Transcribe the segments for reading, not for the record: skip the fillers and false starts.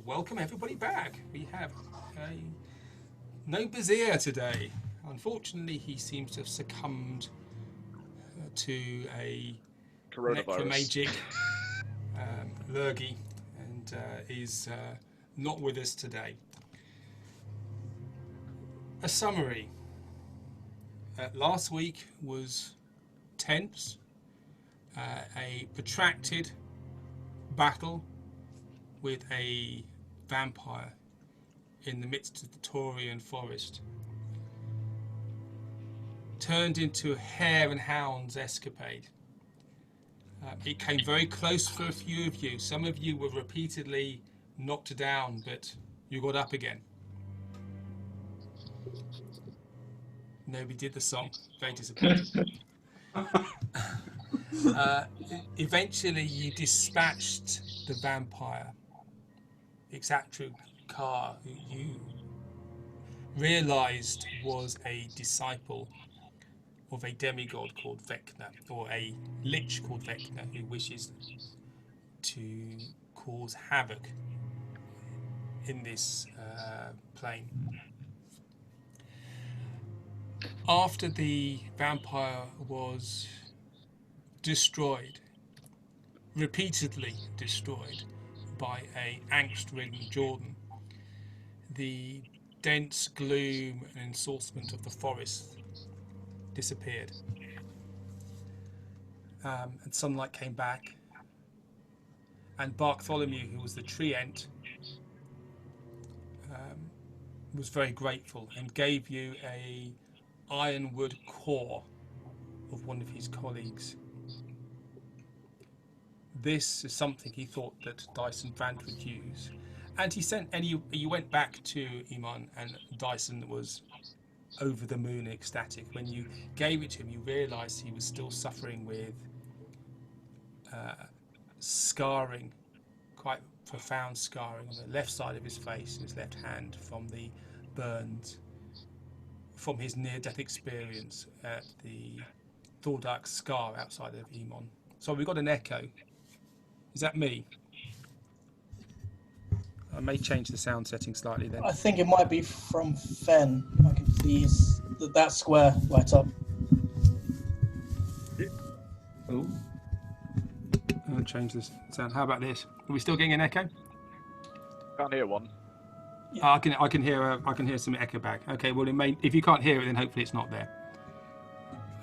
welcome everybody back. We have no Bazir today. Unfortunately, he seems to have succumbed to a necromagic lurgy and is not with us today. A summary. Last week was tense, a protracted battle with a vampire in the midst of the Taurian forest. Turned into a hare and hounds escapade. It came very close for a few of you. Some of you were repeatedly knocked down, but you got up again. Nobody did the song. Very disappointed. Eventually, you dispatched the vampire, Ixatru Kar, who you realized was a disciple of a demigod called Vecna, or a lich called Vecna, who wishes to cause havoc in this plane. After the vampire was destroyed, repeatedly destroyed by a angst-ridden Jordan, the dense gloom and ensorcement of the forest disappeared, and sunlight came back, and Bartholomew, who was the treant, was very grateful and gave you a ironwood core of one of his colleagues. This is something he thought that Dyson Vant would use, and he sent. And you went back to Iman, and Dyson was over the moon ecstatic. When you gave it to him, you realised he was still suffering with scarring, quite profound scarring on the left side of his face and his left hand from the burns from his near-death experience at the Thordark Scar outside of Iman. So we've got an echo. Is that me? I may change the sound setting slightly then. I think it might be from Fen. I can see that square right up. Oh. I'll change this sound. How about this? Are we still getting an echo? Can't hear one. Yeah. I can hear some echo back. Okay, well, if you can't hear it, then hopefully it's not there.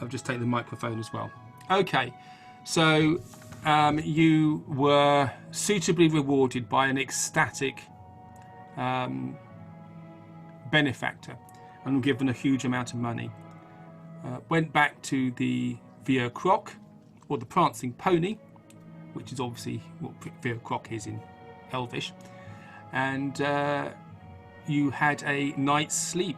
I've just taken the microphone as well. Okay, so you were suitably rewarded by an ecstatic benefactor and given a huge amount of money. Went back to the Vieux Croc, or the Prancing Pony, which is obviously what Vieux Croc is in Elvish, and you had a night's sleep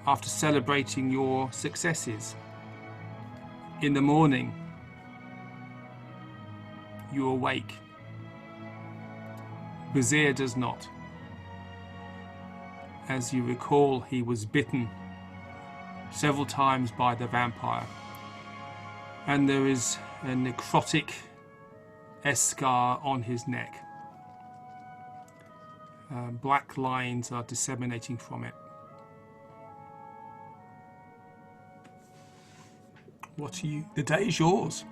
after celebrating your successes. In the morning, you awake. Bazir does not. As you recall, he was bitten several times by the vampire, and there is a necrotic eschar on his neck. Black lines are disseminating from it. What are you? The day is yours.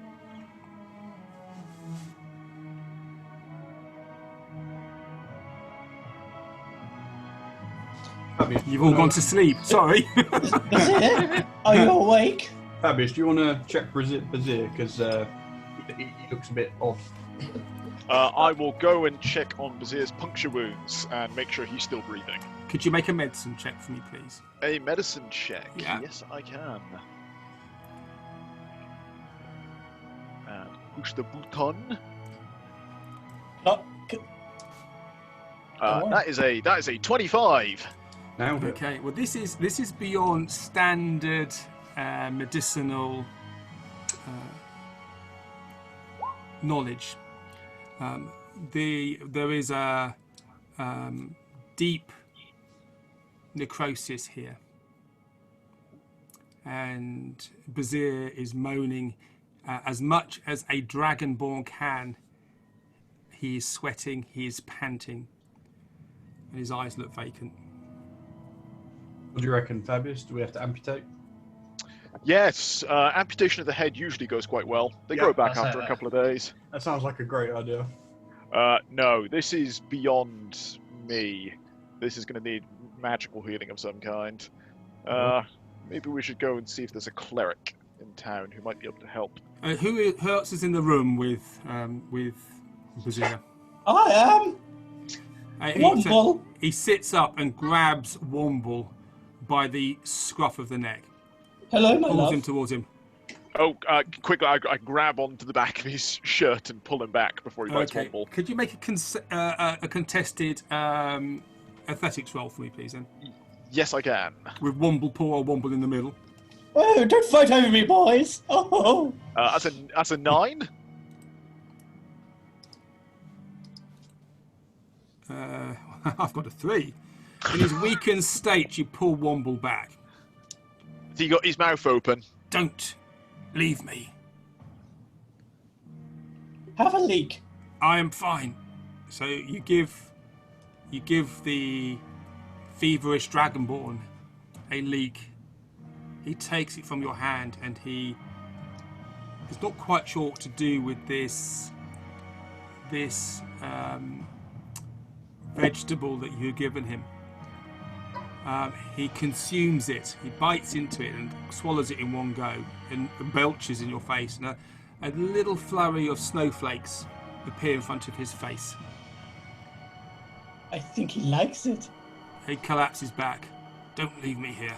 Fabius, You've all gone to sleep. Sorry. Bazir, are you awake? Fabius, do you want to check Bazir? Because he looks a bit off. I will go and check on Bazir's puncture wounds and make sure he's still breathing. Could you make a medicine check for me, please? A medicine check. Yeah. Yes, I can. And push the button. No, That is a 25. Now, Okay. Well, this is beyond standard medicinal knowledge. There is a deep necrosis here, and Bazir is moaning as much as a dragonborn can. he is sweating, he is panting, and his eyes look vacant. What do you reckon, Fabius? Do we have to amputate? Yes, amputation of the head usually goes quite well. They Yeah, grow back that's after it. a couple of days. That sounds like a great idea. No, this is beyond me. This is going to need magical healing of some kind. Maybe we should go and see if there's a cleric in town who might be able to help. Who else is in the room with Bazir? I am. Womble. He sits up and grabs Womble by the scruff of the neck, Hello, my pulls love. him towards him. Oh, quickly, I grab onto the back of his shirt and pull him back before he bites Okay. Womble. Could you make a contested athletics roll for me, please, then? Yes, I can. With Womble, poor Womble in the middle. Oh, don't fight over me, boys. Oh. That's a 9. I've got a 3. In his weakened state, you pull Womble back. He got his mouth open. Don't leave me. Have a leak. I am fine. So you give the feverish dragonborn a leak. He takes it from your hand and he is not quite sure what to do with this vegetable that you've given him. He consumes it. He bites into it and swallows it in one go and belches in your face. And a little flurry of snowflakes appear in front of his face. I think he likes it. He collapses back. Don't leave me here.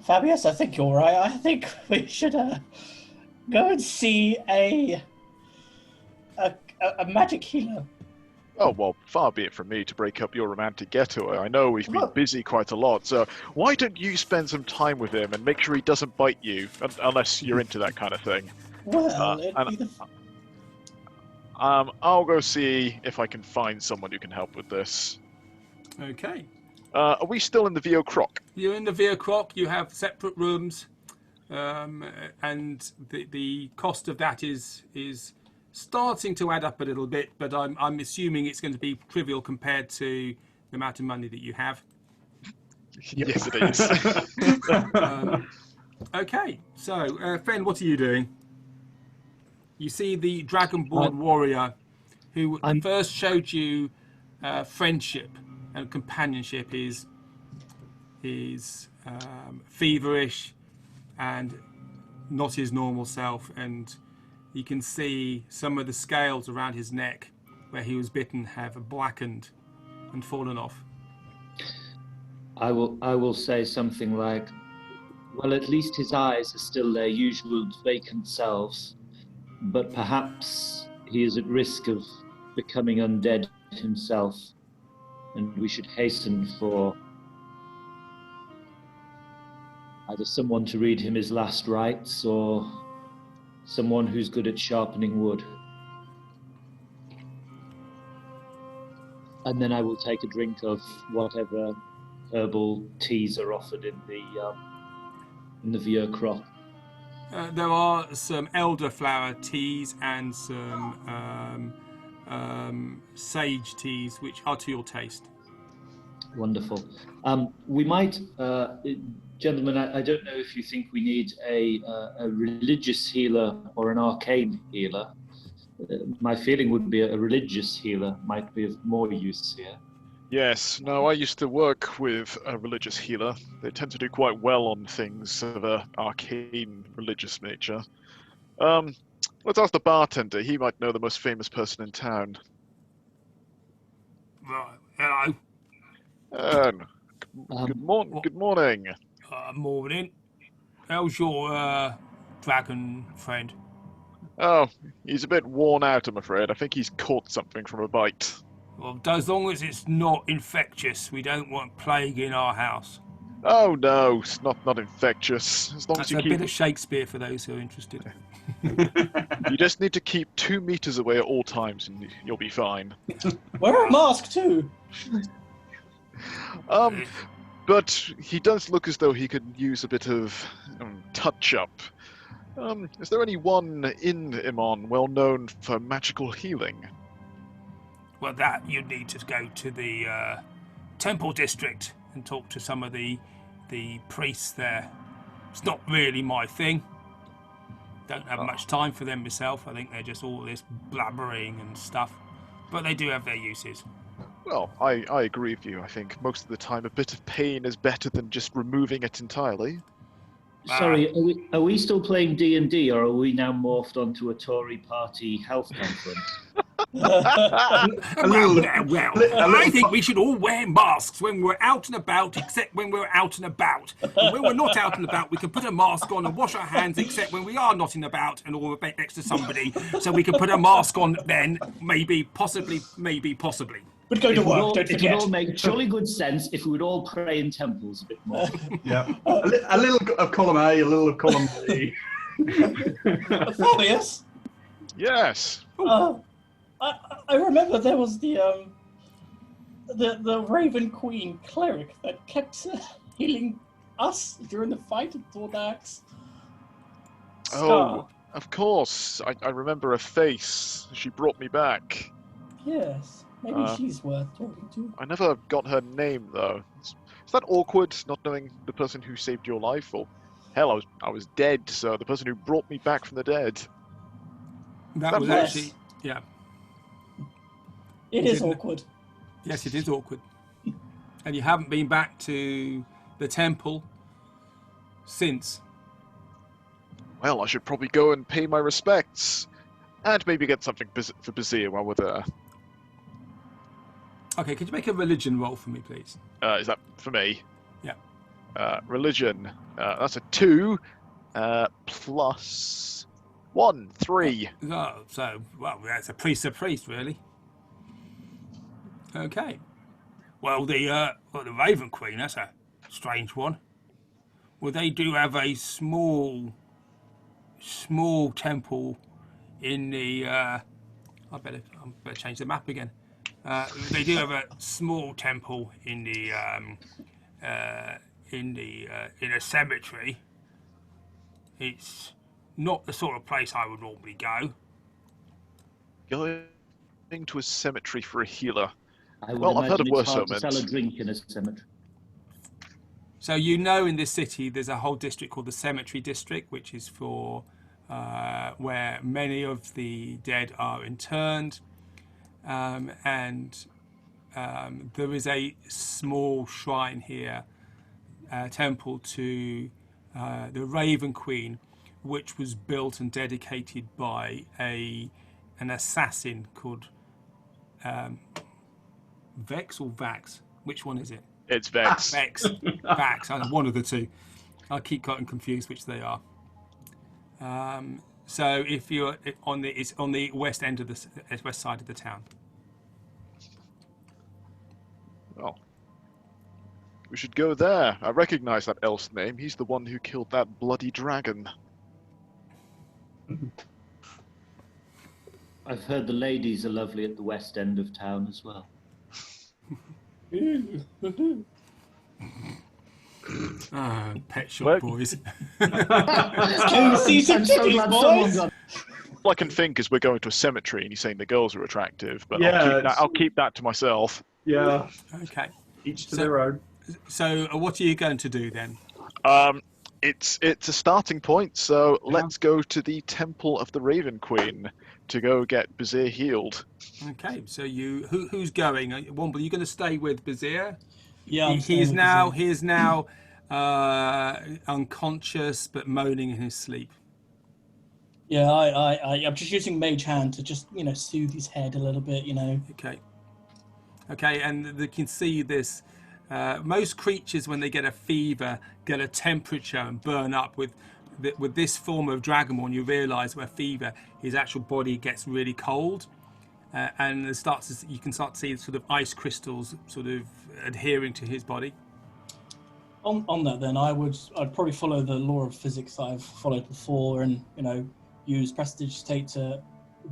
Fabius, I think you're right. I think we should go and see a magic healer. Oh, well, far be it from me to break up your romantic getaway. I know we've been busy quite a lot, so why don't you spend some time with him and make sure he doesn't bite you, unless you're into that kind of thing. Well, it'd be the... I'll go see if I can find someone who can help with this. Okay. Are we still in the Vio Croc? You're in the Via Croc. You have separate rooms, and the cost of that is starting to add up a little bit. But I'm assuming it's going to be trivial compared to the amount of money that you have. Yes, it is. Okay, so Fen, what are you doing? You see the Dragonborn warrior who first showed you friendship and companionship is feverish and not his normal self, and you can see some of the scales around his neck where he was bitten have blackened and fallen off. I will say something like, well, at least his eyes are still their usual vacant selves, but perhaps he is at risk of becoming undead himself, and we should hasten for either someone to read him his last rites or someone who's good at sharpening wood. And then I will take a drink of whatever herbal teas are offered in the Vieux Croc. There are some elderflower teas and some sage teas, which are to your taste. Wonderful. We might, gentlemen, I don't know if you think we need a religious healer or an arcane healer. My feeling would be a religious healer might be of more use here. Yes, no, I used to work with a religious healer. They tend to do quite well on things of an arcane religious nature. Let's ask the bartender. He might know the most famous person in town. Right. Hello. Good morning. Morning. How's your dragon friend? Oh, he's a bit worn out, I'm afraid. I think he's caught something from a bite. Well, as long as it's not infectious, we don't want plague in our house. Oh no, it's not infectious. As long That's as you a keep, bit of Shakespeare for those who are interested. you just need to keep 2 meters away at all times, and you'll be fine. Wear a mask too. But he does look as though he could use a bit of touch up. Is there anyone in Iman well known for magical healing? Well, that you need to go to the temple district and talk to some of the priests there. It's not really my thing. Don't have much time for them myself. I think they're just all this blabbering and stuff. But they do have their uses. Well, I agree with you. I think most of the time a bit of pain is better than just removing it entirely. Sorry, are we still playing D&D, or are we now morphed onto a Tory party health conference? I think we should all wear masks when we're out and about, except when we're out and about. And when we're not out and about, we can put a mask on and wash our hands, except when we are not in about and all next to somebody. So we can put a mask on then, maybe, possibly. But go to work, don't It would forget. all make jolly good sense if we would all pray in temples a bit more. Yeah. A little of column A, a little of column B. Fabius, Yes. I remember there was the Raven Queen cleric that kept healing us during the fight at Thordax. Oh, of course. I remember her face. She brought me back. Yes, maybe she's worth talking to. I never got her name though. Is that awkward, not knowing the person who saved your life? Or hell, I was dead, so the person who brought me back from the dead. That was Yes. actually, yeah. It is Didn't- awkward. Yes, it is awkward. And you haven't been back to the temple since. Well, I should probably go and pay my respects. And maybe get something for Bazir while we're there. Okay, could you make a religion roll for me, please? Is that for me? Yeah. Religion. That's a 2. Plus 1, 3. Oh, so, well, that's a priest, really. Okay. Well, the Raven Queen, that's a strange one. Well, they do have a small temple in the. I better change the map again. They do have a small temple in a cemetery. It's not the sort of place I would normally go. Going to a cemetery for a healer. I would Well, I've heard of imagine worse it's hard to omens. sell a drink in a cemetery. So you know, in this city, there's a whole district called the Cemetery District, which is for where many of the dead are interned, and there is a small shrine here, temple to the Raven Queen, which was built and dedicated by an assassin called Vex or Vax. Which one is it? It's Vex. Vex. Vax. I know, one of the two. I keep getting confused which they are. So if you're it's on the west end of the west side of the town. Well, we should go there. I recognize that elf's name. He's the one who killed that bloody dragon. I've heard the ladies are lovely at the west end of town as well. Pet shop What? boys. Go see some I'm so titties, glad someone boys. got- All I can think is we're going to a cemetery and he's saying the girls are attractive, but Yeah, I'll keep that to myself. Yeah, Okay. each to So- their own. So what are you going to do then? It's a starting point, so let's go to the Temple of the Raven Queen to go get Bazir healed. Okay. So who's going? Womble, you going to stay with Bazir? Yeah, I'm He staying is with now. Bazir. He is now unconscious but moaning in his sleep. Yeah, I'm just using Mage Hand to just soothe his head a little bit. Okay. Okay, and you can see this. Most creatures, when they get a fever, get a temperature and burn up. With this form of Dragonborn, you realise with fever, his actual body gets really cold, and you can start to see sort of ice crystals sort of adhering to his body. On that, then I'd probably follow the law of physics that I've followed before, and use prestidigitate to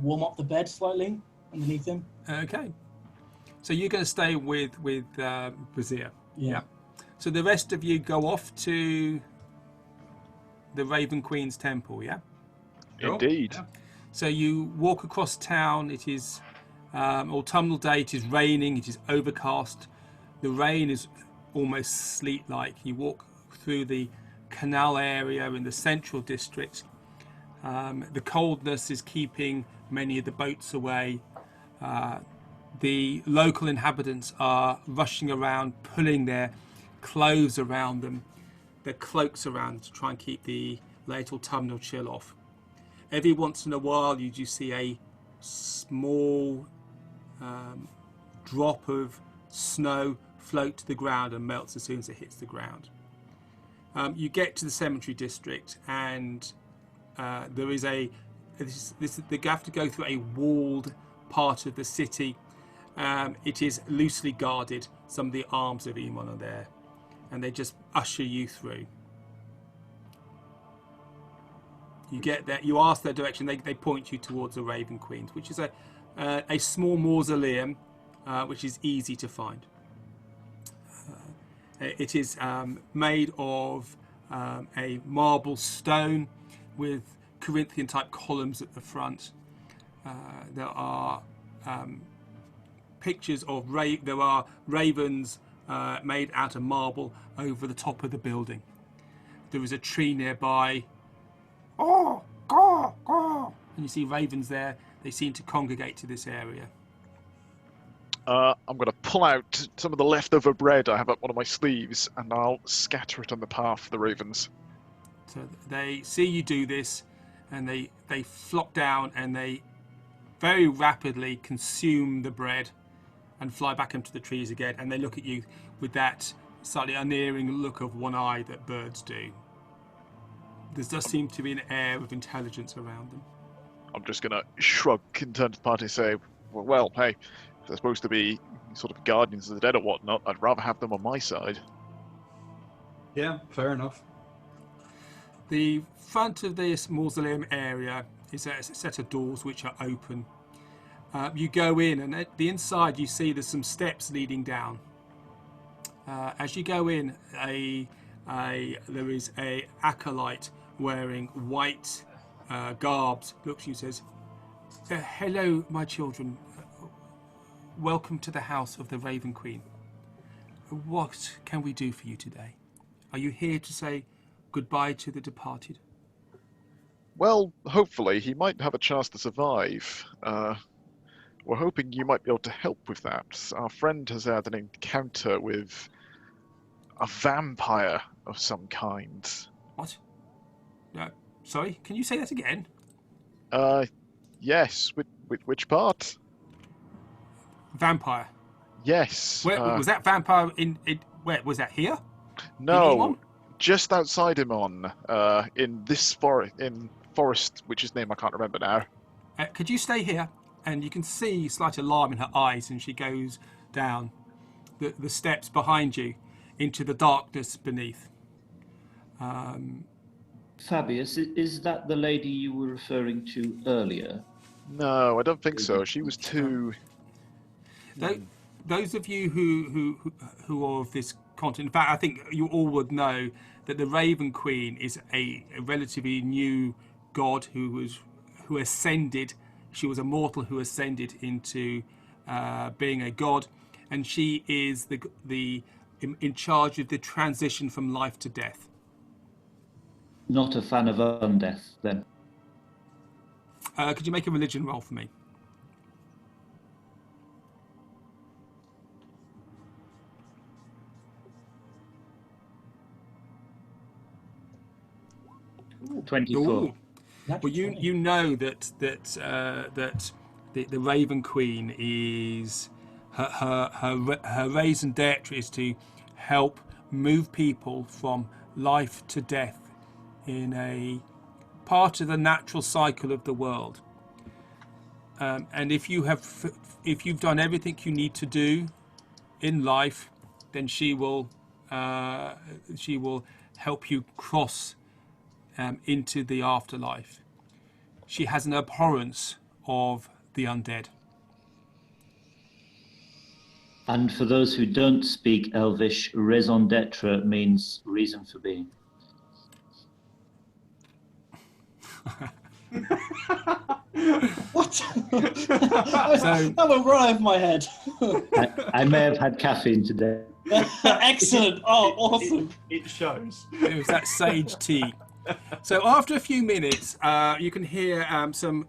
warm up the bed slightly underneath him. Okay. So you're going to stay with Bazir. Yeah. So the rest of you go off to the Raven Queen's temple, yeah? Cool. Indeed. Yeah. So you walk across town. It is autumnal day. It is raining. It is overcast. The rain is almost sleet-like. You walk through the canal area in the central district. The coldness is keeping many of the boats away. The local inhabitants are rushing around, pulling their clothes around them, their cloaks around to try and keep the late autumnal chill off. Every once in a while, you do see a small drop of snow float to the ground and melts as soon as it hits the ground. You get to the cemetery district, and there is they have to go through a walled part of the city. It is loosely guarded. Some of the arms of Emon are there, and they just usher you through. You get there, you ask their direction, they point you towards the Raven Queens, which is a small mausoleum, which is easy to find. It is made of a marble stone with Corinthian type columns at the front. There are pictures of there are ravens made out of marble over the top of the building. There is a tree nearby. Oh, caw, caw. And you see ravens there. They seem to congregate to this area. I'm going to pull out some of the leftover bread I have up one of my sleeves, and I'll scatter it on the path for the ravens. So they see you do this, and they flock down, and they very rapidly consume the bread and fly back into the trees again, and they look at you with that slightly unerring look of one eye that birds do. There does seem to be an air of intelligence around them. I'm just going to shrug and turn to the party and say, well, hey, if they're supposed to be sort of guardians of the dead or whatnot, I'd rather have them on my side. Yeah, fair enough. The front of this mausoleum area is a set of doors which are open. You go in, and at the inside you see there's some steps leading down. As you go in, there is a acolyte wearing white garbs, looks at you and says, hello, my children. Welcome to the house of the Raven Queen. What can we do for you today? Are you here to say goodbye to the departed? Well, hopefully he might have a chance to survive. We're hoping you might be able to help with that. Our friend has had an encounter with a vampire of some kind. What? Sorry, can you say that again? Yes. Which part? Vampire. Yes. Where was that vampire in where was that here? No, just outside Emon, in this forest, which his name I can't remember now. Could you stay here? And you can see slight alarm in her eyes, and she goes down the steps behind you into the darkness beneath. Fabius, is that the lady you were referring to earlier? No, I don't think so. She was too. Those of you who are of this continent, in fact, I think you all would know that the Raven Queen is a relatively new god who ascended. She was a mortal who ascended into being a god, and she is in charge of the transition from life to death. Not a fan of undeath, then. Could you make a religion roll for me? Ooh. 24. Ooh. Well, you know that the Raven Queen is her raison d'etre is to help move people from life to death in a part of the natural cycle of the world. And if you've done everything you need to do in life, then she will help you cross into the afterlife. She has an abhorrence of the undead. And for those who don't speak Elvish, raison d'etre means reason for being. What? That went right over my head. I may have had caffeine today. Excellent. Oh, awesome. It shows. It was that sage tea. So after a few minutes, you can hear some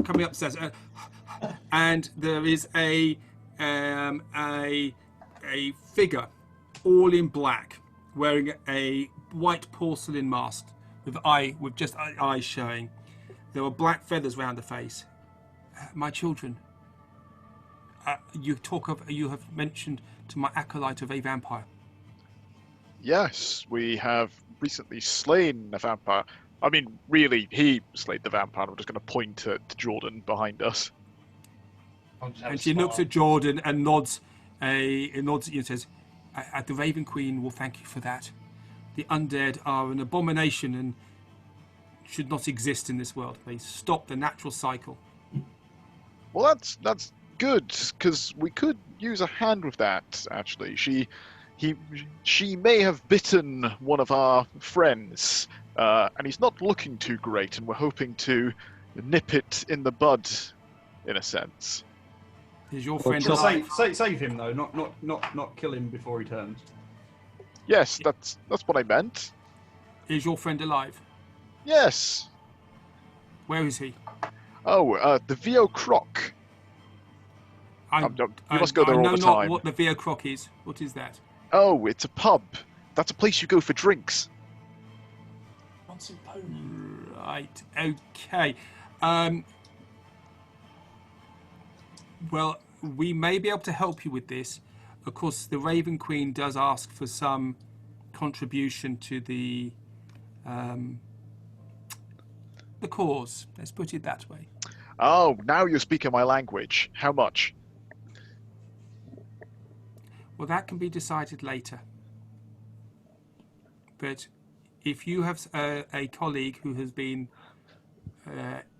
coming upstairs, and there is a figure, all in black, wearing a white porcelain mask with just eyes showing. There were black feathers round the face. My children, you have mentioned to my acolyte of a vampire. Yes, we have recently slain a vampire. I mean, really, he slayed the vampire. I'm just going to point at Jordan behind us. And she looks at Jordan and nods at you and says, "The Raven Queen will thank you for that. The undead are an abomination and should not exist in this world. They stop the natural cycle." Well, that's good, because we could use a hand with that, actually. She may have bitten one of our friends, and he's not looking too great, and we're hoping to nip it in the bud, in a sense. Is your friend So alive? save him though, not kill him before he turns. Yes, that's what I meant. Is your friend alive? Yes. Where is he? Oh, the Vio Croc. You must go there I all know the not time. what the Via Croc is. What is that? Oh, it's a pub. That's a place you go for drinks. Prancing Pony. Right. Okay. Well, we may be able to help you with this. Of course, the Raven Queen does ask for some contribution to the cause. Let's put it that way. Oh, now you're speaking my language. How much? Well, that can be decided later. But if you have a colleague who has been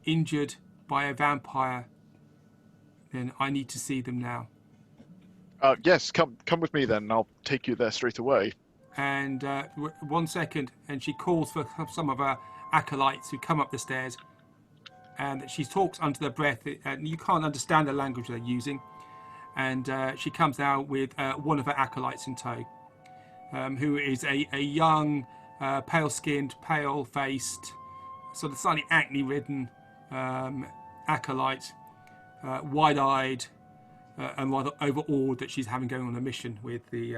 injured by a vampire, then I need to see them now. Yes, come with me then. I'll take you there straight away. And 1 second, and she calls for some of her acolytes who come up the stairs, and she talks under their breath, and you can't understand the language they're using. And she comes out with one of her acolytes in tow, who is a young, pale-skinned, pale-faced, sort of slightly acne-ridden acolyte, wide-eyed, and rather overawed that she's having going on a mission with the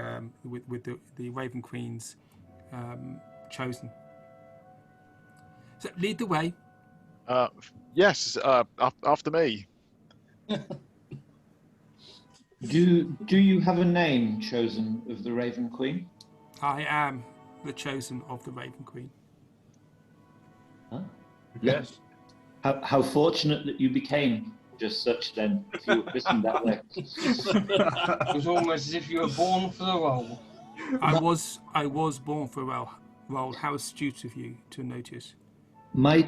Raven Queen's chosen. So lead the way. Yes, after me. Do you have a name chosen of the Raven Queen? I am the chosen of the Raven Queen. Huh? Yes. How fortunate that you became just such then, if you were christened that way. It was almost as if you were born for the role. I was born for a role. How astute of you to notice. My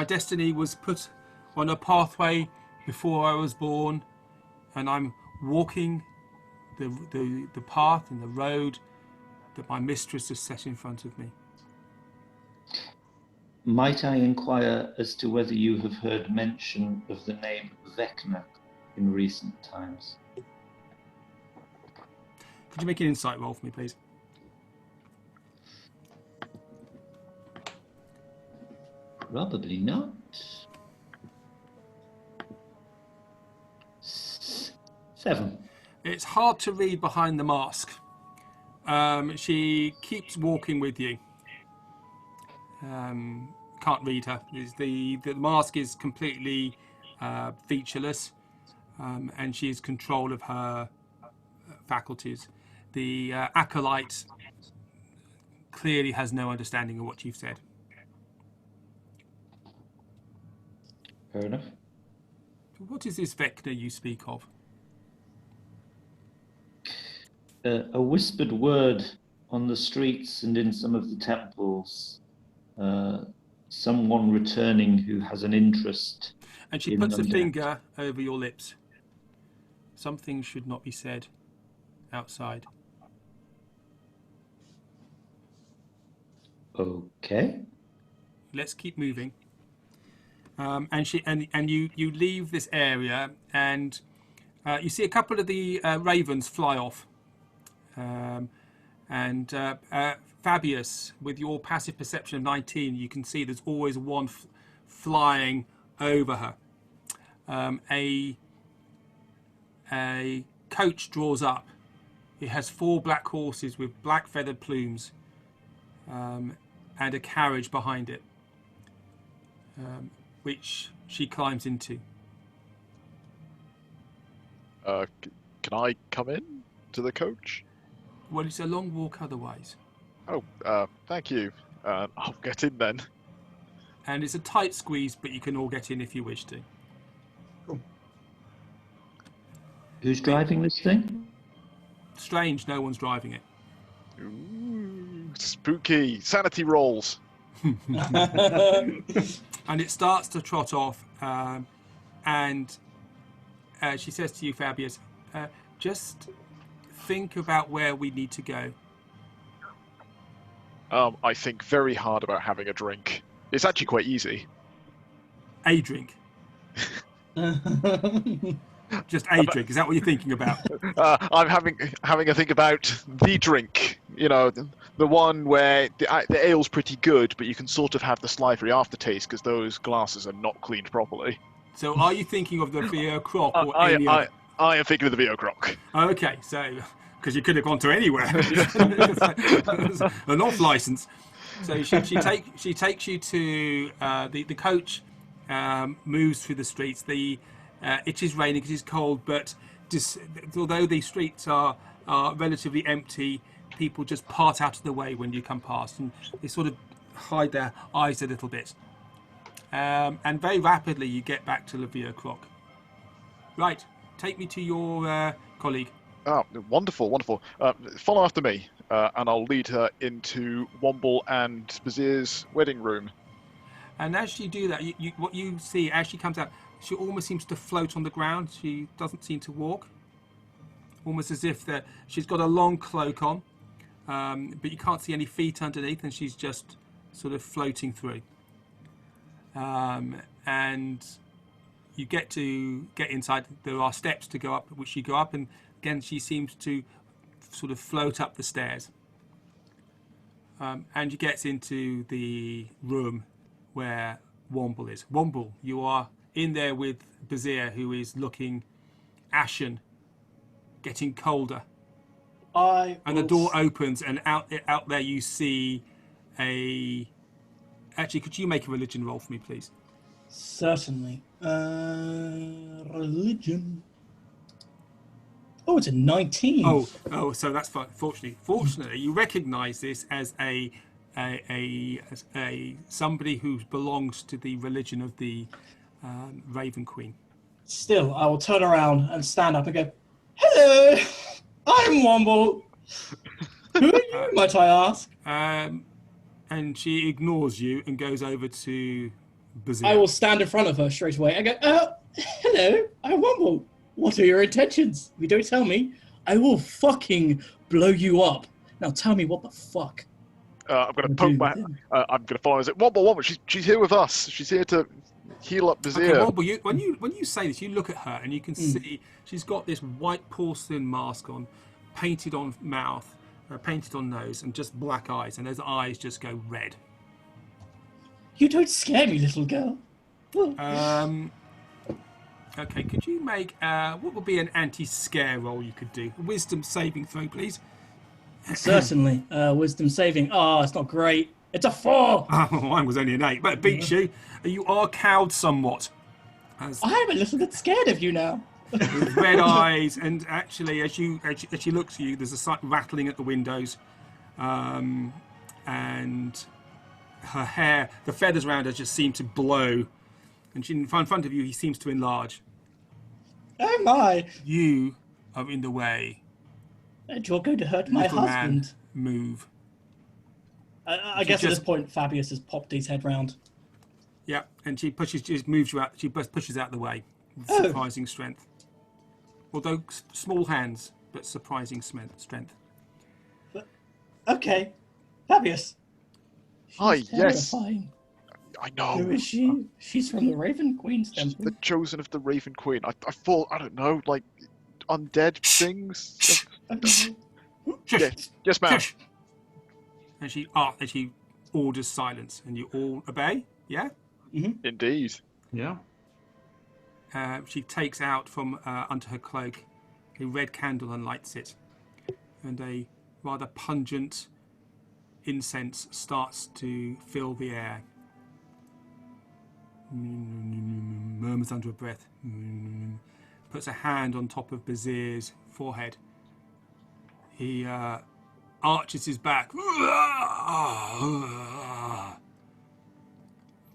destiny was put on a pathway before I was born, and I'm walking the path and the road that my mistress has set in front of me. Might I inquire as to whether you have heard mention of the name Vecna in recent times? Could you make an insight roll for me, please? Probably not. 7. It's hard to read behind the mask. She keeps walking with you. Can't read her. The mask is completely featureless, and she has control of her faculties. The acolyte clearly has no understanding of what you've said. Fair enough. What is this Vecna you speak of? A whispered word on the streets and in some of the temples. Someone returning who has an interest. And she puts a finger over your lips. Something should not be said outside. Okay. let's keep moving. And you leave this area, and you see a couple of the ravens fly off. Fabius, with your passive perception of 19, you can see there's always one flying over her. A coach draws up. It has 4 black horses with black feathered plumes, and a carriage behind it, which she climbs into. Can I come in to the coach? Well, it's a long walk otherwise. Oh, thank you. I'll get in then. And it's a tight squeeze, but you can all get in if you wish to. Who's driving this thing? Strange, no one's driving it. Ooh, spooky. Sanity rolls. And it starts to trot off, and she says to you, Fabius, just think about where we need to go. I think very hard about having a drink. It's actually quite easy. A drink. Just a drink. Is that what you're thinking about? I'm having a think about the drink. You know, the one where the ale's pretty good, but you can sort of have the slivery aftertaste because those glasses are not cleaned properly. So, are you thinking of the Vio Croc or any other? I am thinking of the Vio Croc. Okay, so because you could have gone to anywhere, an off license. So she takes you to the coach. Moves through the streets. It is raining, it is cold, but although the streets are relatively empty, people just part out of the way when you come past, and they sort of hide their eyes a little bit. And very rapidly you get back to Vio Croc. Right, take me to your colleague. Oh, wonderful, wonderful. Follow after me, and I'll lead her into Womble and Bazir's wedding room. And as you do that, what you see as she comes out, she almost seems to float on the ground. She doesn't seem to walk. Almost as if she's got a long cloak on, but you can't see any feet underneath, and she's just sort of floating through. And you get inside. There are steps to go up, which you go up, and again she seems to sort of float up the stairs. And you get into the room where Womble is. Womble, you are in there with Bazir, who is looking ashen, getting colder. The door opens, and out there you see a... Actually, could you make a religion roll for me, please? Certainly. Religion. Oh, it's a 19. Oh, so that's fine. Fortunately, you recognise this as a somebody who belongs to the religion of the Raven Queen. Still, I will turn around and stand up and go, "Hello, I'm Womble. Who are you, might I ask?" And she ignores you and goes over to Bazir. I will stand in front of her straight away and go, "Hello, I'm Womble. What are your intentions? If you don't tell me, I will fucking blow you up. Now tell me what the fuck." I'm going to poke my... I'm going to follow her. Womble, she's here with us. She's here to heal up Bazir. Okay, Womble, when you say this, you look at her and you can see she's got this white porcelain mask on, painted on mouth, painted on nose, and just black eyes, and those eyes just go red. You don't scare me, little girl. Okay, could you make what would be an anti-scare roll you could do? A wisdom saving throw, please. Certainly. Wisdom saving. Oh, it's not great. It's a 4. Oh, mine was only an 8, but it beats you. You are cowed somewhat. I'm a little bit scared of you now. With red eyes, and actually, as she looks at you, there's a slight rattling at the windows, and her hair, the feathers around her just seem to blow, and in front of you, he seems to enlarge. Oh my! You are in the way. And you're going to hurt my Little husband. Man, move. I guess at this point, Fabius has popped his head round. Yeah, and she moves you out. She pushes out the way with surprising strength. Although small hands, but surprising strength. Okay, Fabius. Hi, yes. Terrifying. I Who know. is she? She's from the Raven Queen's She's temple. the chosen of the Raven Queen. I thought, I don't know, like undead things. Okay. Shush! Yes, ma'am. Shush! And she orders silence, and you all obey. Yeah. Indeed. Yeah. She takes out from under her cloak a red candle and lights it, and a rather pungent incense starts to fill the air. Murmurs under her breath. Puts a hand on top of Bazir's forehead. He arches his back.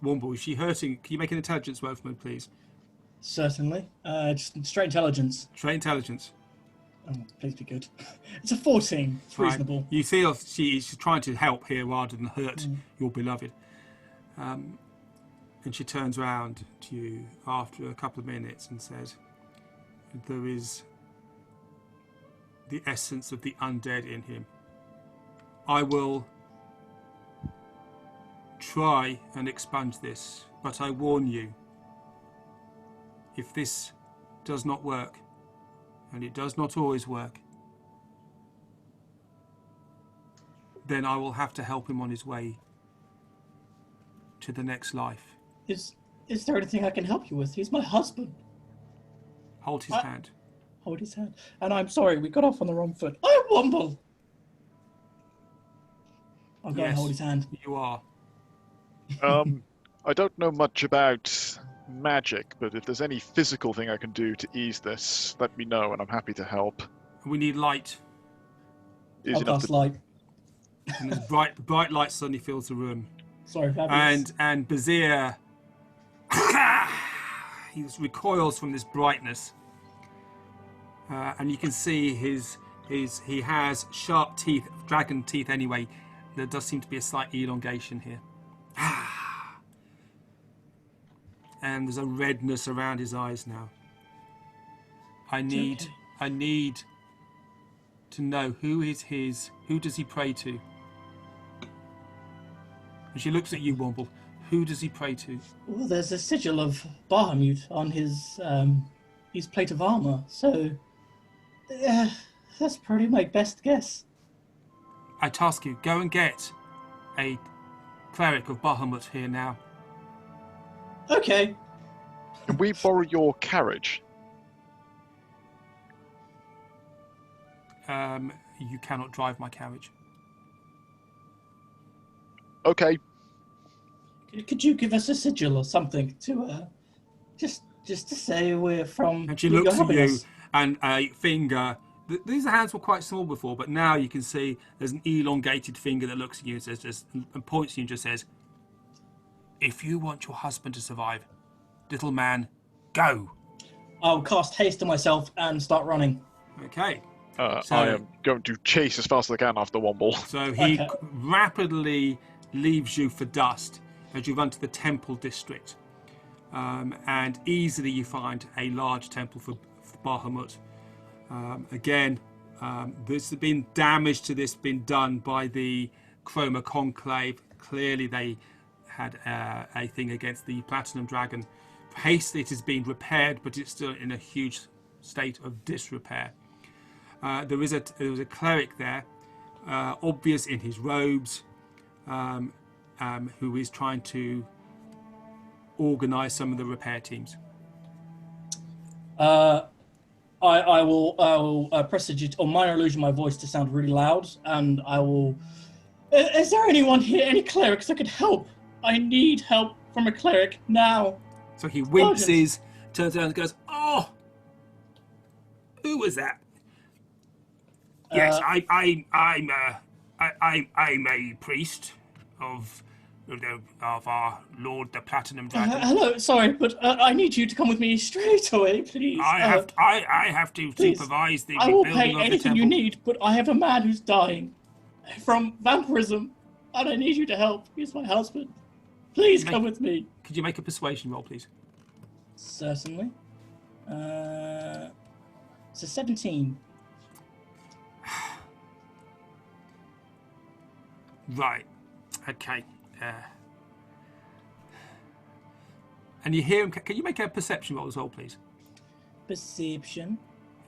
Womble, is she hurting? Can you make an intelligence roll for me, please? Certainly. Just straight intelligence. Try intelligence. Oh, please be good. It's a 14. It's Fine. reasonable. You feel she's trying to help here rather than hurt your beloved. And she turns around to you after a couple of minutes and says, there is the essence of the undead in him. I will try and expunge this, but I warn you, if this does not work, and it does not always work, then I will have to help him on his way to the next life. Is there anything I can help you with? He's my husband. Hold his hand. Hold his hand. And I'm sorry, we got off on the wrong foot. I Womble! I'll go and hold his hand. You are. I don't know much about magic, but if there's any physical thing I can do to ease this, let me know, and I'm happy to help. We need light. Easy I'll enough cast to... light. And this bright light suddenly fills the room. Sorry, fabulous. And Bazir, he recoils from this brightness, and you can see he has sharp teeth, dragon teeth anyway. There does seem to be a slight elongation here, and there's a redness around his eyes now. I need to know who does he pray to? And she looks at you, Womble. Who does he pray to? Well, there's a sigil of Bahamut on his plate of armor, so that's probably my best guess. I task you, go and get a cleric of Bahamut here now. Okay. Can we borrow your carriage? You cannot drive my carriage. Okay. Could you give us a sigil or something to just to say we're from? And she you're looks at helping you, us? and a finger. These hands were quite small before, but now you can see there's an elongated finger that looks at you and says, and points to you and just says, "If you want your husband to survive, little man, go." I'll cast haste on myself and start running. Okay. So- I am going to chase as fast as I can after Womble. So he Okay. rapidly leaves you for dust as you run to the temple district. And easily you find a large temple for Bahamut. Again, there's been damage to this been done by the Chroma Conclave. Clearly they had a thing against the Platinum Dragon. Hastily it has been repaired, but it's still in a huge state of disrepair. There was a cleric there, obvious in his robes, who is trying to organise some of the repair teams. I will prestidigit or minor illusion my voice to sound really loud, and I will. Is there anyone here, any clerics that could help? I need help from a cleric now. So he winces, turns around and goes, "Oh, who was that?" Yes, I'm a priest of our Lord the Platinum Dragon. Hello, sorry, but I need you to come with me straight away, please. I have to please, supervise the I will rebuilding pay of the anything temple. you need, but I have a man who's dying from vampirism, and I need you to help. He's my husband. Please come with me. Could you make a persuasion roll, please? Certainly. It's a 17. Right. Okay. and you hear him. Can you make a perception roll as well, please? Perception.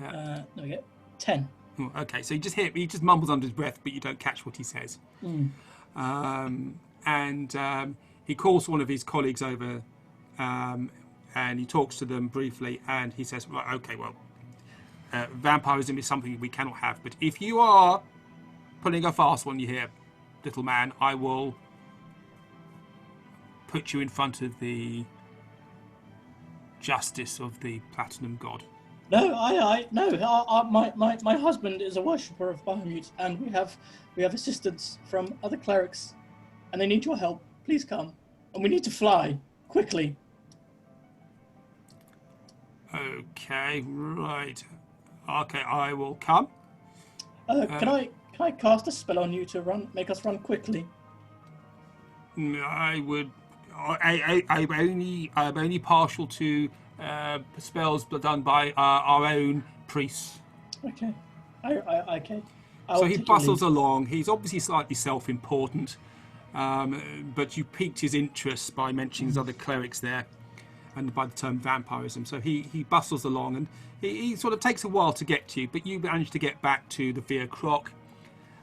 Yeah. There we go. 10. Oh, okay, so you just hear. He just mumbles under his breath, but you don't catch what he says. He calls one of his colleagues over, and he talks to them briefly, and he says, "Right, okay, well, vampirism is something we cannot have. But if you are pulling a fast one, you hear, little man, I will put you in front of the justice of the Platinum God." No, my husband is a worshipper of Bahamut, and we have assistance from other clerics, and they need your help. Please come, and we need to fly quickly. Okay, right. Okay, I will come. Can I cast a spell on you to make us run quickly? I would. I'm only partial to spells done by our own priests. Okay. Okay. So he bustles along. He's obviously slightly self-important, but you piqued his interest by mentioning there's other clerics there, and by the term vampirism. So he bustles along, and he sort of takes a while to get to you, but you manage to get back to the Via Croc.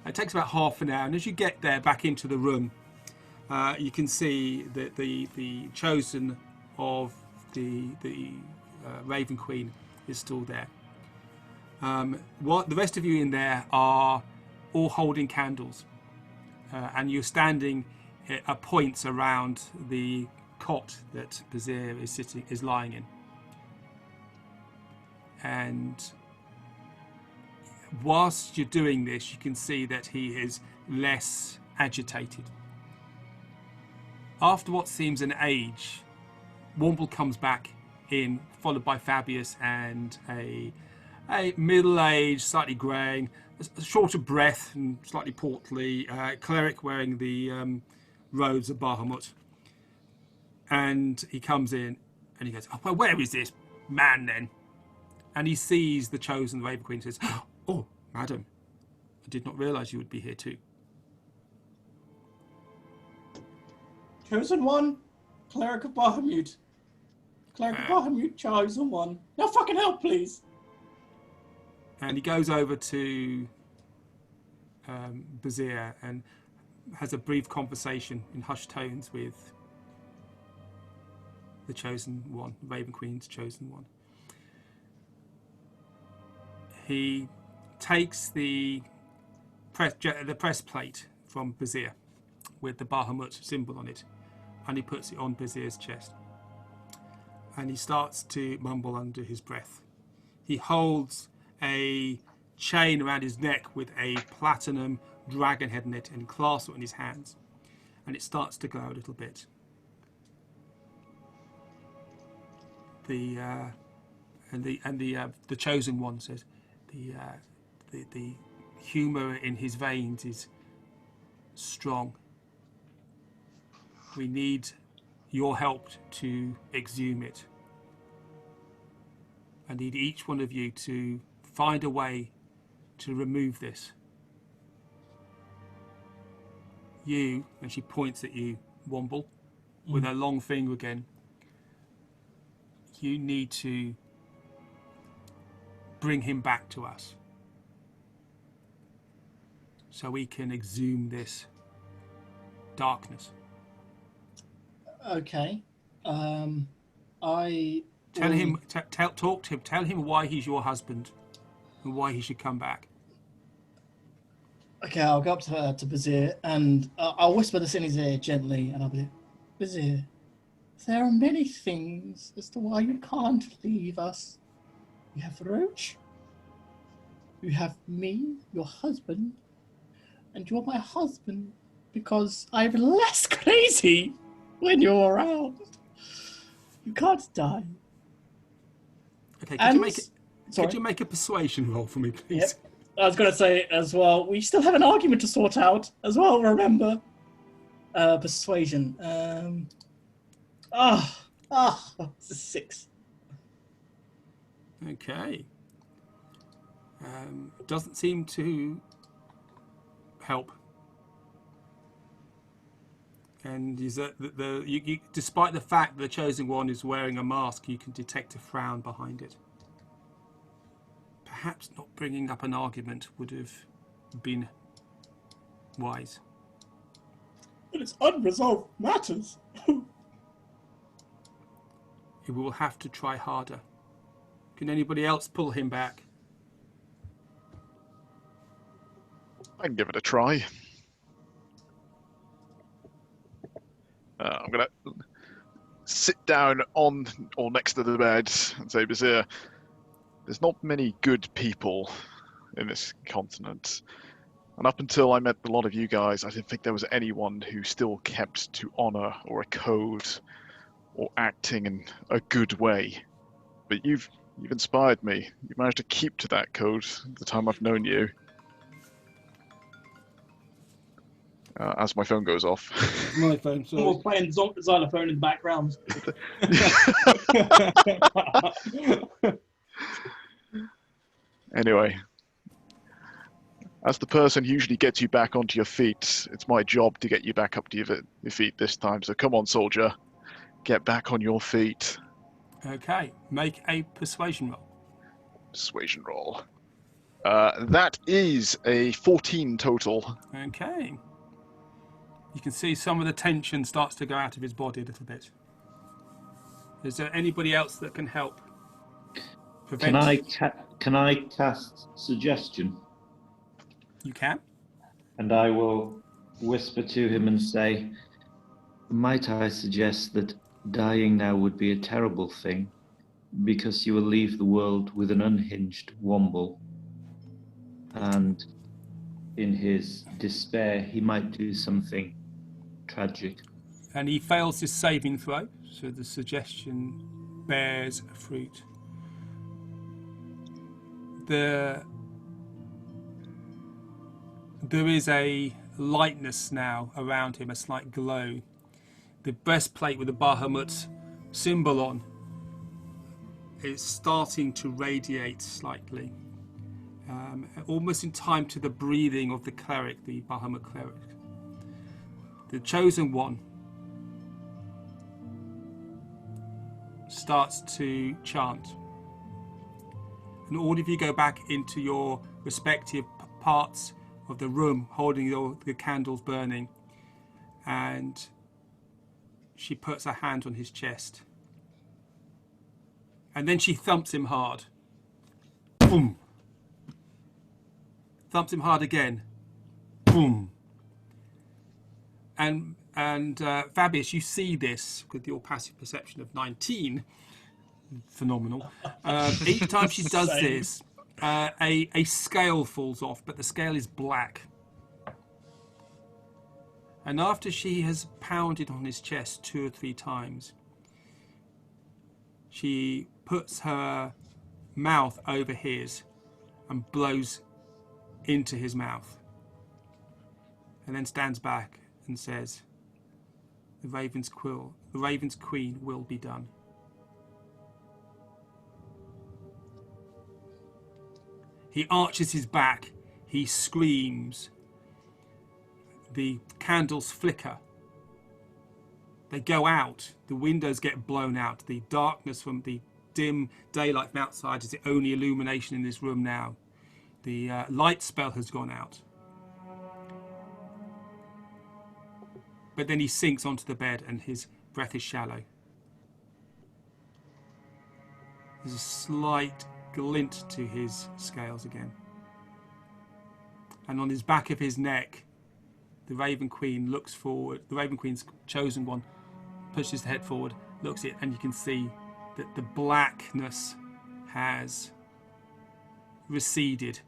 It takes about half an hour, and as you get there back into the room, you can see that the chosen of the Raven Queen is still there. What the rest of you in there are all holding candles, and you're standing at points around the cot that Bazir is lying in. And whilst you're doing this, you can see that he is less agitated. After what seems an age, Womble comes back in, followed by Fabius and a middle-aged, slightly greying, shorter breath and slightly portly cleric wearing the robes of Bahamut. And he comes in and he goes, "Oh, well, where is this man then?" And he sees the chosen Raven Queen and says, "Oh, madam, I did not realise you would be here too." Chosen one, cleric of Bahamut. Cleric of Bahamut, chosen one. Now fucking help, please. And he goes over to Bazir and has a brief conversation in hushed tones with the chosen one, Raven Queen's chosen one. He takes the press plate from Bazir with the Bahamut symbol on it, and he puts it on Bazir's chest. And he starts to mumble under his breath. He holds a chain around his neck with a platinum dragon head on it and clasps it in his hands. And it starts to glow a little bit. The chosen one says, the humour in his veins is strong. We need your help to exhume it. I need each one of you to find a way to remove this. You, and she points at you, Womble, with her long finger again. You need to bring him back to us so we can exhume this darkness. Okay. Talk to him. Tell him why he's your husband and why he should come back. Okay, I'll go up to Bazir and I'll whisper this in his ear gently, and I'll be, Bazir, there are many things as to why you can't leave us. You have Roach, you have me, your husband, and you're my husband because I'm less crazy when you're around. You can't die. Okay, Sorry? could you make a persuasion roll for me, please? Yep. I was going to say as well, we still have an argument to sort out as well, remember? Persuasion. It's a 6. Okay. Doesn't seem to help. And is that despite the fact that the Chosen One is wearing a mask, you can detect a frown behind it. Perhaps not bringing up an argument would have been wise. But it's unresolved matters. We will have to try harder. Can anybody else pull him back? I can give it a try. I'm gonna sit down on or next to the bed and say, Bazir, there's not many good people in this continent. And up until I met a lot of you guys, I didn't think there was anyone who still kept to honor or a code or acting in a good way. But you've inspired me. You managed to keep to that code the time I've known you. As my phone goes off. My phone, sorry. Someone's playing xylophone in the background. Anyway, as the person who usually gets you back onto your feet, it's my job to get you back up to your feet this time. So come on, soldier. Get back on your feet. Okay, make a persuasion roll. Persuasion roll. That is a 14 total. Okay. You can see some of the tension starts to go out of his body a little bit. Is there anybody else that can help? Can I cast suggestion? You can. And I will whisper to him and say, might I suggest that dying now would be a terrible thing, because you will leave the world with an unhinged Womble. And in his despair, he might do something tragic. And he fails his saving throw, so the suggestion bears fruit. There is a lightness now around him, a slight glow. The breastplate with the Bahamut symbol on is starting to radiate slightly, almost in time to the breathing of the cleric, the Bahamut cleric. The Chosen One starts to chant. And all of you go back into your respective parts of the room, holding the candles burning. And she puts her hand on his chest. And then she thumps him hard. Boom. Thumps him hard again. Boom. And Fabius, you see this with your passive perception of 19. Phenomenal. Each time she does this, a scale falls off, but the scale is black. And after she has pounded on his chest 2 or 3 times, she puts her mouth over his and blows into his mouth. And then stands back and says, the Raven's Queen will be done. He arches his back, he screams. The candles flicker. They go out, the windows get blown out. The darkness from the dim daylight from outside is the only illumination in this room now. The light spell has gone out. But then he sinks onto the bed and his breath is shallow. There's a slight glint to his scales again. And on his back of his neck, the Raven Queen looks forward. The Raven Queen's Chosen One pushes the head forward, looks at it, and you can see that the blackness has receded.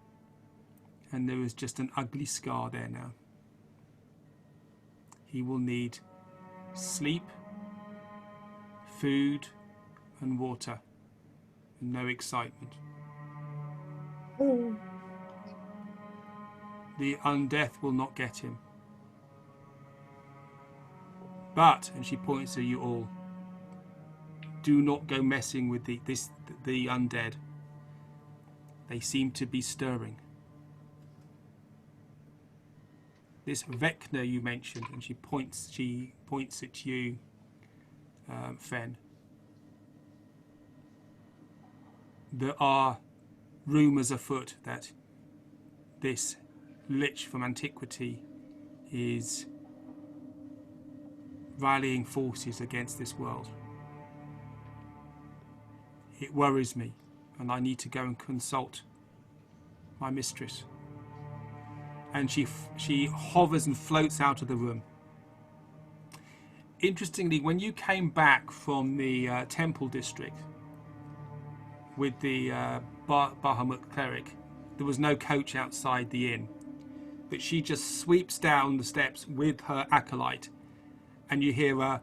And there is just an ugly scar there now. He will need sleep, food, and water, and no excitement. The undeath will not get him. But, and she points to you all, do not go messing with the undead. They seem to be stirring. this Vecna you mentioned, and she points at you, Fen. There are rumours afoot that this lich from antiquity is rallying forces against this world. It worries me, and I need to go and consult my mistress. And she hovers and floats out of the room. Interestingly, when you came back from the temple district with the Bahamut cleric, there was no coach outside the inn, but she just sweeps down the steps with her acolyte, and you hear her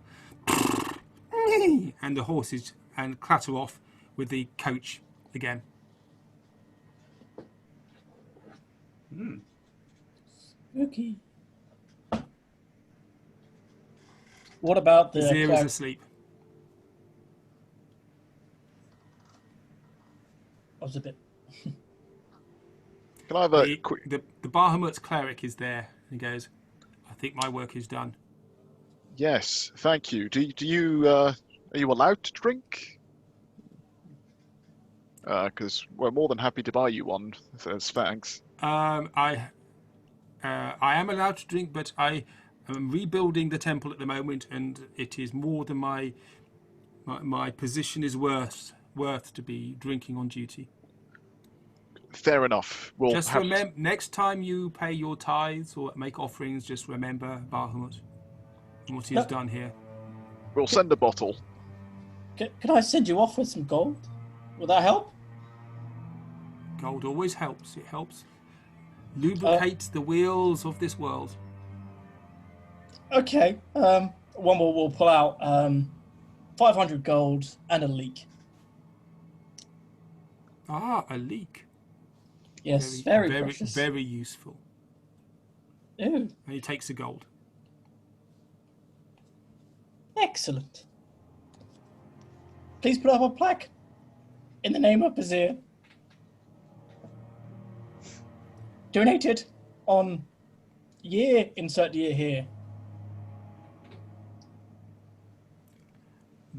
and the horses and clatter off with the coach again. Spooky. What about the Zir is asleep. I was a bit. Can I have a quick... The Bahamut's cleric is there, and he goes, I think my work is done. Yes, thank you. Do you are you allowed to drink? Because we're more than happy to buy you one. As thanks. I am allowed to drink, but I am rebuilding the temple at the moment, and it is more than my position is worth to be drinking on duty. Fair enough. We'll Just remember, next time you pay your tithes or make offerings, just remember Bahamut and what he has done here. We'll send a bottle. Can I send you off with some gold? Will that help? Gold always helps. It helps lubricate the wheels of this world. Okay. One more. We'll pull out 500 gold and a leek. Ah, a leek. Yes, very precious. Very useful. Ooh, And he takes the gold. excellent. Please put up a plaque in the name of Bazir. Donated on year, insert year here.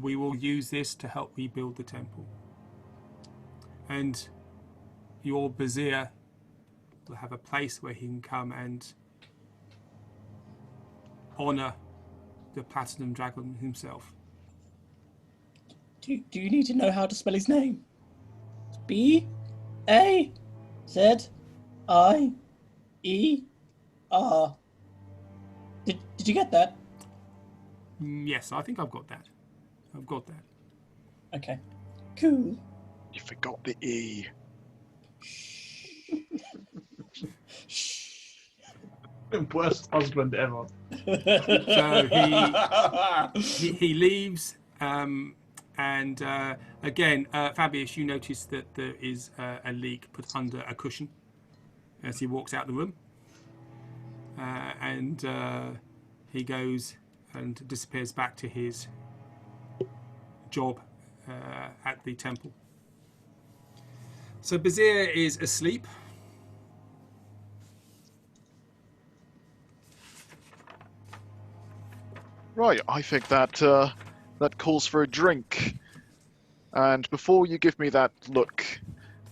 We will use this to help rebuild the temple. And your Bazir will have a place where he can come and honour the Platinum Dragon himself. Do you need to know how to spell his name? It's B-A-Z-I-E-R. Did you get that? Yes, I think I've got that. I've got that. Okay. Cool. You forgot the E. Worst husband ever. So he leaves, and again, Fabius, you notice that there is a leak put under a cushion as he walks out the room, and he goes and disappears back to his job at the temple. So Bazir is asleep. Right, I think that that calls for a drink. And before you give me that look,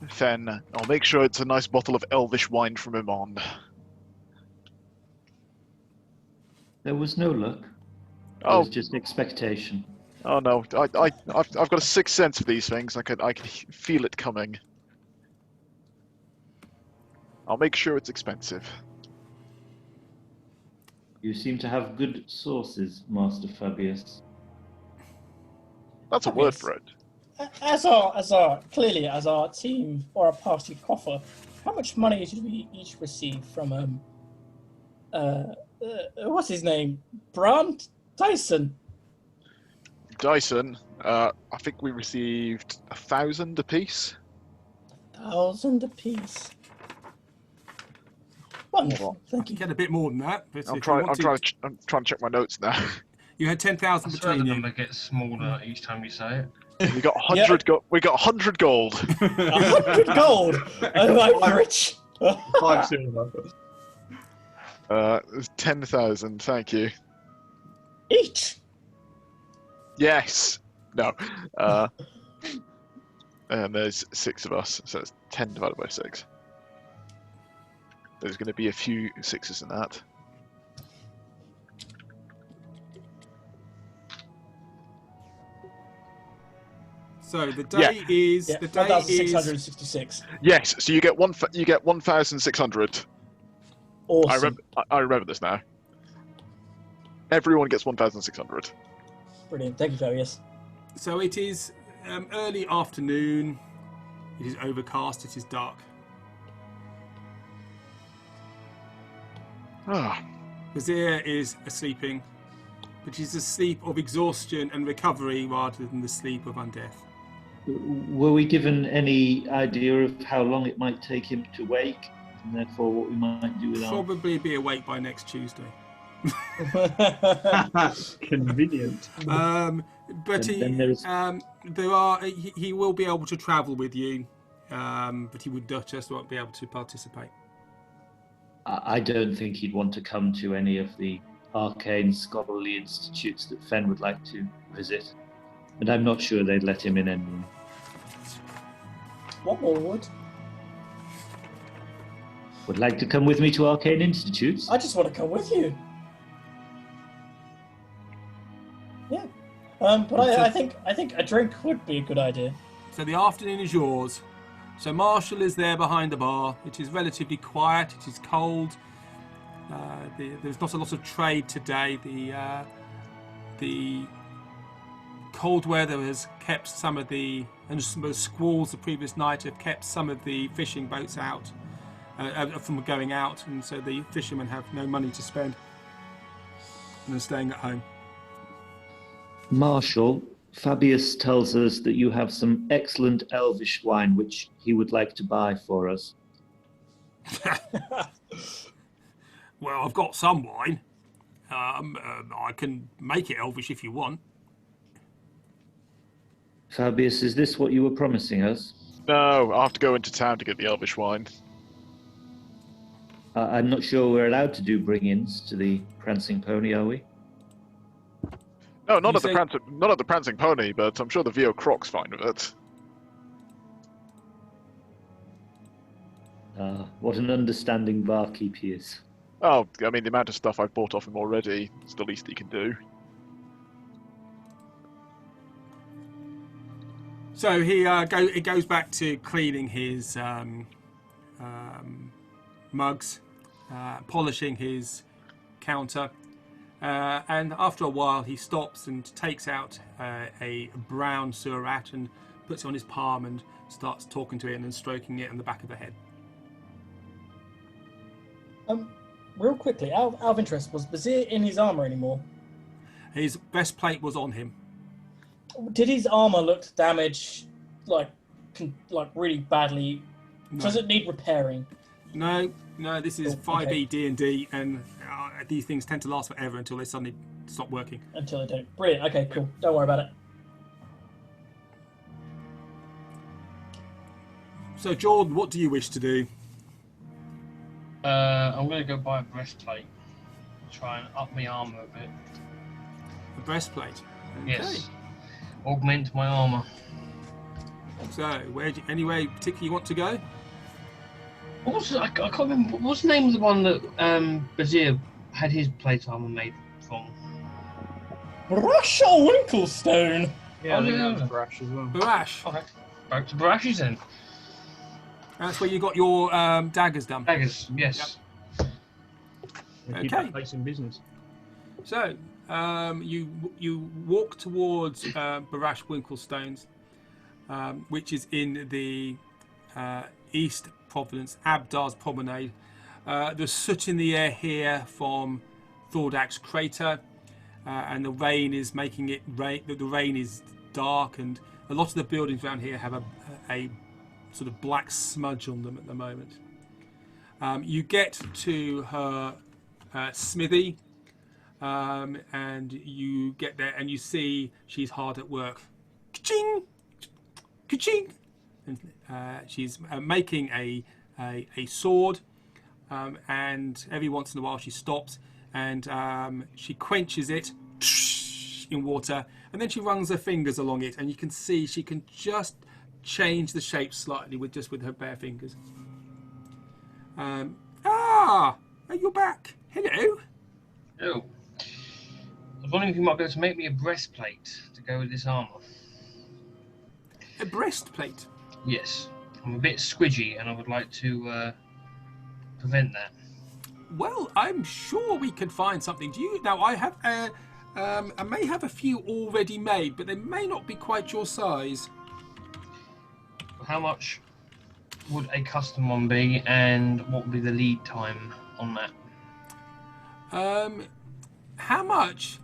Fen, I'll make sure it's a nice bottle of elvish wine from Iman. There was no look. It Oh, was just expectation. oh no, I've got a sixth sense for these things. I can feel it coming. I'll make sure it's expensive. You seem to have good sources, Master Fabius. That's a word for it. As our team or our party coffer, how much money did we each receive from what's his name? Brant Dyson. Dyson, I think we received 1,000 apiece. 1,000 apiece. Wonderful. Thank You you. get a bit more than that, but I'm if trying. you want I'm trying to check my notes now. you had 10,000 I swear the between you. number gets smaller each time you say it. We got 100. We got 100 gold. 100 gold. Oh, I'm rich. 5 silver. 10,000, thank you. Each. Yes. No. And there's 6 of us, so it's 10 divided by 6. There's going to be a few 6s in that. So the day is Yeah, the day is 1,666. Yes. So you get 1,600. Awesome. I remember this now. Everyone gets 1,600. Brilliant. Thank you, Fabius. so it is early afternoon. It is overcast. It is dark. Ah, Vizier is sleeping, but he's a sleep of exhaustion and recovery rather than the sleep of undeath. Were we given any idea of how long it might take him to wake, and therefore what we might do with our... Probably be awake by next Tuesday. Convenient. But Then there's- he will be able to travel with you, but he would just won't be able to participate. I don't think he'd want to come to any of the arcane scholarly institutes that Fen would like to visit. And I'm not sure they'd let him in anyway. What more would? Would like to come with me to arcane institutes? I just want to come with you. Yeah. But I think a drink would be a good idea. So the afternoon is yours. So Marshall is there behind the bar. It is relatively quiet. It is cold. There's not a lot of trade today. The cold weather has kept some of the, and some of the squalls the previous night have kept some of the fishing boats out from going out, and so the fishermen have no money to spend and are staying at home. Marshall, Fabius tells us that you have some excellent elvish wine which he would like to buy for us. Well, I've got some wine. I can make it elvish if you want. Fabius, is this what you were promising us? no, I have to go into town to get the elvish wine. I'm not sure we're allowed to do bring-ins to the Prancing Pony, are we? No, not You at the say- not at the Prancing Pony, but I'm sure the Vio Croc's fine with it. What an understanding barkeep he is. Oh, I mean, the amount of stuff I've bought off him already, it's the least he can do. So he goes back to cleaning his mugs, polishing his counter, and after a while he stops and takes out a brown surat and puts it on his palm and starts talking to it and stroking it on the back of the head. Real quickly, out of interest, was Bazir in his armor anymore? His breastplate was on him. Did his armor look damaged, like really badly? No. Does it need repairing? No, this is Oh, okay. 5e D&D, and these things tend to last forever until they suddenly stop working. Until they don't. Brilliant. Okay, cool. Don't worry about it. So Jordan, what do you wish to do? I'm gonna go buy a breastplate. Try and up my armor a bit. A breastplate. Okay. Yes. Augment my armor. So, anywhere particularly you want to go? I can't remember. What's the name of the one that Bazir had his plate armor made from? Brush or Winklestone? Yeah, I think yeah. that was brash as well. Barash. Okay. Back to Barashi's then. That's where you got your daggers done. Daggers, yes. They keep Okay. that place in business. So, you walk towards Barash Winklestones, which is in the East Province, Abdar's Promenade. There's soot in the air here from Thordak's crater, and the rain is making it rain. The rain is dark, and a lot of the buildings around here have a sort of black smudge on them at the moment. You get to her smithy, and you get there and you see she's hard at work. Ka-ching! Ka-ching! And she's making a sword, and every once in a while she stops and she quenches it in water, and then she runs her fingers along it, and you can see she can just change the shape slightly with her bare fingers. You're back. Hello. Oh. I was wondering if you might be able to make me a breastplate to go with this armour. A breastplate? Yes. I'm a bit squidgy and I would like to prevent that. Well, I'm sure we can find something. Do you? Now, I have I may have a few already made, but they may not be quite your size. How much would a custom one be, and what would be the lead time on that? How much?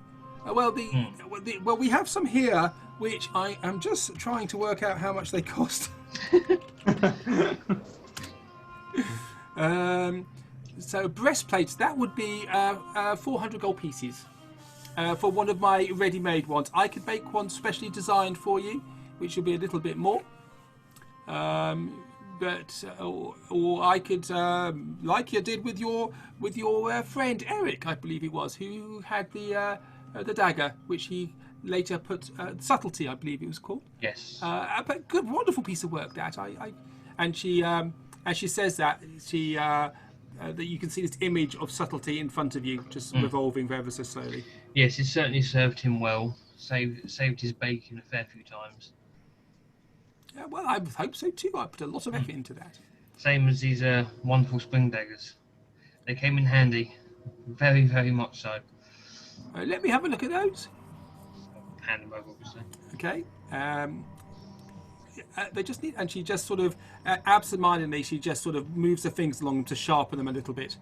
Well, we have some here, which I am just trying to work out how much they cost. So breastplates, that would be 400 gold pieces for one of my ready-made ones. I could make one specially designed for you, which would be a little bit more. But or I could, like you did with your friend Eric, I believe it was, who had the dagger, which he later put subtlety, I believe it was called. Yes. But good, wonderful piece of work that and she as she says that she that you can see this image of subtlety in front of you, just revolving ever so slowly. Yes, it certainly served him well. Saved his bacon a fair few times. Yeah, well, I hope so too. I put a lot of effort into that. Same as these wonderful spring daggers. They came in handy. Very, very much so. Let me have a look at those. Hand them over, obviously. Okay. They just need, and she just sort of absent-mindedly, she just sort of moves her fingers along to sharpen them a little bit.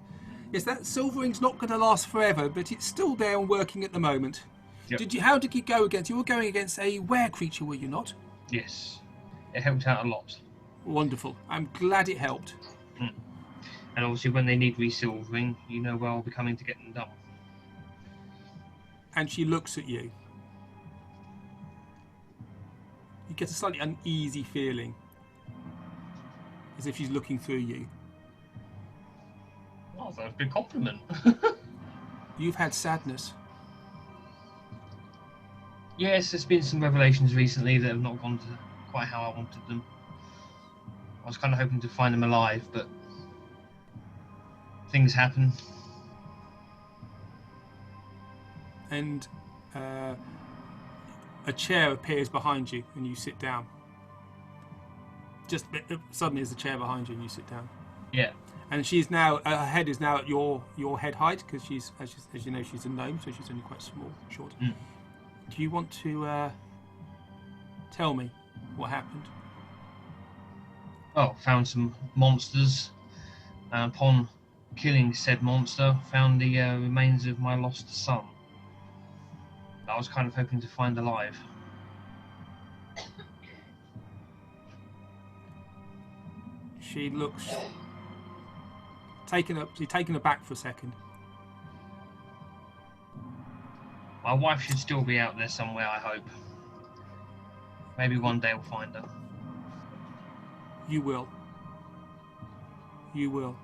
Yes, that silvering's not going to last forever, but it's still there and working at the moment. Yep. How did you go against? You were going against a were creature, were you not? Yes. It helped out a lot. Wonderful. I'm glad it helped. And obviously when they need resilvering, you know where I'll be coming to get them done. And she looks at you. You get a slightly uneasy feeling, as if she's looking through you. Oh, that was a good compliment. You've had sadness. Yes, there's been some revelations recently that have not gone to quite how I wanted them. I was kind of hoping to find them alive, but things happen. And a chair appears behind you and you sit down. Just suddenly there's a chair behind you and you sit down. Yeah. And she's now, her head is now at your head height, because she's, as you know, she's a gnome, so she's only quite small, short. Do you want to tell me what happened? Oh, found some monsters. Upon killing said monster, found the remains of my lost son. I was kind of hoping to find alive. She looks taken aback for a second. My wife should still be out there somewhere, I hope. Maybe one day we'll find her. You will. You will.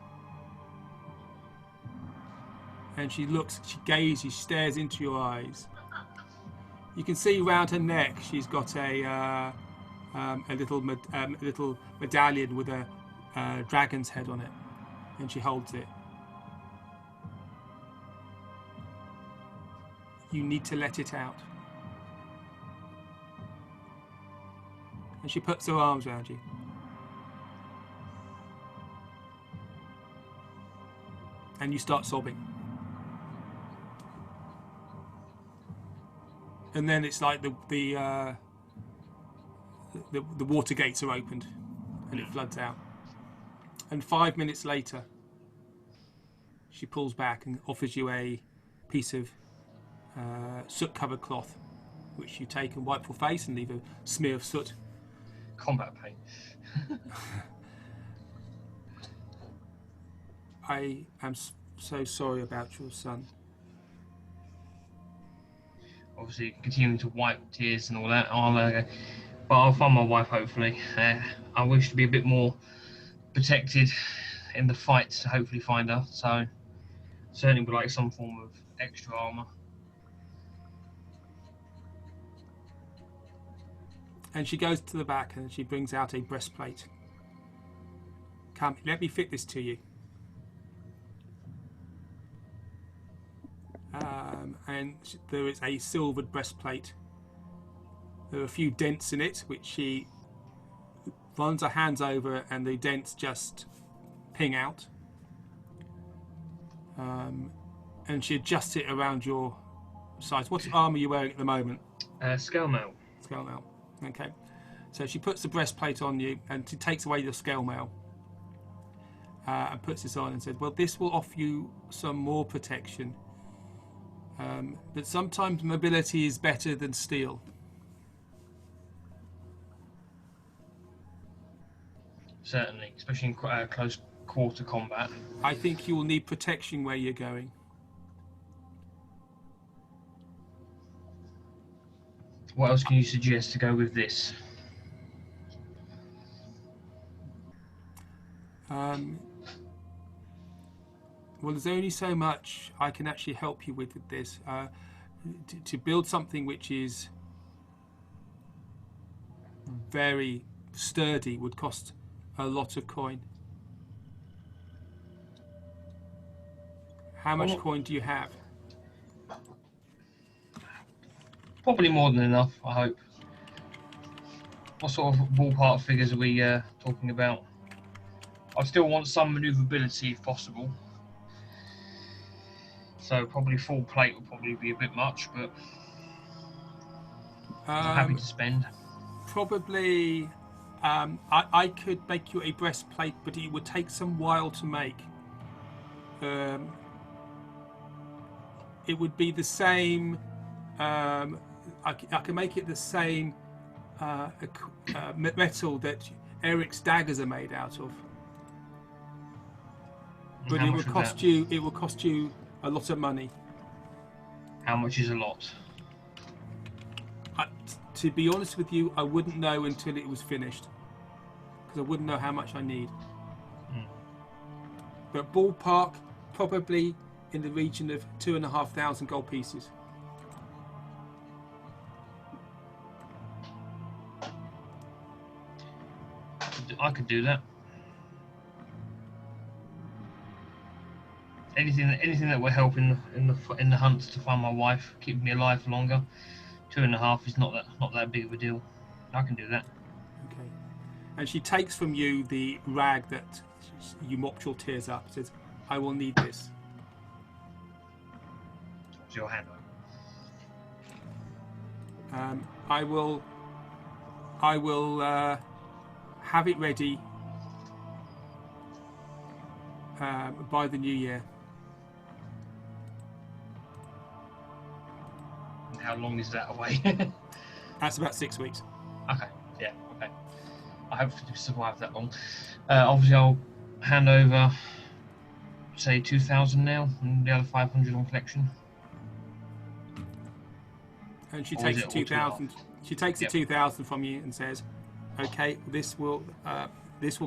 And she looks, she gazes, she stares into your eyes. You can see round her neck she's got a little medallion with a dragon's head on it, and she holds it. You need to let it out. And she puts her arms around you. And you start sobbing. And then it's like the water gates are opened and it floods out. And 5 minutes later, she pulls back and offers you a piece of soot-covered cloth, which you take and wipe your face and leave a smear of soot. Combat pain. I am so sorry about your son. Obviously, continuing to wipe tears and all that. But I'll find my wife, hopefully. I wish to be a bit more protected in the fight to hopefully find her. So certainly would like some form of extra armor. And she goes to the back and she brings out a breastplate. Come, let me fit this to you. There is a silvered breastplate. There are a few dents in it, which she runs her hands over, and the dents just ping out. And she adjusts it around your size. What armor are you wearing at the moment? Scale mail. Scale mail. Okay. So she puts the breastplate on you, and she takes away your scale mail. And puts this on and says, well, this will offer you some more protection. But sometimes mobility is better than steel. Certainly, especially in close quarter combat. I think you will need protection where you're going. What else can you suggest to go with this? Well, there's only so much I can actually help you with this. To build something which is very sturdy would cost a lot of coin. How much coin do you have? Probably more than enough, I hope. What sort of ballpark figures are we talking about? I still want some maneuverability if possible. So probably full plate would probably be a bit much, but I'm happy to spend. Probably, I could make you a breastplate, but it would take some while to make. It would be the same. I can make it the same metal that Eric's daggers are made out of. But it will cost you. It will cost you a lot of money. How much is a lot? To be honest with you, I wouldn't know until it was finished, because I wouldn't know how much I need. But ballpark, probably in the region of 2,500 gold pieces. I could do that. Anything that will help in the hunt to find my wife, keep me alive for longer. 2.5 is not that big of a deal. I can do that. Okay. And she takes from you the rag that you mopped your tears up. Says, "I will need this." It's your hand. I will have it ready by the new year. How long is that away? That's about 6 weeks. Okay, yeah, okay. I hope to survive that long. Obviously, I'll hand over, say, 2,000 now, and the other 500 on collection. And she Or takes is the it all 2,000. She takes Yep. the 2,000 from you and says, "Okay, this will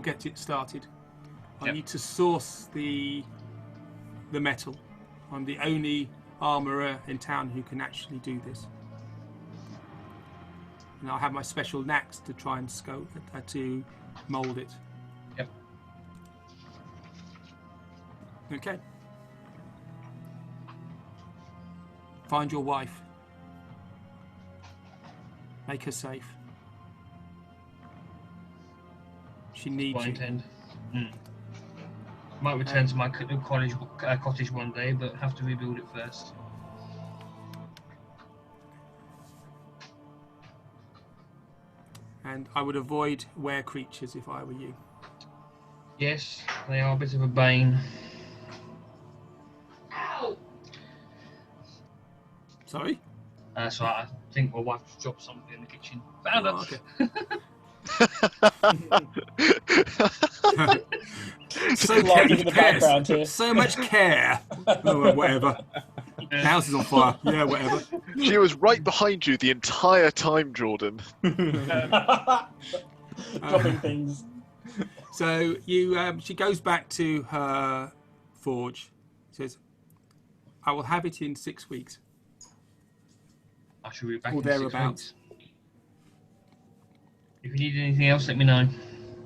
get it started. I Yep. need to source the metal. I'm the only armourer in town who can actually do this. And I'll have my special knacks to try and scope to mould it." Yep. Okay. Find your wife. Make her safe. She needs What I you. intend. Might return to my cottage one day, but have to rebuild it first. And I would avoid were creatures if I were you. Yes, they are a bit of a bane. Sorry? So I think my wife just dropped something in the kitchen. Found Oh, it. okay. So Laughing in the background here. So much care. Oh, whatever. The house is on fire. Yeah, whatever. She was right behind you the entire time, Jordan. Dropping things. So she goes back to her forge. Says, "I will have it in 6 weeks." I shall be back Or in 6 thereabouts. weeks. If you need anything else, let me know.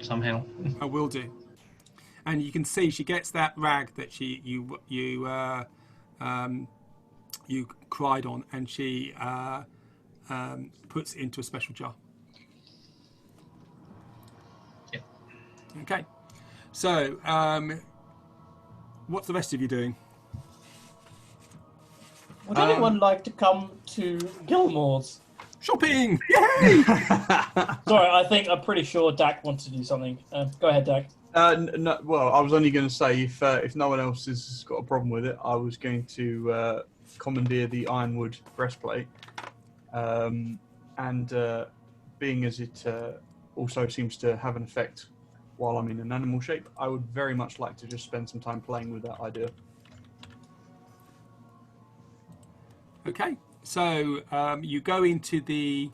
Somehow. I will do. And you can see she gets that rag that you cried on, and she puts it into a special jar. Yep. Okay. So, what's the rest of you doing? Would anyone like to come to Gilmore's? Shopping! Yay! Sorry, I'm pretty sure Dak wants to do something. Go ahead, Dak. No, well, I was only going to say if no one else has got a problem with it, I was going to commandeer the ironwood breastplate, and being as it also seems to have an effect while I'm in an animal shape, I would very much like to just spend some time playing with that idea. Okay. So you go into the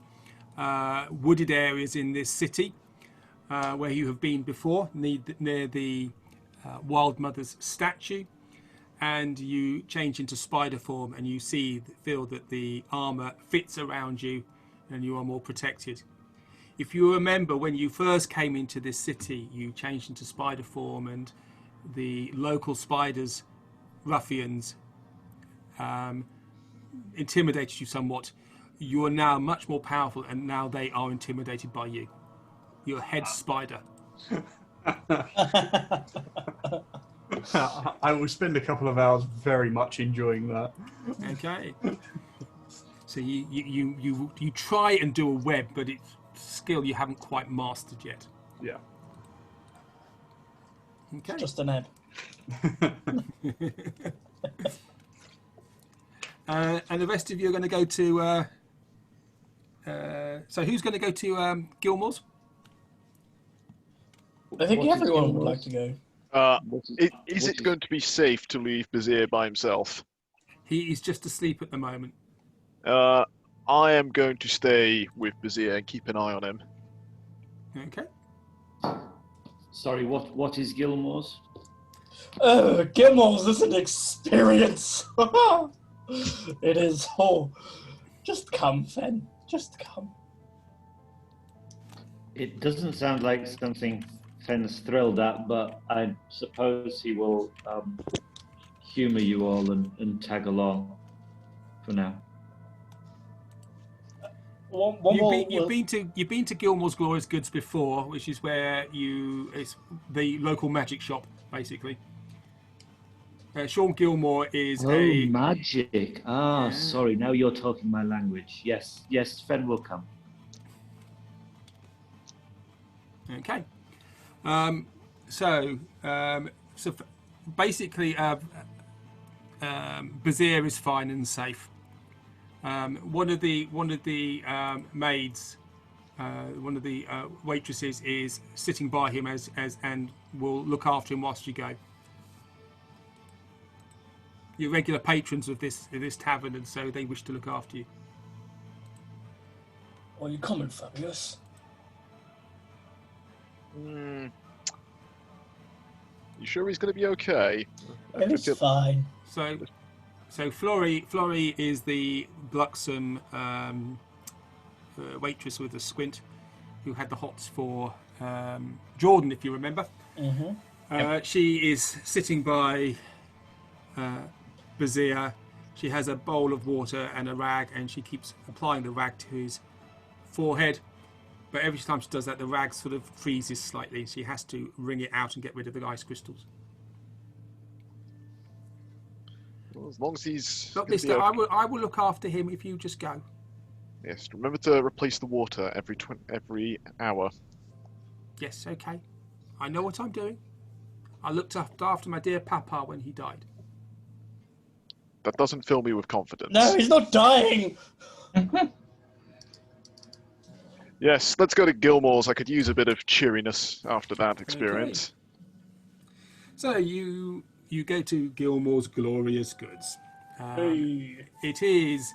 wooded areas in this city where you have been before, near the Wild Mother's statue, and you change into spider form, and you feel that the armor fits around you, and you are more protected. If you remember when you first came into this city, you changed into spider form, and the local spiders, ruffians, intimidated you somewhat. You are now much more powerful, and now they are intimidated by you. You're head spider. I will spend a couple of hours very much enjoying that. Okay. So you try and do a web, but it's a skill you haven't quite mastered yet. Yeah. Okay. Just an ebb. And the rest of you are going to go to. So who's going to go to Gilmore's? I think What is everyone would Gilmore's? like to go. Is it going to be safe to leave Bazir by himself? He is just asleep at the moment. I am going to stay with Bazir and keep an eye on him. Okay. Sorry, what is Gilmore's? Gilmore's is an experience. It is. Oh, just come, Fen. Just come. It doesn't sound like something Fenn's thrilled at, but I suppose he will humour you all and tag along for now. You've been to Gilmore's Glorious Goods before, which is where it's the local magic shop, basically. Sean Gilmore is magic. Ah, Yeah. sorry, now you're talking my language. Yes, Fen will come. Okay. So basically, Bazir is fine and safe. One of the maids, one of the waitresses, is sitting by him and will look after him whilst you go. You're regular patrons of this tavern, and so they wish to look after you. Are you coming, Fabius? You sure he's going to be okay? It's fine. So Florrie is the buxom waitress with a squint, who had the hots for Jordan, if you remember. Mm-hmm. She is sitting by Bazir. She has a bowl of water and a rag, and she keeps applying the rag to his forehead. But every time she does that, the rag sort of freezes slightly. She has to wring it out and get rid of the ice crystals. Well, as long as he's... Look, gonna be mister, okay. I will look after him if you just go. Yes, remember to replace the water every hour. Yes, okay. I know what I'm doing. I looked after my dear papa when he died. That doesn't fill me with confidence. No, he's not dying. Yes, let's go to Gilmore's. I could use a bit of cheeriness after that experience. So you go to Gilmore's Glorious Goods. Hey. It is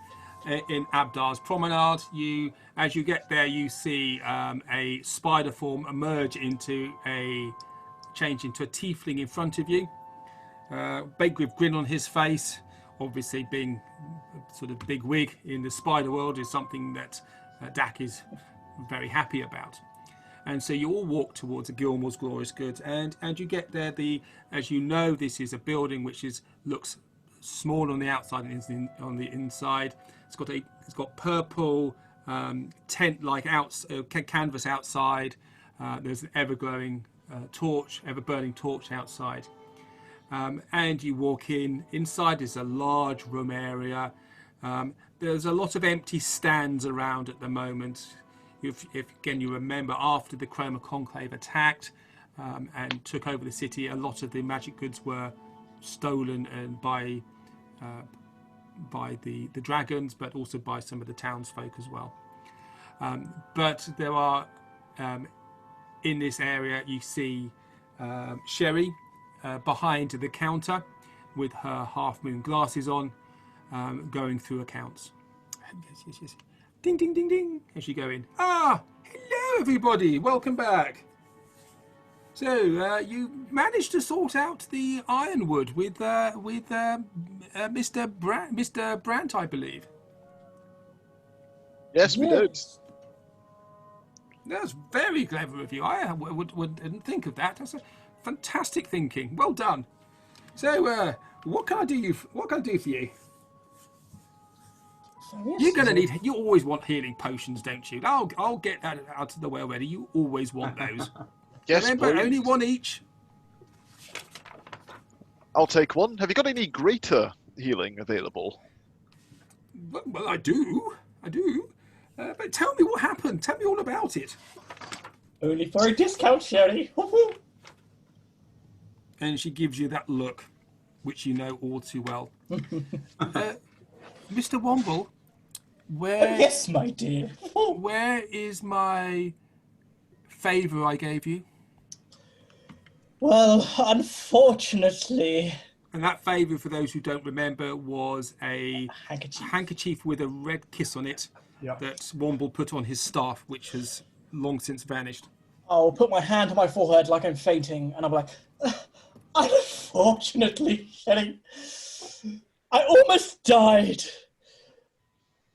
in Abdar's Promenade. As you get there, you see a spider form emerge into a change into a tiefling in front of you. Big with grin on his face. Obviously, being a sort of big wig in the spider world is something that Dak is very happy about. And so you all walk towards the Gilmore's Glorious Goods, and you get there. As you know, this is a building which looks small on the outside and on the inside. It's got purple tent-like canvas outside. There's an ever-glowing ever-burning torch outside. And you walk in. Inside is a large room area. There's a lot of empty stands around at the moment. If again you remember, after the Chroma Conclave attacked and took over the city, a lot of the magic goods were stolen and by the dragons, but also by some of the townsfolk as well. But there are in this area, you see Sherry behind the counter with her half moon glasses on, going through accounts. Yes. Ding, ding, ding, ding, as you go in. Ah, hello everybody, welcome back. So, you managed to sort out the ironwood with Mr. Brandt, I believe. Yes, we did. That's very clever of you. I wouldn't think of that. That's a fantastic thinking. Well done. So, what can I do for you? You're gonna need. You always want healing potions, don't you? I'll get that out of the way already. You always want those. Yes, remember, please. only one each. I'll take one. Have you got any greater healing available? Well, I do. But tell me what happened. Tell me all about it. Only for a discount, Sherry. And she gives you that look, which you know all too well. Mr. Womble, Yes, my dear. where is my favour I gave you? Well, unfortunately... And that favour, for those who don't remember, was a handkerchief with a red kiss on it that Womble put on his staff, which has long since vanished. I'll put my hand on my forehead like I'm fainting, and I'll be like, unfortunately, Sherry, I almost died.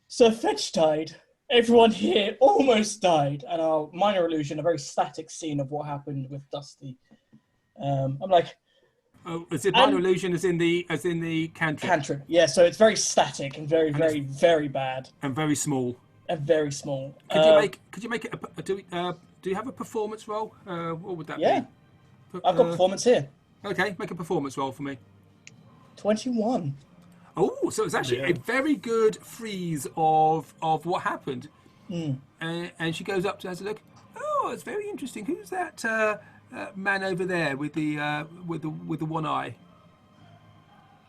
Sir Fetch died. Everyone here almost died. And I'll minor illusion, a very static scene of what happened with Dusty. I'm like... Oh, is it minor illusion as in the cantrip? Cantrip, yeah, so it's very static and very, very, very bad. And very small. And very small. Could you make it do you have a performance roll? What would that be? Yeah. I've got performance here. Okay, make a performance roll for me. 21. Oh, so it's actually a very good freeze of what happened. And she goes up to us and look. Oh, it's very interesting. Who's that man over there with the one eye?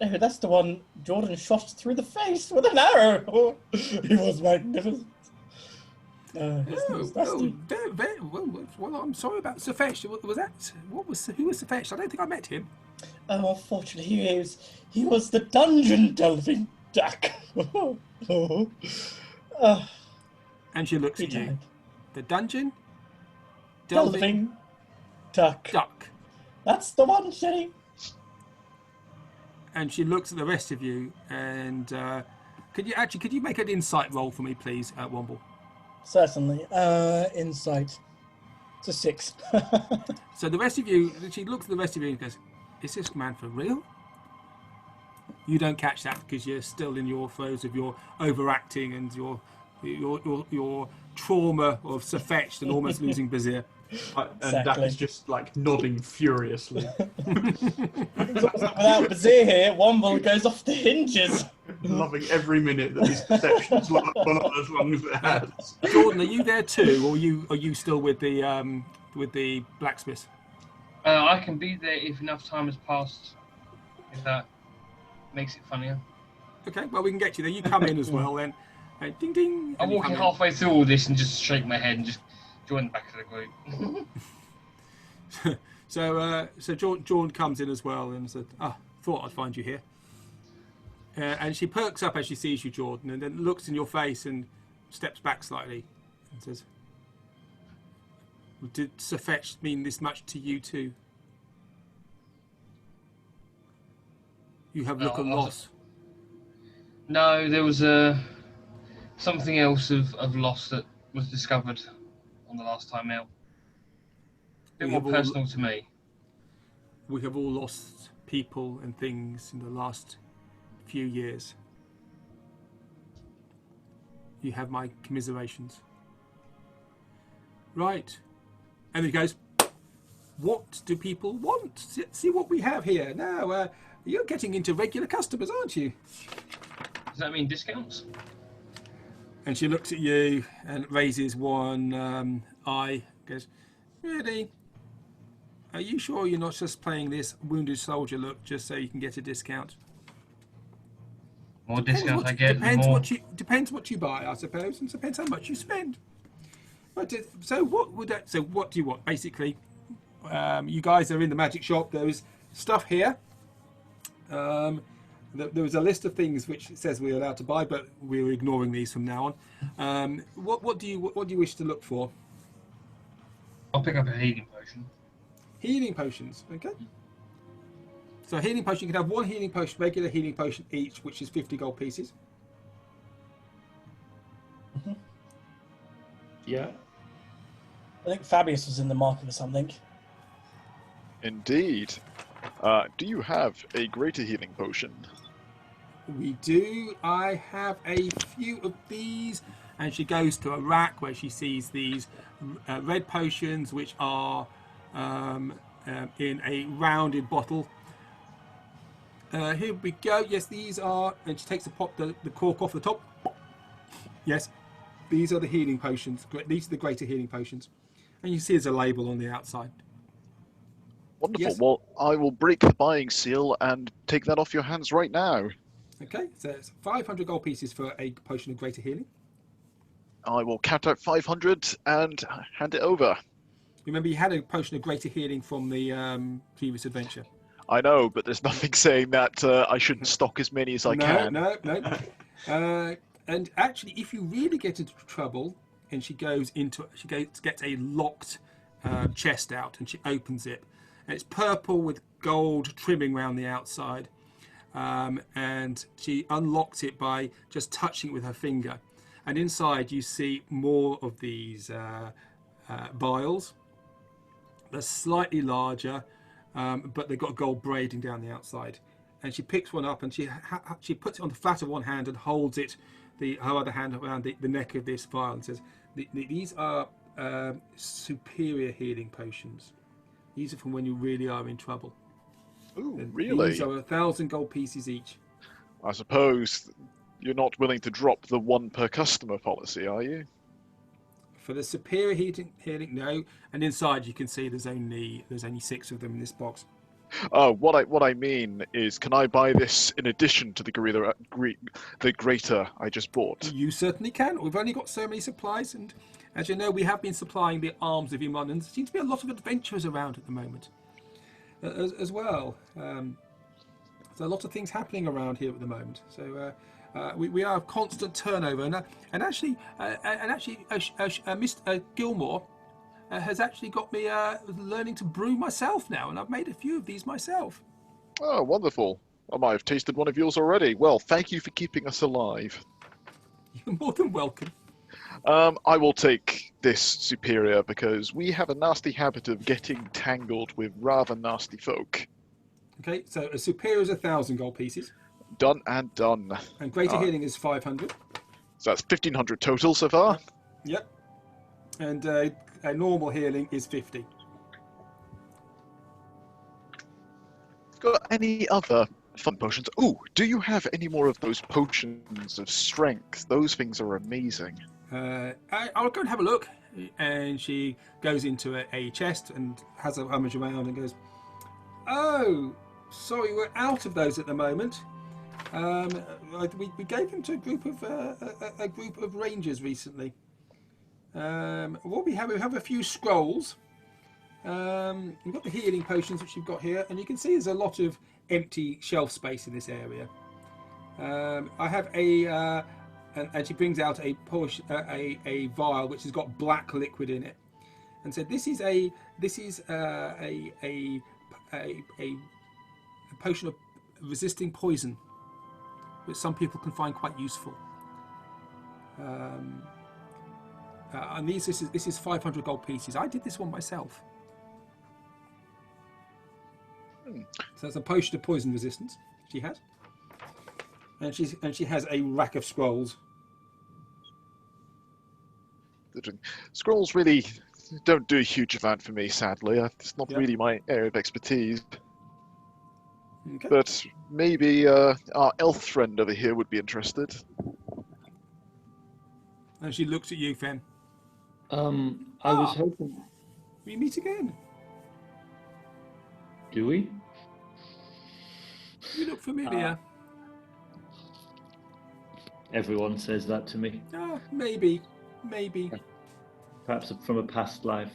Oh, that's the one Jordan shot through the face with an arrow. Oh, he was magnificent. Well, I'm sorry about Sir Fetch. Who was Sir Fetch? I don't think I met him. Oh, unfortunately, he was the dungeon delving duck. And she looks at you. Died. The dungeon Delving duck. That's the one, Sherry. And she looks at the rest of you. And could you make an insight roll for me, please, Womble? Certainly. Insight. It's a 6. So the rest of you, she looks at the rest of you and goes, "Is this man for real?" You don't catch that because you're still in your throes of your overacting and your trauma of Sir Fetched and almost losing Bazir. And Dak is just like nodding furiously. Without Bazir here, Womble goes off the hinges. Loving every minute that his perception's gone on as long as it has. Jordan, are you there too, or are you still with the blacksmith? I can be there if enough time has passed. If that makes it funnier. Okay, well we can get you there. You come in as well then. Ding ding. I'm walking halfway through all this and just shake my head and just join the back of the group. So Jordan comes in as well and said, thought I'd find you here. And she perks up as she sees you, Jordan, and then looks in your face and steps back slightly and says, "Did Sir Fetch mean this much to you too?" You have look of loss. No, there was something else of loss that was discovered on the last time out. A bit more personal to me. We have all lost people and things in the last few years. You have my commiserations. Right. And he goes, what do people want? See what we have here. Now, you're getting into regular customers, aren't you? Does that mean discounts? And she looks at you and raises one eye. Goes, really? Are you sure you're not just playing this wounded soldier look just so you can get a discount? More discounts I get, the more... Depends what you buy, I suppose, and depends how much you spend. But so what do you want? Basically, you guys are in the magic shop. There's stuff here. There was a list of things which says we're allowed to buy, but we're ignoring these from now on. What do you wish to look for? I'll pick up a healing potion. Healing potions, okay. So healing potion, you can have one healing potion, regular healing potion each, which is 50 gold pieces. Mm-hmm. Yeah. I think Fabius was in the market for something. Indeed. Do you have a greater healing potion? We do. I have a few of these. And she goes to a rack where she sees these red potions, which are in a rounded bottle. Here we go. Yes, these are. And she takes the cork off the top. Yes, these are the healing potions. These are the greater healing potions. And you see there's a label on the outside. Wonderful. Yes. Well, I will break the buying seal and take that off your hands right now. Okay, so it's 500 gold pieces for a potion of greater healing. I will count out 500 and hand it over. Remember, you had a potion of greater healing from the previous adventure. I know, but there's nothing saying that I shouldn't stock as many as I can. No. And actually, if you really get into trouble, and she gets a locked chest out, and she opens it, and it's purple with gold trimming around the outside, and she unlocks it by just touching it with her finger, and inside you see more of these vials. They're slightly larger, but they've got gold braiding down the outside. And she picks one up and she puts it on the flat of one hand and holds it, her other hand around the neck of this vial, and says, "These are superior healing potions. These are from when you really are in trouble." Ooh, And really? These are 1,000 gold pieces each. I suppose you're not willing to drop the one per customer policy, are you? For the superior healing, no. And inside you can see there's only 6 of them in this box. Oh, what I mean is, can I buy this in addition to the greater I just bought? You certainly can. We've only got so many supplies, and as you know, we have been supplying the arms of Iman, and there seems to be a lot of adventurers around at the moment as well. There's a lot of things happening around here at the moment. So we are a constant turnover, and actually, Mr. Gilmore has actually got me learning to brew myself now, and I've made a few of these myself. Oh, wonderful. I might have tasted one of yours already. Well, thank you for keeping us alive. You're more than welcome. I will take this superior because we have a nasty habit of getting tangled with rather nasty folk. Okay, so a superior is 1,000 gold pieces. Done and done. And greater healing is 500. So that's 1,500 total so far. Yep. And a normal healing is 50. Got any other fun potions? Ooh, do you have any more of those potions of strength? Those things are amazing. I'll go and have a look. And she goes into a chest and has a rummage around and goes, "Oh, sorry, we're out of those at the moment. We gave them to a group of rangers recently. What we have a few scrolls. We've got the healing potions which you've got here, and you can see there's a lot of empty shelf space in this area. I have and she brings out a vial which has got black liquid in it, and said, "This is a potion of resisting poison, which some people can find quite useful. And this is 500 gold pieces. I did this one myself. So it's a potion of poison resistance she has, and she has a rack of scrolls. Scrolls really don't do a huge amount for me, sadly. It's not Yeah. really my area of expertise. Okay. But maybe our elf friend over here would be interested. And she looks at you, Fen. I was hoping. We meet again. Do we? You look familiar. Everyone says that to me. Maybe. Perhaps from a past life.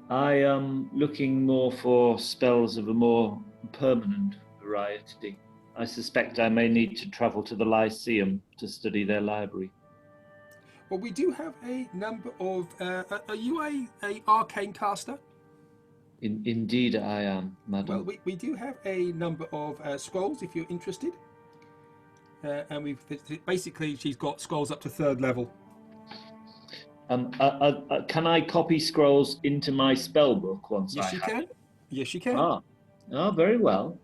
I am looking more for spells of a more permanent variety. I suspect I may need to travel to the Lyceum to study their library. Well, we do have a number of. Are you a arcane caster? Indeed, I am, madam. Well, we do have a number of scrolls if you're interested. And we've basically she's got scrolls up to 3rd level. Can I copy scrolls into my spell book once Yes, I you have can. it? Yes, you can. Very well.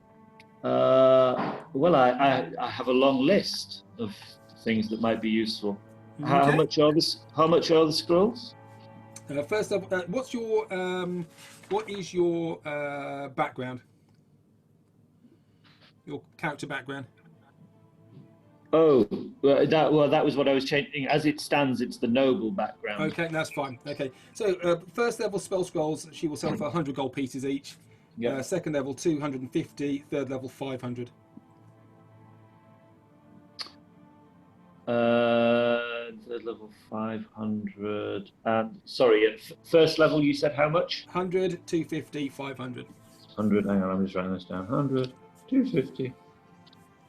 Well, I have a long list of things that might be useful. How Okay. much are the scrolls? First of all, what is your background? Your character background? Oh, that was what I was changing. As it stands, it's the noble background. Okay, that's fine. Okay, so 1st level spell scrolls she will sell for 100 gold pieces each. Yeah. 2nd level 250. 3rd level 500. Third level 500. And sorry, at 1st level you said how much? 100, 250, 500. 100. Hang on, I'm just writing this down. 100, 250,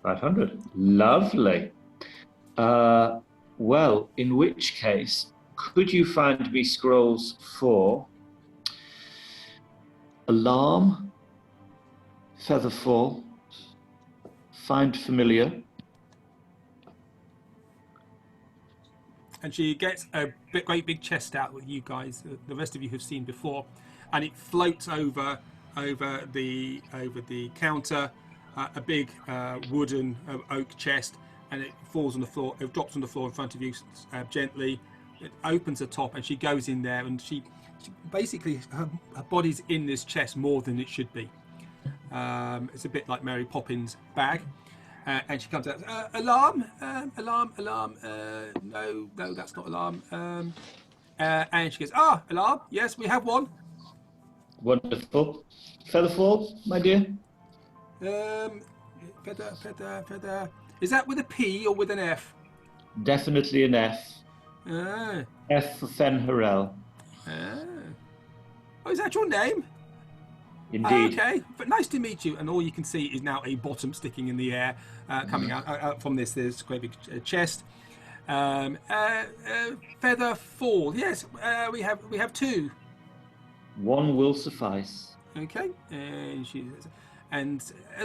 500. Lovely. Well, in which case, could you find me scrolls for Alarm, Featherfall, Find Familiar? And she gets a great big chest out that you guys, the rest of you have seen before, and it floats over the counter, a big wooden oak chest, and it falls on the floor. It drops on the floor in front of you gently. It opens the top, and she goes in there, and she basically her body's in this chest more than it should be. It's a bit like Mary Poppins' bag. And she comes out, alarm, alarm. No, that's not alarm. And she goes, alarm. Yes, we have one. Wonderful. Featherfall, my dear? Feather. Is that with a P or with an F? Definitely an F. Ah. F for Fenharel. Oh, is that your name? Indeed. Okay, but nice to meet you. And all you can see is now a bottom sticking in the air, coming out from this. There's a great big chest. Feather fall. Yes, we have 2. One will suffice. Okay, and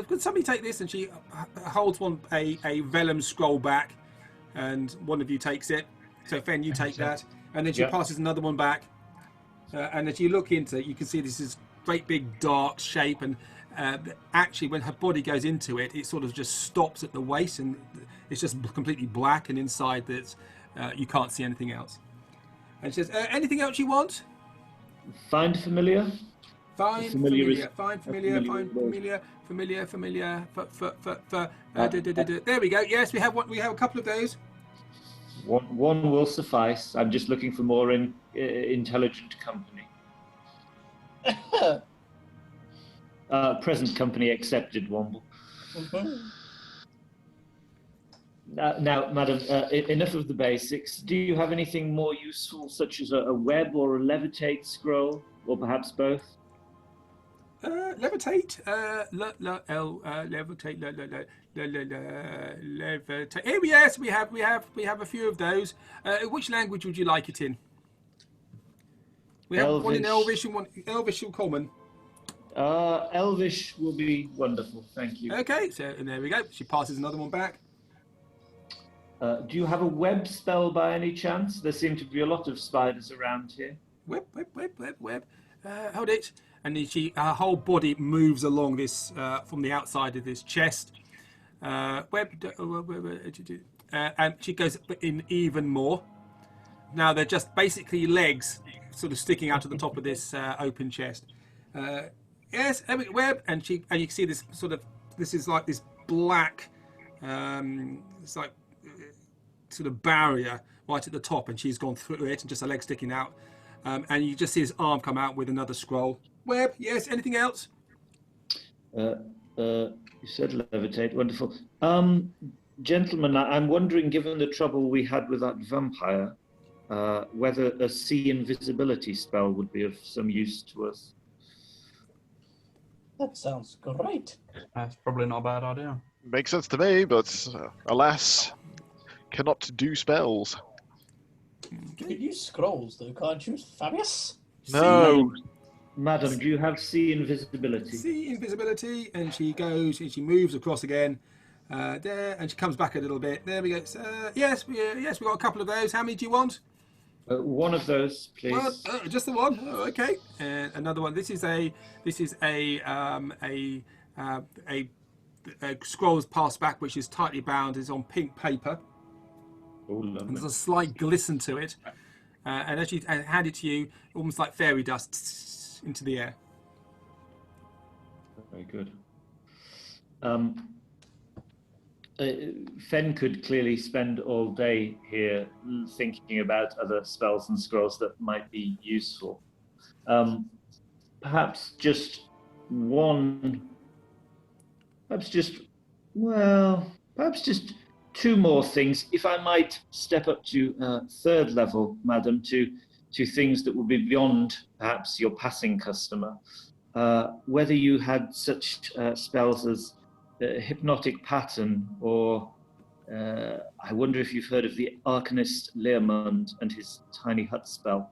could somebody take this? And she holds a vellum scroll back, and one of you takes it. So Fen, you take that, and then she passes another one back. And as you look into it, you can see this is great big dark shape, and actually when her body goes into it, it sort of just stops at the waist, and it's just completely black, and inside that you can't see anything else. And she says, anything else you want? Find familiar? Find familiar. There we go. Yes, we have one. We have a couple of those. One will suffice. I'm just looking for more intelligent company. Present company accepted, Womble. Now, madam, enough of the basics. Do you have anything more useful, such as a web or a levitate scroll, or perhaps both? Levitate. Levitate. Levitate. Oh yes, we have a few of those. Which language would you like it in? We have one in Elvish and one Elvish and Common. Elvish will be wonderful, thank you. Okay, so and there we go. She passes another one back. Do you have a web spell by any chance? There seem to be a lot of spiders around here. Web. Hold it. And then her whole body moves along this from the outside of this chest. And she goes in even more. Now they're just basically legs, sort of sticking out of the top of this open chest. Yes, web, and you can see this sort of. This is like this black. It's like sort of barrier right at the top, and she's gone through it, and just her leg sticking out. And you just see his arm come out with another scroll. Web, yes. Anything else? You said levitate. Wonderful. Gentlemen, I'm wondering, given the trouble we had with that vampire, whether a see invisibility spell would be of some use to us. That sounds great. That's probably not a bad idea. Makes sense to me, but alas, cannot do spells. You could use scrolls, though, can't you, Fabius? No. Madam, do you have see invisibility? See invisibility, and she goes, and she moves across again. There, and she comes back a little bit. There we go. Yes, we've got a couple of those. How many do you want? One of those, please. Well, just the one. Oh, okay. And another one. This is a scrolls passed back, which is tightly bound. Is on pink paper. Oh, And lovely. there's a slight glisten to it. And as she hand it to you, almost like fairy dust into the air. Very good. Fen could clearly spend all day here thinking about other spells and scrolls that might be useful. Perhaps just two more things. If I might step up to third level, madam, to things that would be beyond perhaps your passing customer. Whether you had such spells as hypnotic pattern, or I wonder if you've heard of the Arcanist Learmund and his tiny hut spell.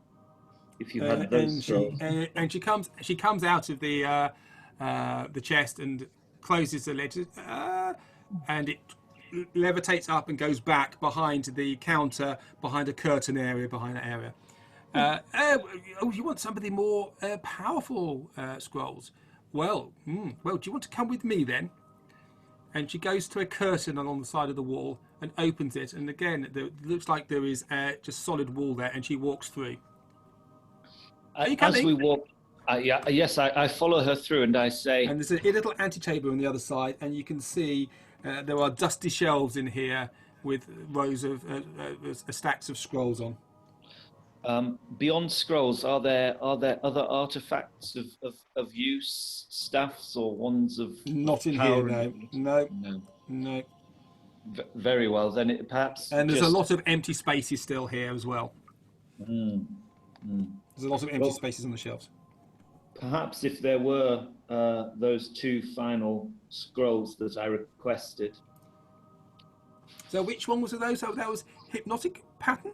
If you had those spells. And she comes out of the chest and closes the lid, and it levitates up and goes back behind the counter, behind a curtain area, behind that area. You want some of the more powerful scrolls? Well, do you want to come with me then? And she goes to a curtain along the side of the wall and opens it, and again, it looks like there is just solid wall there, and she walks through. Are you coming? As we walk, yes, I follow her through, and I say... And there's a little antechamber on the other side, and you can see there are dusty shelves in here with rows of stacks of scrolls on. Beyond scrolls, are there other artifacts of use, staffs or wands of Not in power? here, no. Very well, then perhaps. And there's a lot of empty spaces still here as well. There's There's a lot of empty spaces on the shelves. Perhaps if there were those two final scrolls that I requested. So which one was of those? That was hypnotic pattern?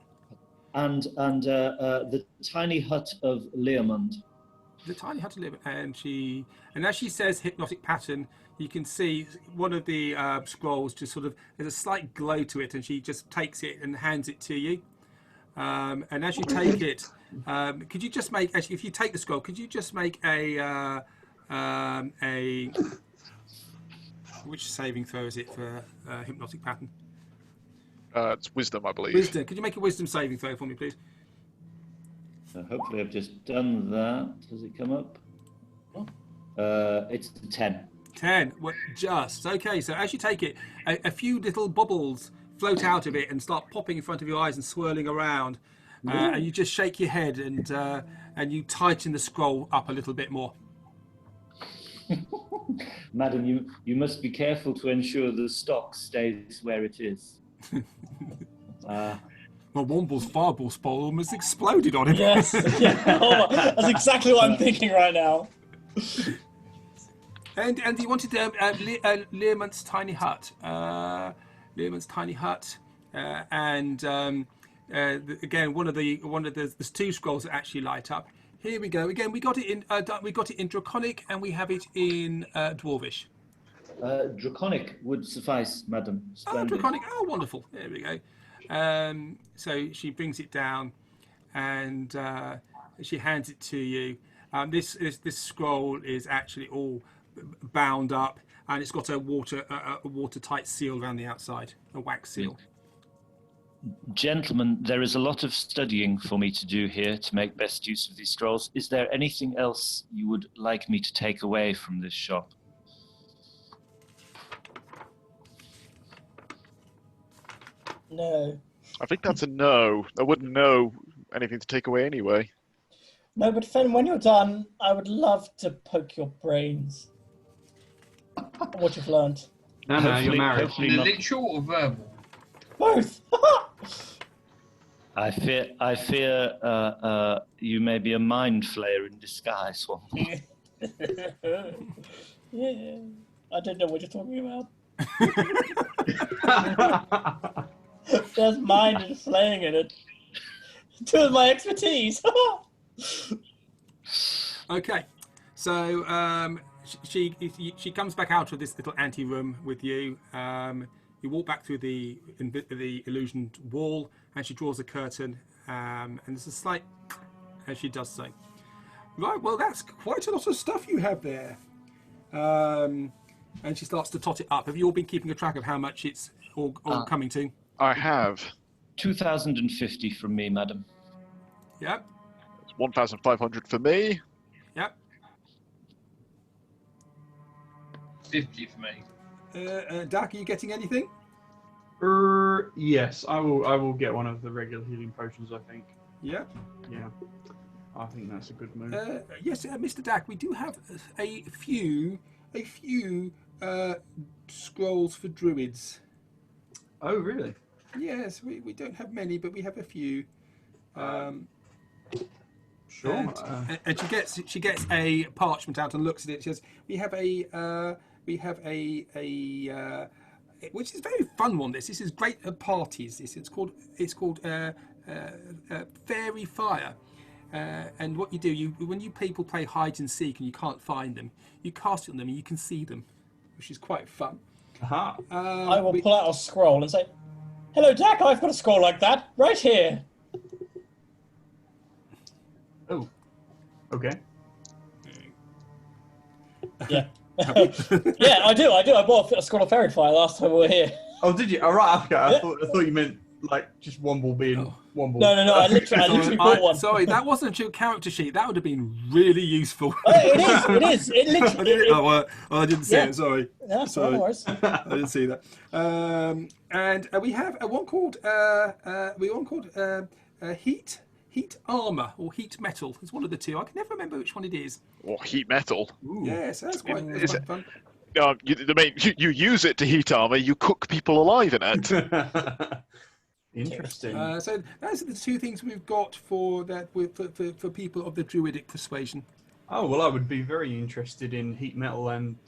And the tiny hut of Learmund. The tiny hut of Learmund, and as she says hypnotic pattern, you can see one of the scrolls just sort of, there's a slight glow to it, and she just takes it and hands it to you. And as you take it, could you just make, actually, if you take the scroll, could you just make a which saving throw is it for hypnotic pattern? It's wisdom, I believe. Wisdom. Could you make a wisdom saving throw for me, please? Hopefully I've just done that. Does it come up? It's 10. 10. Well, just. Okay, so as you take it, a few little bubbles float out of it and start popping in front of your eyes and swirling around. And you just shake your head and you tighten the scroll up a little bit more. Madam, you must be careful to ensure the stock stays where it is. Well, Womble's fireball spell almost exploded on him. Yes, yeah, hold on. That's exactly what I'm thinking right now. And you wanted Learmund's tiny hut. Learmund's tiny hut, again, one of the there's two scrolls that actually light up. Here we go. Again, we got it in Draconic, and we have it in Dwarvish. Draconic would suffice, madam. Oh, Splendid. Draconic. Oh, wonderful. There we go. So she brings it down, and she hands it to you. This scroll is actually all bound up, and it's got a watertight seal around the outside, a wax seal. Gentlemen, there is a lot of studying for me to do here to make best use of these scrolls. Is there anything else you would like me to take away from this shop? No. I think that's a no. I wouldn't know anything to take away anyway. No, but Fen, when you're done, I would love to poke your brains. What you've learned. No, you're married. Hopefully The not. literal or verbal? Both! I fear you may be a mind flayer in disguise. Yeah. I don't know what you're talking about. There's mind and slaying in it. Two of my expertise. Okay, so she comes back out of this little ante room with you. You walk back through the illusioned wall, and she draws a curtain, and there's a slight as she does so. Right, well, that's quite a lot of stuff you have there. And she starts to tot it up. Have you all been keeping a track of how much it's all coming to? I have. 2,050 from me, madam. Yep. It's 1,500 for me. Yep. 50 for me. Dak, are you getting anything? Yes, I will get one of the regular healing potions, I think. Yep. Yeah. I think that's a good move. Yes, Mr. Dak, we do have a few scrolls for druids. Oh, really? Yes, we don't have many, but we have a few. Sure. And she gets a parchment out and looks at it. She says, "We have a which is a very fun one. This is great at parties. It's called Fairy Fire." And what you do, when people play hide and seek and you can't find them, you cast it on them and you can see them, which is quite fun. Aha. I will pull out a scroll and say, "Hello, Dak, I've got a scroll like that, right here." Oh. Okay. Yeah. Yeah, I do. I bought a scroll of Fairy Fire last time we were here. Oh, did you? All right. Okay. I Yeah. thought you meant like just Womble being Womble. No. I literally bought one. Sorry, that wasn't your character sheet. That would have been really useful. It is. It literally. I didn't see Yeah. it. Sorry. No, Sorry. no worries. I didn't see that. And we have one called Heat Armor or Heat Metal. It's one of the two. I can never remember which one it is. Or heat metal. Yes, that's quite fun. You use it to heat armor. You cook people alive in it. Interesting. So those are the two things we've got for people of the druidic persuasion. Oh well, I would be very interested in heat metal and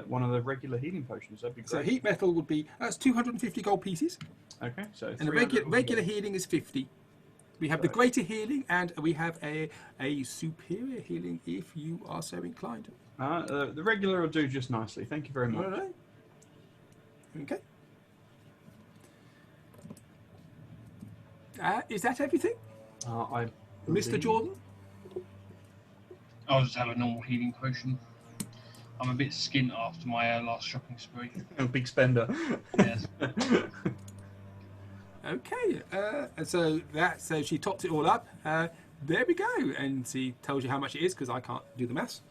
one of the regular healing potions. That'd be great. So heat metal would be that's 250 gold pieces, Okay, so and the regular healing is 50. We have the greater healing, and we have a superior healing if you are so inclined. The regular will do just nicely. Thank you very much. All right. Okay. Is that everything, I Mr. believe- Jordan? I'll just have a normal healing potion. I'm a bit skint after my last shopping spree. Big spender. Yes. Okay, and so she topped it all up. There we go, and she tells you how much it is because I can't do the maths.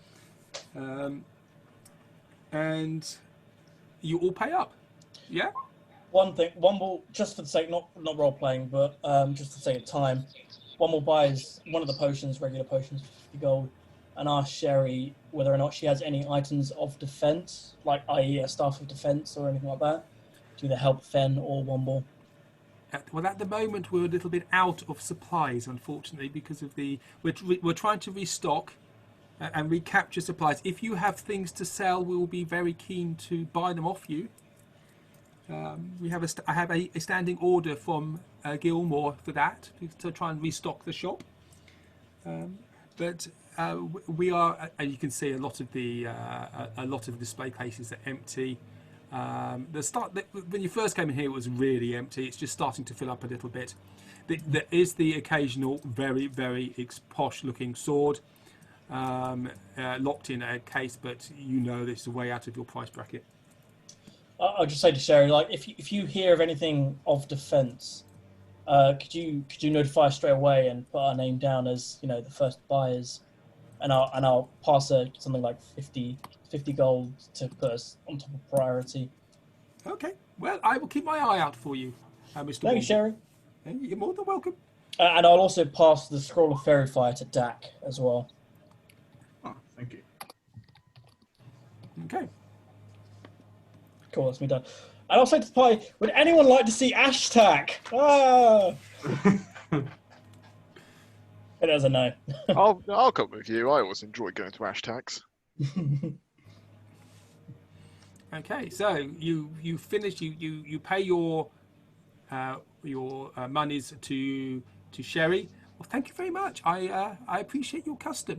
And you all pay up. Yeah. One will, just for the sake, not role playing, but just for the sake of time, one will buys one of the potions, regular potions, 50 gold, and ask Sherry whether or not she has any items of defense, like i.e. a staff of defense or anything like that, to either help Fen or Womble. Well, at the moment we're a little bit out of supplies, unfortunately, because of we're trying to restock and recapture supplies. If you have things to sell, we will be very keen to buy them off you. I have a standing order from Gilmore for that to try and restock the shop. but we are, and you can see a lot of the display cases are empty. When you first came in here, it was really empty. It's just starting to fill up a little bit. There is the occasional very, very posh-looking sword locked in a case, but you know this is way out of your price bracket. I'll just say to Sherry, like, if you hear of anything of defence, could you notify us straight away and put our name down as, you know, the first buyers, and I'll pass her something like 50 gold to put us on top of priority. Okay. Well, I will keep my eye out for you, Mr. Thank you, Sherry. You're more than welcome. And I'll also pass the scroll of fairy fire to Dak as well. Oh, thank you. Okay. Cool, that's me done. And I'll say to the party, would anyone like to see Ashtak? Ah! It is a no. I'll come with you. I always enjoy going to Ashtax. Okay, so you finish. You pay your monies to Sherry. Well, thank you very much. I appreciate your custom,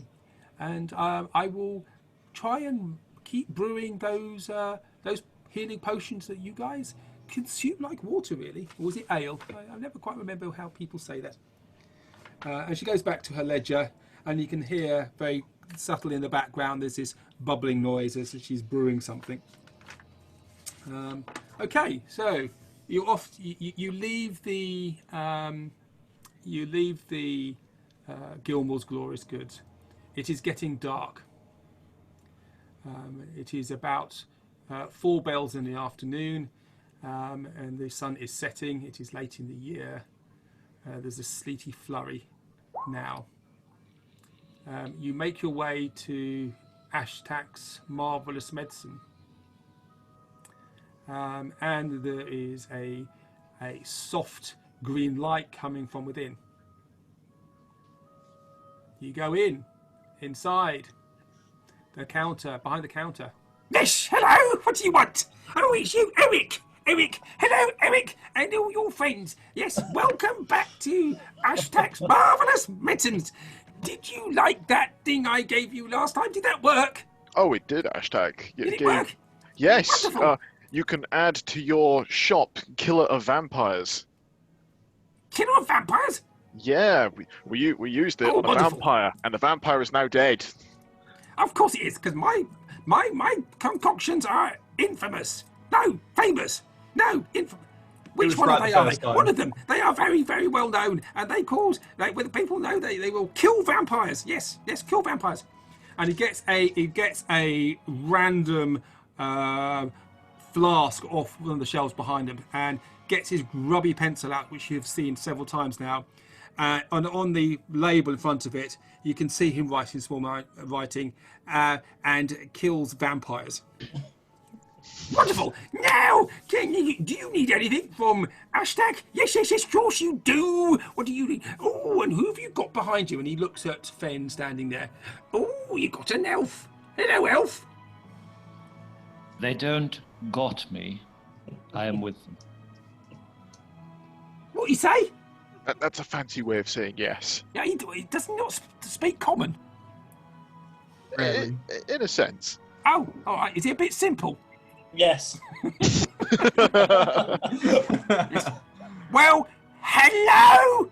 and I will try and keep brewing those healing potions that you guys consume like water. Really, or was it ale? I never quite remember how people say that. And she goes back to her ledger, and you can hear very subtly in the background there's this bubbling noise as she's brewing something. Okay, so you leave the Gilmore's Glorious Goods. It is getting dark. It is about 4 bells in the afternoon, and the sun is setting. It is late in the year. There's a sleety flurry now. You make your way to Ashtak's Marvelous Medicine. And there is a soft green light coming from within. You go inside the counter, behind the counter. Yes, hello, what do you want? Oh, it's you, Eric. Eric, hello, Eric, and all your friends. Yes, welcome back to Ashtak's Marvelous Medicines. Did you like that thing I gave you last time? Did that work? Oh, it did, Ashtak. Did it work? Yes. Wonderful. You can add to your shop Killer of Vampires. Killer of Vampires? Yeah, we used it on a wonderful. vampire, and the vampire is now dead. Of course it is, because my concoctions are infamous. No, famous. No, infamous. Which one right are the they? first time. One of them. They are very, very well known, and they cause. When people know, they will kill vampires. Yes, kill vampires. And he gets a random flask off one of the shelves behind him, and gets his grubby pencil out, which you've seen several times now. On the label in front of it, you can see him writing small writing, and kills vampires. Wonderful. Now, do you need anything from Ashtak? Yes, of course you do. What do you need? Oh, and who have you got behind you? And he looks at Fen standing there. Oh, you got an elf. Hello, elf. They don't got me. I am with them. What do you say? That's a fancy way of saying yes. Yeah, he does not speak common. Really? In a sense. Oh, all right. Is it a bit simple? Yes. Well, hello,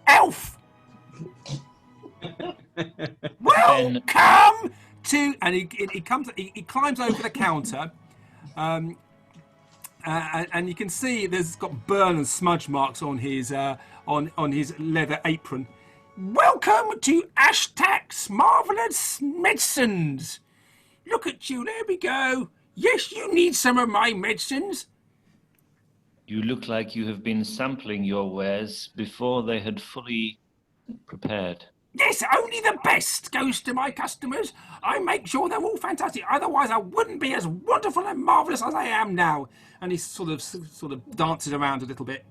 elf. Welcome to, and he climbs over the counter, and you can see there's got burn and smudge marks on his on his leather apron. Welcome to Ashtak's Marvelous Medicines. Look at you, there we go. Yes, you need some of my medicines. You look like you have been sampling your wares before they had fully prepared. Yes, only the best goes to my customers. I make sure they're all fantastic. Otherwise, I wouldn't be as wonderful and marvellous as I am now. And he sort of dances around a little bit.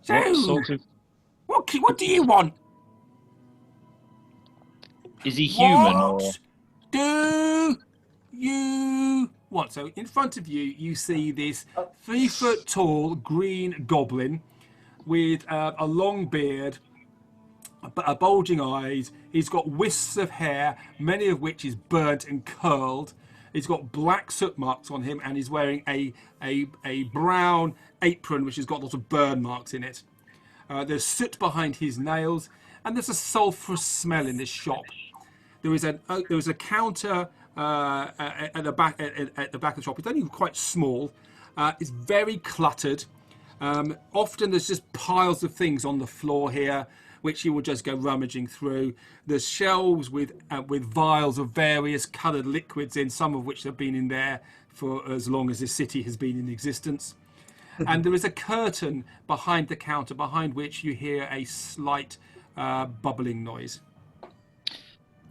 So, what do you want? Is he human What or? do you want? So in front of you, you see this 3-foot tall green goblin with a long beard, bulging eyes. He's got wisps of hair, many of which is burnt and curled. He's got black soot marks on him, and he's wearing a brown apron which has got lots of burn marks in it. There's soot behind his nails, and there's a sulphurous smell in this shop. There is a counter at the back of the shop. It's only quite small. It's very cluttered. Often there's just piles of things on the floor here, which you will just go rummaging through. There's shelves with vials of various coloured liquids in, some of which have been in there for as long as this city has been in existence. And there is a curtain behind the counter, behind which you hear a slight bubbling noise.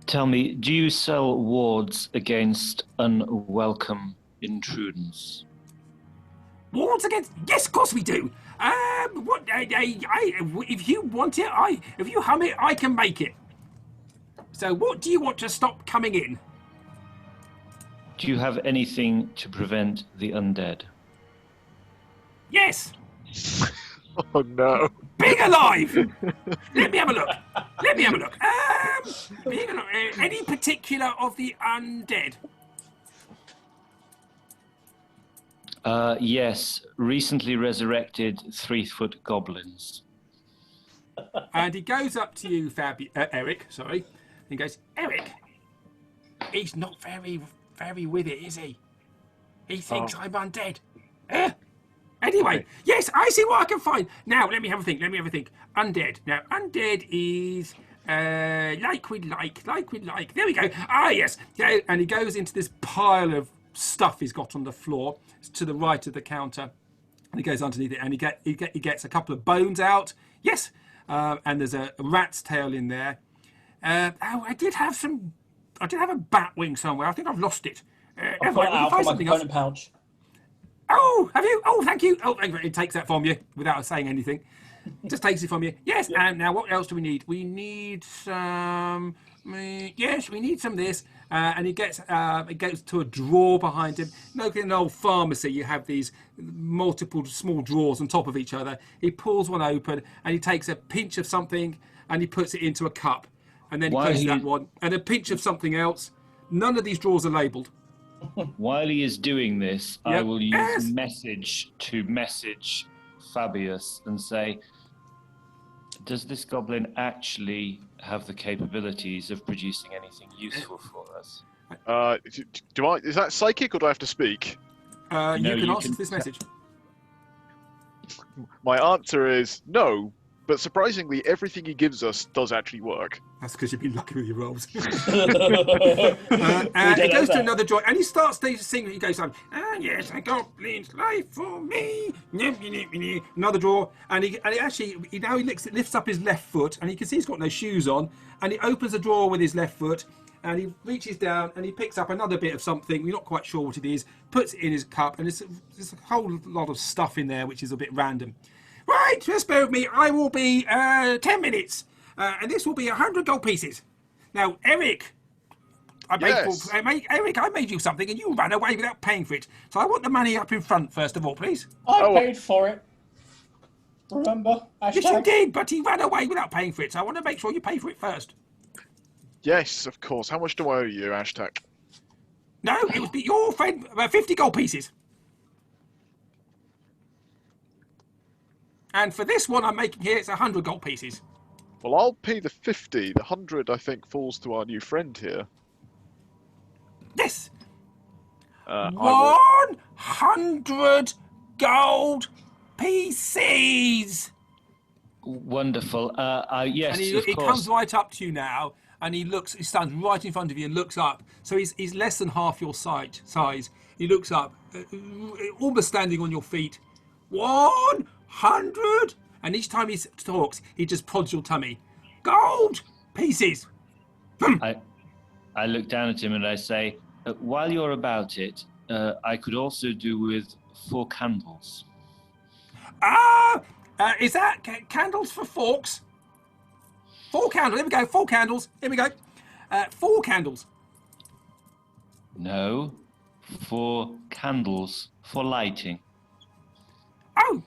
Tell me, do you sell wards against unwelcome intruders? Wards against? Yes, of course we do. If you want it, if you hum it, I can make it. So, what do you want to stop coming in? Do you have anything to prevent the undead? Yes. Oh no. Being alive. Let me have a look. Any particular of the undead? Yes, recently resurrected 3-foot goblins. And he goes up to you, Eric. Sorry. He goes, Eric. He's not very with it, is he? He thinks I'm undead. Anyway, yes, I see what I can find. Now, let me have a think. Undead. Now, undead is like we'd like. There we go. Ah, yes. And he goes into this pile of stuff he's got on the floor. It's to the right of the counter. And he goes underneath it, and he gets a couple of bones out. Yes. And there's a rat's tail in there. I did have a bat wing somewhere. I think I've lost it. I'll pull it out from my component pouch. Oh, have you? Oh, thank you. Oh, thank you. He takes that from you without saying anything. Just takes it from you. Yes, and now what else do we need? We need some... Yes, we need some of this. And he goes to a drawer behind him. Like in an old pharmacy, you have these multiple small drawers on top of each other. He pulls one open, and he takes a pinch of something, and he puts it into a cup. And then he closes that one, and a pinch of something else. None of these drawers are labelled. While he is doing this, I will use Yes. message to message Fabius and say, does this goblin actually have the capabilities of producing anything useful for us? Is that psychic, or do I have to speak? You can answer this message. My answer is no, but surprisingly, everything he gives us does actually work. That's because you've been lucky with your rolls. And he goes to another drawer, and he starts to sing. He goes on, yes, a goblin's life for me. Another drawer, and he lifts up his left foot, and you can see he's got no shoes on, and he opens the drawer with his left foot, and he reaches down, and he picks up another bit of something. We're not quite sure what it is. Puts it in his cup, and there's a whole lot of stuff in there, which is a bit random. Right, just bear with me. I will be 10 minutes. And this will be 100 gold pieces. Now, Eric, I made you something, and you ran away without paying for it. So I want the money up in front, first of all, please. I paid for it. Remember? Yes, you did, but he ran away without paying for it. So I want to make sure you pay for it first. Yes, of course. How much do I owe you, Ashtak? No, it would be your friend, 50 gold pieces. And for this one I'm making here, it's 100 gold pieces. Well, I'll pay the 50. The 100, I think, falls to our new friend here. Yes. 100 gold pieces. Wonderful. Yes, And he of course. comes right up to you now, and he stands right in front of you and looks up. So he's less than half your size. He looks up, almost standing on your feet. 100. And each time he talks, he just prods your tummy. Gold pieces. I look down at him and I say, while you're about it, I could also do with 4 candles. Is that candles for forks? 4 candles. Here we go. 4 candles. Here we go. 4 candles. No, 4 candles for lighting. Oh.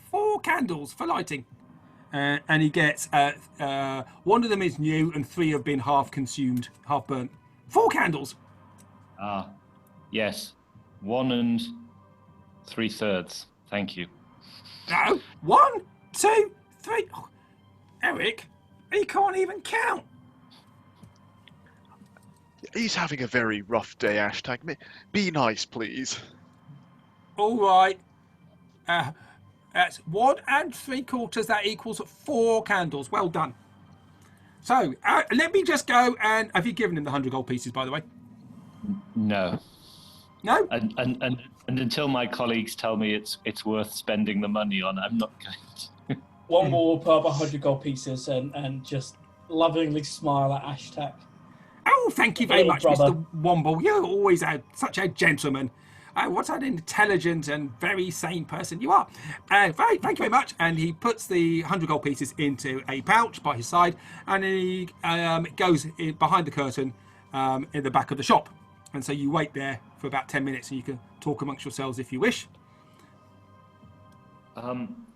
4 candles for lighting. And he gets one of them is new, and 3 have been half consumed, half burnt. 4 candles. Ah, yes. 1 3/3. Thank you. No, 1, 2, 3. Oh, Eric, he can't even count. He's having a very rough day, Hashtag. Be nice, please. All right. That's 1 3/4. That equals 4 candles. Well done. So let me just go and have you given him the 100 gold pieces, by the way? No. No. And until my colleagues tell me it's worth spending the money on, I'm not going to. One more put up 100 gold pieces and just lovingly smile at Ashtak. Oh, thank you very Little much, brother. Mr. Womble. You're always such a gentleman. What an intelligent and very sane person you are. Thank you very much. And he puts the 100 gold pieces into a pouch by his side, and he goes behind the curtain in the back of the shop. And so you wait there for about 10 minutes, and you can talk amongst yourselves if you wish.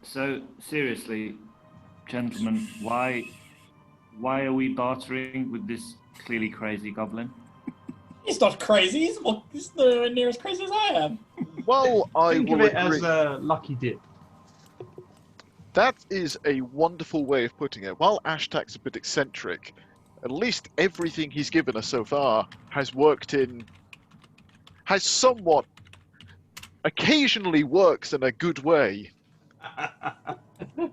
So seriously, gentlemen, why are we bartering with this clearly crazy goblin? He's not crazy. He's nowhere near as crazy as I am. Well, I Think of will it agree. as a lucky dip. That is a wonderful way of putting it. While Ashtak's a bit eccentric, at least everything he's given us so far has somewhat, occasionally works in a good way. The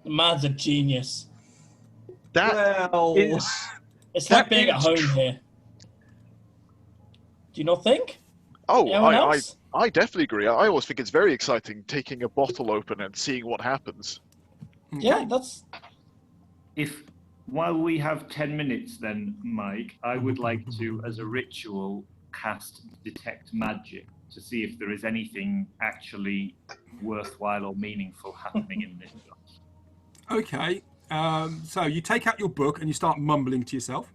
man's a genius. That Well, It's like That being at is home tr- here. Do you not think? oh, Anyone I else? definitely agree. I always think it's very exciting taking a bottle open and seeing what happens. Yeah, that's. While we have 10 minutes then, Mike, I would like to, as a ritual, cast Detect Magic to see if there is anything actually worthwhile or meaningful happening in this shop. Okay. So you take out your book and you start mumbling to yourself.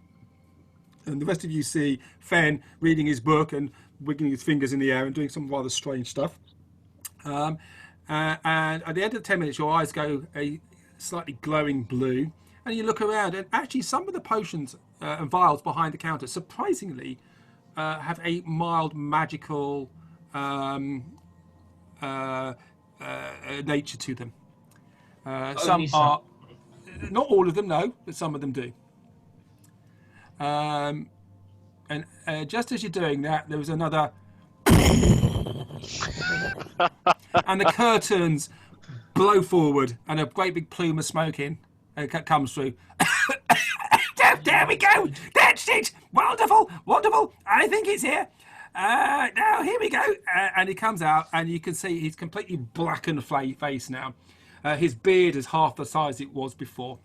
And the rest of you see Fen reading his book and wiggling his fingers in the air and doing some rather strange stuff. And at the end of 10 minutes, your eyes go a slightly glowing blue. And you look around, and actually some of the potions and vials behind the counter, surprisingly, have a mild magical nature to them. Some Only some. are, not all of them, no, but some of them do. And just as you're doing that, there was another, and the curtains blow forward, and a great big plume of smoke comes through. There we go. That's it. Wonderful, wonderful. I think it's here. Now here we go. And he comes out, and you can see he's completely blackened face now. His beard is half the size it was before,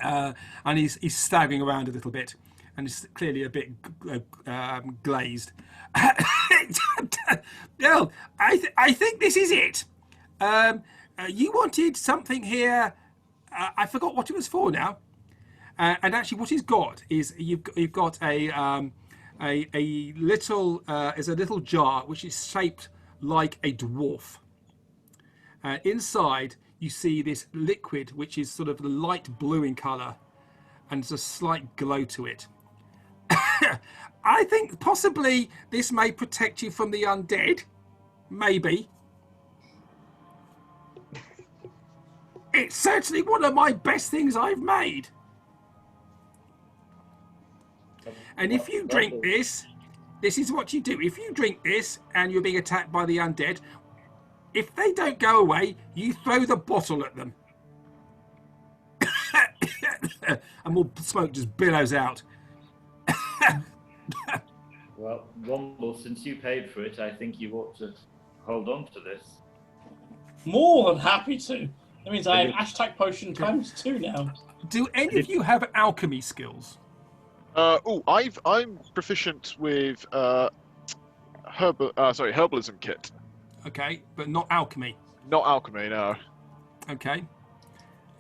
and he's staggering around a little bit, and he's clearly a bit glazed. Well, I think this is it. You wanted something here. I forgot what it was for now. And actually, what he's got is you've got a little jar which is shaped like a dwarf. Inside, you see this liquid which is sort of light blue in colour, and there's a slight glow to it. I think possibly this may protect you from the undead. Maybe. It's certainly one of my best things I've made. And if you drink this is what you do. If you drink this and you're being attacked by the undead, if they don't go away, you throw the bottle at them. And more smoke just billows out. Well, Womble, since you paid for it, I think you ought to hold on to this. More than happy to. That means I have hashtag potion ×2 now. Do any of you have alchemy skills? I'm proficient with herbalism kit. Okay, but not alchemy. Not alchemy, no. Okay.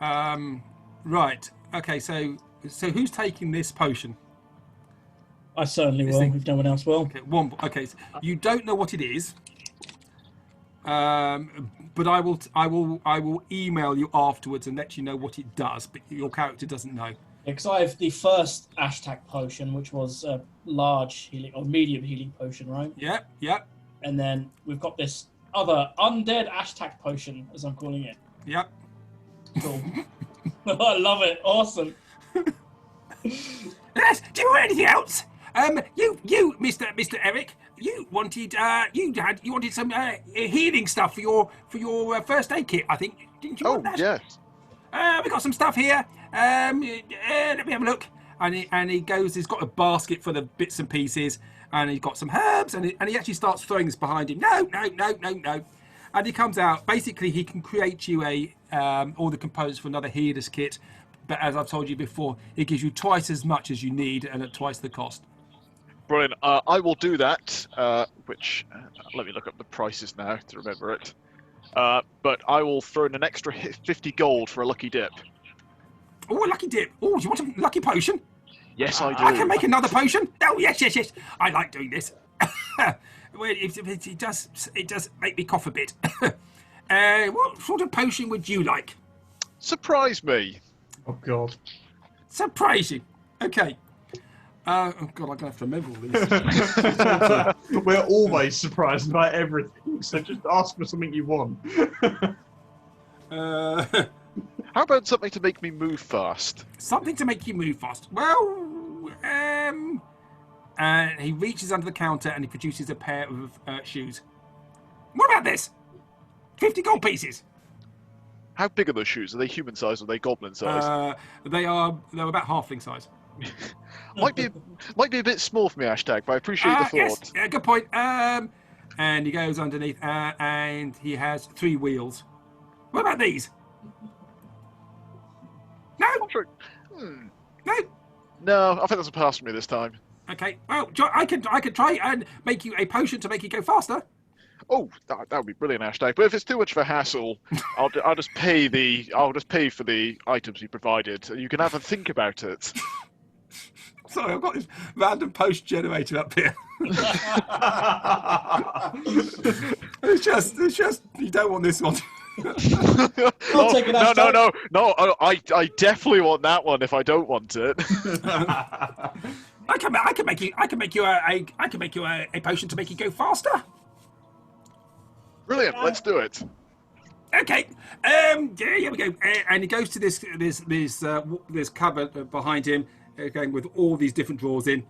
Right. Okay, so who's taking this potion? I certainly This will, thing- if no one else will. Okay, one. Okay, so you don't know what it is, but but I will email you afterwards and let you know what it does. But your character doesn't know. Because I have the first hashtag potion, which was a large healing or medium healing potion, right? Yep. And then we've got this other undead hashtag potion, as I'm calling it. Yep. Cool. I love it. Awesome. Yes. Do you want anything else? You, Mr. Eric, you wanted some healing stuff for your first aid kit, I think. Didn't you want that? yes. We got some stuff here. Let me have a look. And he goes. He's got a basket full of bits and pieces, and he's got some herbs, and he actually starts throwing this behind him. No. And he comes out. Basically, he can create you all the components for another healer's kit. But as I've told you before, it gives you twice as much as you need and at twice the cost. Brilliant. I will do that. Let me look up the prices now to remember it. But I will throw in an extra 50 gold for a lucky dip. Oh, a lucky dip. Oh, do you want a lucky potion? Yes, I do. I can make another potion. Oh, yes. I like doing this. Well, it does make me cough a bit. What sort of potion would you like? Surprise me. Oh God. Surprising. Okay. Oh God, I'm gonna have to remember all these. We're always surprised by everything, so just ask for something you want. How about something to make me move fast? Something to make you move fast. Well, and he reaches under the counter and he produces a pair of shoes. What about this? 50 gold pieces. How big are those shoes? Are they human size or are they goblin size? They're about halfling size. Might be a bit small for me, hashtag, but I appreciate the thought. Yes, good point. And he goes underneath, and he has 3 wheels. What about these? No. No, I think that's a pass for me this time. Okay. Well, I could try and make you a potion to make you go faster. Oh, that would be brilliant, hashtag. But if it's too much of a hassle, I'll just pay for the items you provided. You can have a think about it. Sorry, I've got this random post generator up here. It's just you don't want this one. I'll take it. No. I definitely want that one. If I don't want it, I can make you a potion to make you go faster. Brilliant. Let's do it. Okay. Here we go. And he goes to this cupboard behind him, going with all these different drawers in.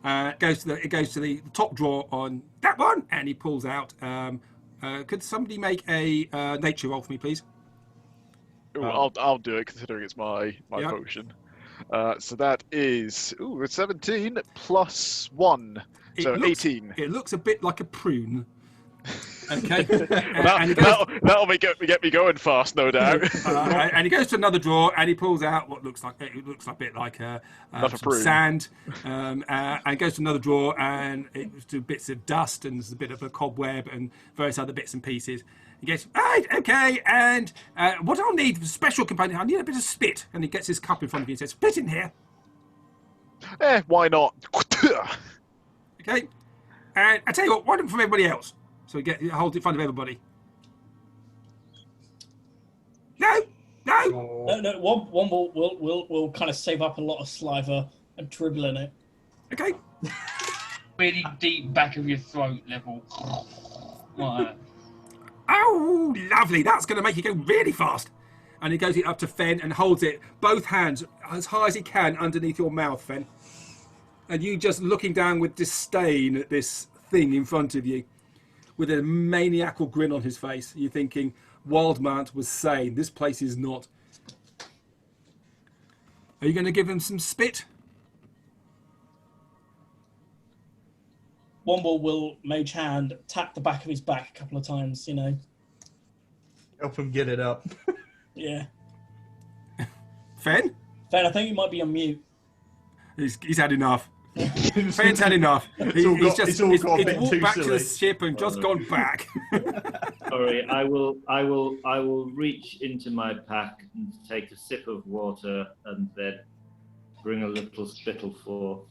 It goes to the top drawer on that one, and he pulls out. Could somebody make a nature roll for me, please? Ooh, I'll do it, considering it's my potion. So that is it's 17 plus 1, so 18. It looks a bit like a prune. Okay. That'll get me going fast, no doubt. And he goes to another drawer and he pulls out what looks like a bit like some sand. And goes to another drawer and it's bits of dust and there's a bit of a cobweb and various other bits and pieces. He goes, right, okay, and what I'll need, special component, I need a bit of spit. And he gets his cup in front of you and says, spit in here. Why not? Okay. And I tell you what, one from everybody else. So he holds it in front of everybody. No. One will kind of save up a lot of saliva and dribble in it. Okay. Really deep back of your throat level. Like that. Oh, lovely. That's going to make you go really fast. And he goes it up to Fen and holds it, both hands, as high as he can underneath your mouth, Fen. And you just looking down with disdain at this thing in front of you, with a maniacal grin on his face. You're thinking, Wildmount was sane. This place is not. Are you going to give him some spit? Womble will mage hand tap the back of his back a couple of times, Help him get it up. Yeah. Fen? Fen, I think you might be on mute. He's had enough. Fen's had enough. He's walked back to the ship and just gone back. Sorry, I will reach into my pack and take a sip of water and then bring a little spittle forth.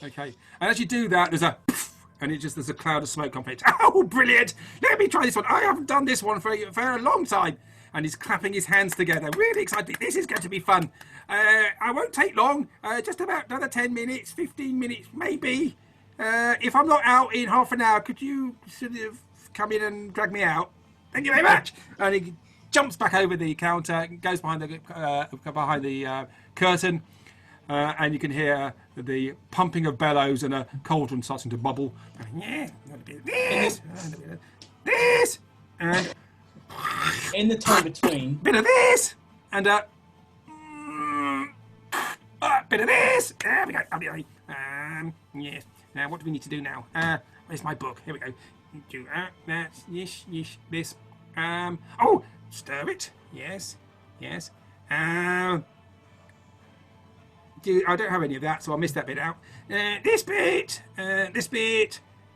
Okay. And as you do that, there's a poof, and there's a cloud of smoke on it. Oh, brilliant! Let me try this one. I haven't done this one for a long time. And he's clapping his hands together, really excited. This is going to be fun. I won't take long, just about another 10 minutes, 15 minutes, maybe. If I'm not out in half an hour, could you sort of come in and drag me out? Thank you very much. And he jumps back over the counter, goes behind the curtain, and you can hear the pumping of bellows and a cauldron starting to bubble. This, and In the time between, bit of this, and bit of this. There we go. Yes. Now, what do we need to do now? Where's my book? Here we go. Do that's this. Oh, stir it. Yes. I don't have any of that, so I'll miss that bit out. This bit,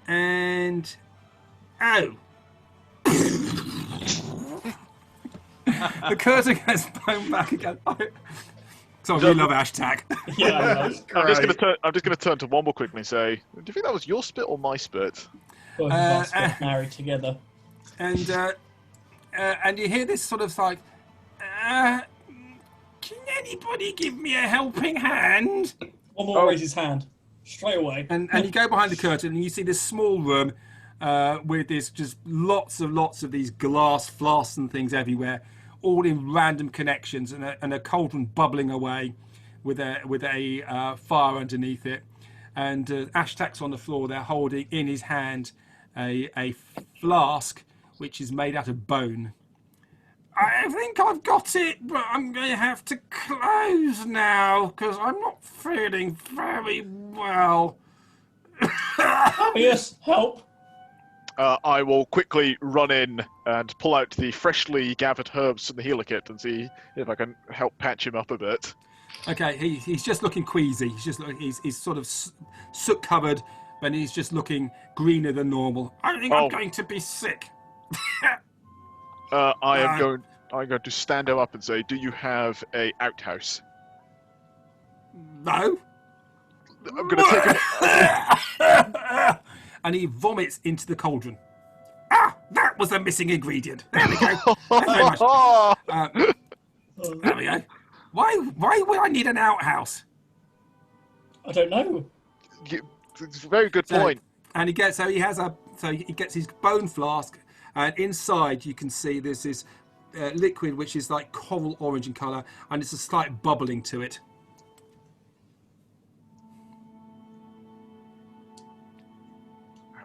and oh. The curtain gets blown back again. So we love hashtag. yeah, I'm just gonna turn to Womble quickly and say, do you think that was your spit or my spit? both of us got married together. And you hear this sort of like, can anybody give me a helping hand? One more raise his hand straight away. And you go behind the curtain and you see this small room with this just lots of these glass flasks and things everywhere, all in random connections, and a cauldron bubbling away with a fire underneath it. And Ashtak's on the floor there holding in his hand a flask which is made out of bone. I think I've got it, but I'm going to have to close now because I'm not feeling very well. Yes, help. I will quickly run in and pull out the freshly gathered herbs from the healer kit and see if I can help patch him up a bit. Okay, he's just looking queasy. He's sort of soot covered, but he's just looking greener than normal. I think I'm going to be sick. I'm going to stand him up and say, "Do you have a outhouse?" No. I'm going to take him. And he vomits into the cauldron. Ah, that was the missing ingredient. There we go. Thank you very much. There we go. Why would I need an outhouse? I don't know. It's a very good point. And he gets his bone flask, and inside you can see there's this liquid which is like coral orange in colour, and it's a slight bubbling to it.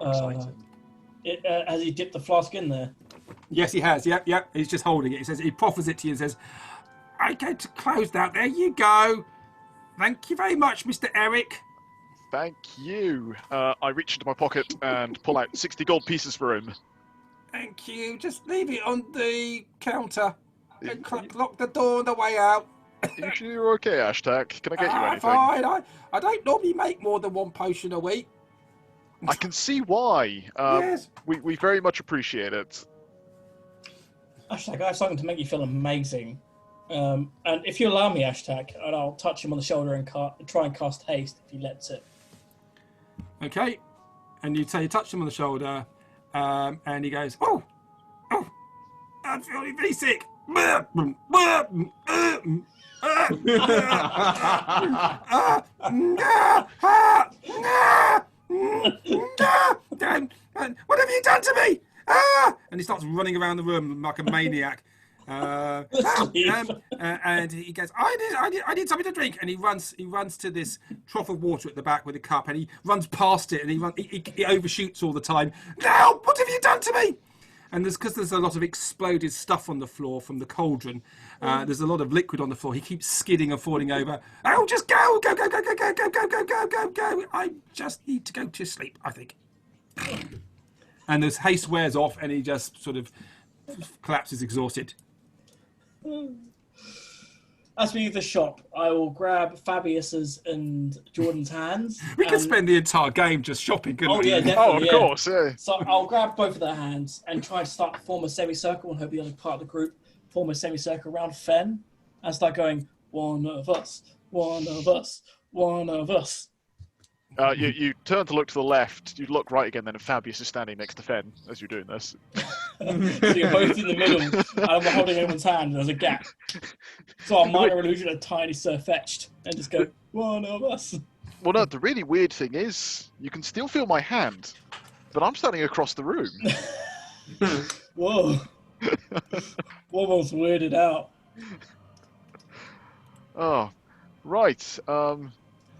Has he dipped the flask in there? Yes, he has. Yep. He's just holding it. He says he proffers it to you and says, "I'm going to close that. There you go. Thank you very much, Mr. Eric." Thank you. I reach into my pocket and pull out 60 gold pieces for him. Thank you. Just leave it on the counter. And lock the door on the way out. You sure you're okay, Ashtak? Can I get you anything? Fine. I don't normally make more than one potion a week. I can see why. Yes. We very much appreciate it. Ashtak, I have something to make you feel amazing. And if you allow me, Ashtak, and I'll touch him on the shoulder and try and cast haste if he lets it. Okay. And you touch him on the shoulder, and he goes, "Oh, I'm feeling very sick." What have you done to me? And he starts running around the room like a maniac. And he goes, I need something to drink. And he runs to this trough of water at the back with a cup, and he runs past it, and he overshoots all the time. Now, what have you done to me? And because there's a lot of exploded stuff on the floor from the cauldron, there's a lot of liquid on the floor. He keeps skidding and falling over. Oh, just go. I just need to go to sleep, I think. And this haste wears off, and he just sort of collapses exhausted. As we leave the shop, I will grab Fabius's and Jordan's hands. We could spend the entire game just shopping, couldn't we? Yeah, definitely. Of course, yeah. So I'll grab both of their hands and try to start to form a semicircle, and hope the other part of the group form a semicircle around Fen, and start going, "One of us, one of us, one of us." You turn to look to the left. You look right again. Then Fabius is standing next to Fen as you're doing this. So you're both in the middle, and I'm not holding anyone's hand, and there's a gap. So our minor illusion are tiny Sir-fetched, and just go, one of us. Well, no. The really weird thing is, you can still feel my hand, but I'm standing across the room. Whoa. Almost weirded out. Oh, right.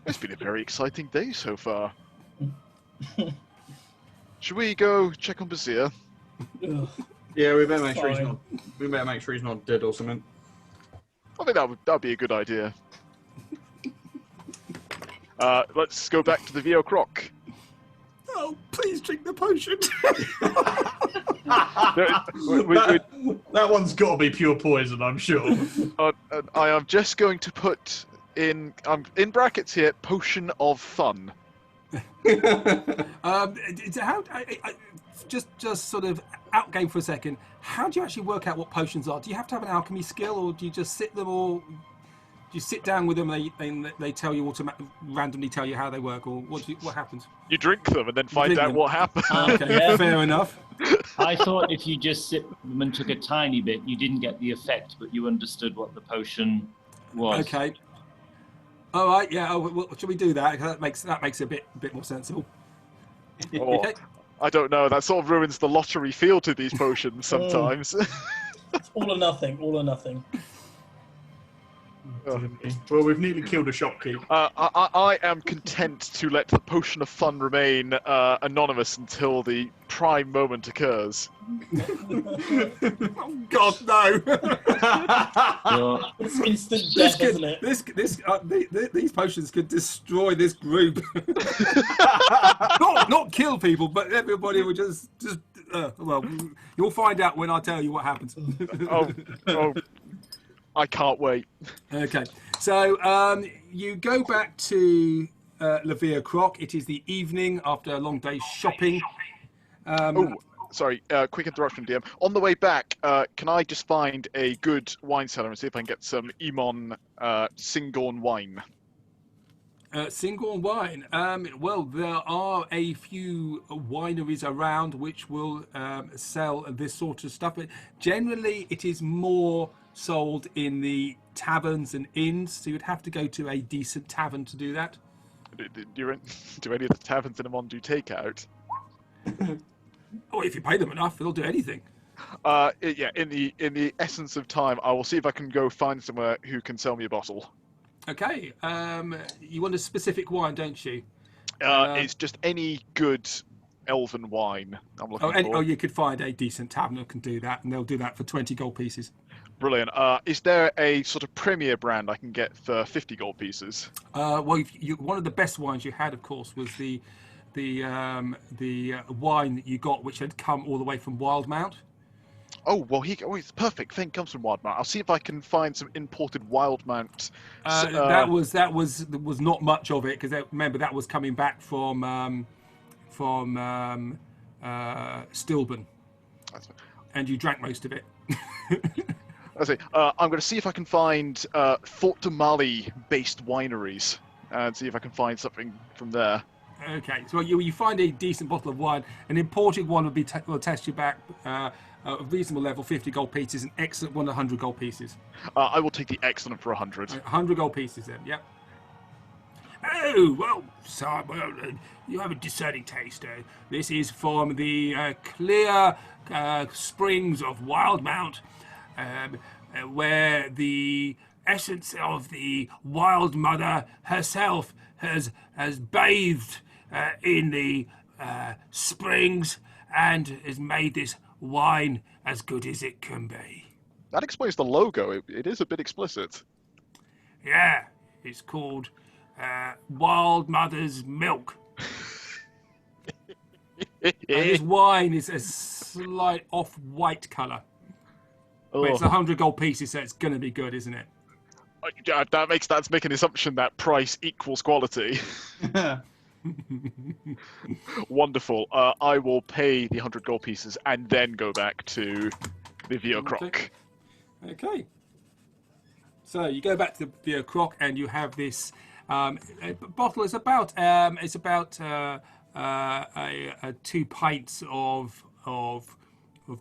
It's been a very exciting day so far. Should we go check on Bazir? Ugh. Yeah, we better make sure Fine. he's not dead or something. I think that'd be a good idea. Let's go back to the Vio Croc. Oh, please drink the potion. That one's got to be pure poison, I'm sure. I am just going to put in brackets here, potion of fun. Just sort of out game for a second. How do you actually work out what potions are? Do you have to have an alchemy skill, or do you just sit them, or do you sit down with them and they tell you randomly tell you how they work, or what happens? You drink them and then find out what happens. Okay, Yeah. fair enough. I thought if you just sipped them and took a tiny bit, you didn't get the effect, but you understood what the potion was. Okay. All right. Yeah. Well, should we do that? That makes it a bit more sensible. Or, Okay. I don't know. That sort of ruins the lottery feel to these potions sometimes. It's all or nothing, all or nothing. Well, we've nearly killed a shopkeep. I am content to let the potion of fun remain anonymous until the prime moment occurs. Oh God, no! You're- It's instant death, isn't it? These potions could destroy this group. not kill people, but everybody will just. Well, you'll find out when I tell you what happens. Oh, I can't wait. Okay, so you go back to La Via Croc. It is the evening after a long day's shopping. Sorry, quick interruption, DM. On the way back, can I just find a good wine cellar and see if I can get some Emon Singorn wine? Singorn wine. Well, there are a few wineries around which will sell this sort of stuff, but generally it is more sold in the taverns and inns, so you'd have to go to a decent tavern to do that. Do any of the taverns in Emon do takeout? Oh, if you pay them enough, they'll do anything. Yeah. In the essence of time, I will see if I can go find somewhere who can sell me a bottle. Okay. You want a specific wine, don't you? It's just any good elven wine I'm looking for. You could find a decent tavern that can do that, and they'll do that for 20 gold pieces. Brilliant. Is there a sort of premier brand I can get for 50 gold pieces? Well, one of the best wines you had, of course, was the wine that you got, which had come all the way from Wildmount. Oh well, it's perfect. Thing comes from Wildmount. I'll see if I can find some imported Wildmount. That was not much of it, because remember that was coming back from Stilburn, and you drank most of it. I say I'm going to see if I can find Fort Damali based wineries and see if I can find something from there. Okay, so you find a decent bottle of wine. An imported one will test you back a reasonable level, 50 gold pieces. An excellent one, 100 gold pieces. I will take the excellent for 100. 100 gold pieces then, yep. Oh, well, sir, you have a discerning taste. This is from the clear springs of Wildmount, where the essence of the Wild Mother herself has bathed in the springs and has made this wine as good as it can be. That explains the logo. It is a bit explicit. Yeah, it's called Wild Mother's Milk. And this wine is a slight off-white colour. But it's 100 gold pieces, so it's going to be good, isn't it? That's making an assumption that price equals quality. Wonderful. I will pay the 100 gold pieces and then go back to the Vio Croc. Okay. So you go back to the Vio Croc and you have this A bottle is about 2 pints of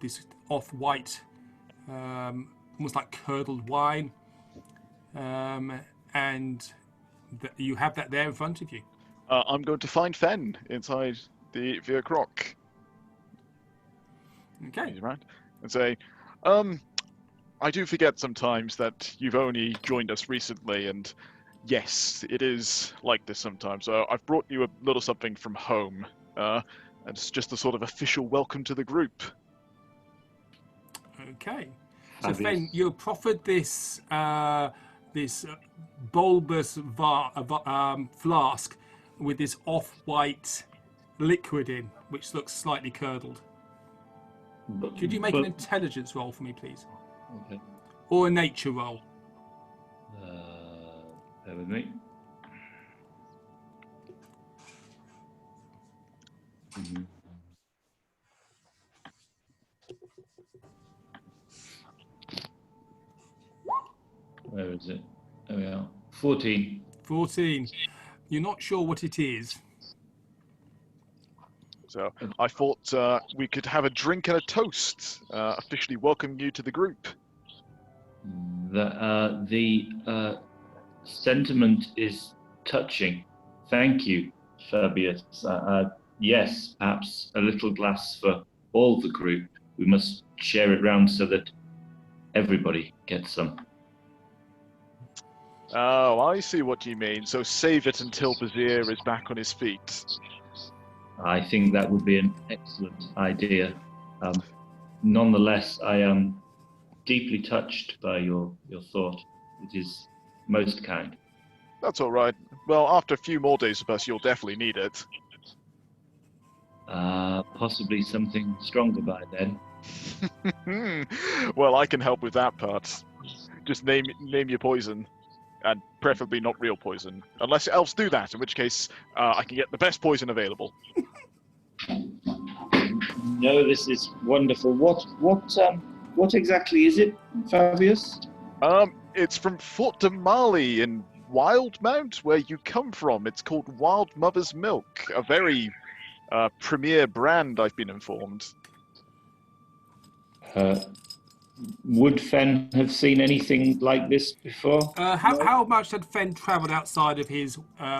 this off-white, almost like curdled wine, and you have that there in front of you. I'm going to find Fen inside the Via Croc. Okay. He's around and say, I do forget sometimes that you've only joined us recently, and yes, it is like this sometimes. So I've brought you a little something from home, and it's just a sort of official welcome to the group. Okay. So Fabulous. Fen, you're proffered this bulbous flask with this off-white liquid in, which looks slightly curdled. Could you make an intelligence roll for me, please? Okay. Or a nature roll? Bear with me. Mhm. Where is it? There we are. 14. 14. You're not sure what it is. So I thought we could have a drink and a toast, officially welcoming you to the group. The sentiment is touching. Thank you, Fabius. Yes, perhaps a little glass for all the group. We must share it round so that everybody gets some. Oh, I see what you mean. So save it until Bazir is back on his feet. I think that would be an excellent idea. Nonetheless, I am deeply touched by your thought. It is most kind. That's all right. Well, after a few more days with us, you'll definitely need it. Possibly something stronger by then. Well, I can help with that part. Just name your poison, and preferably not real poison, unless elves do that. In which case, I can get the best poison available. No, this is wonderful. What exactly is it, Fabius? It's from Fort de Marley in Wildmount, where you come from. It's called Wild Mother's Milk, a very premier brand, I've been informed. Would Fen have seen anything like this before? How much had Fen travelled outside of his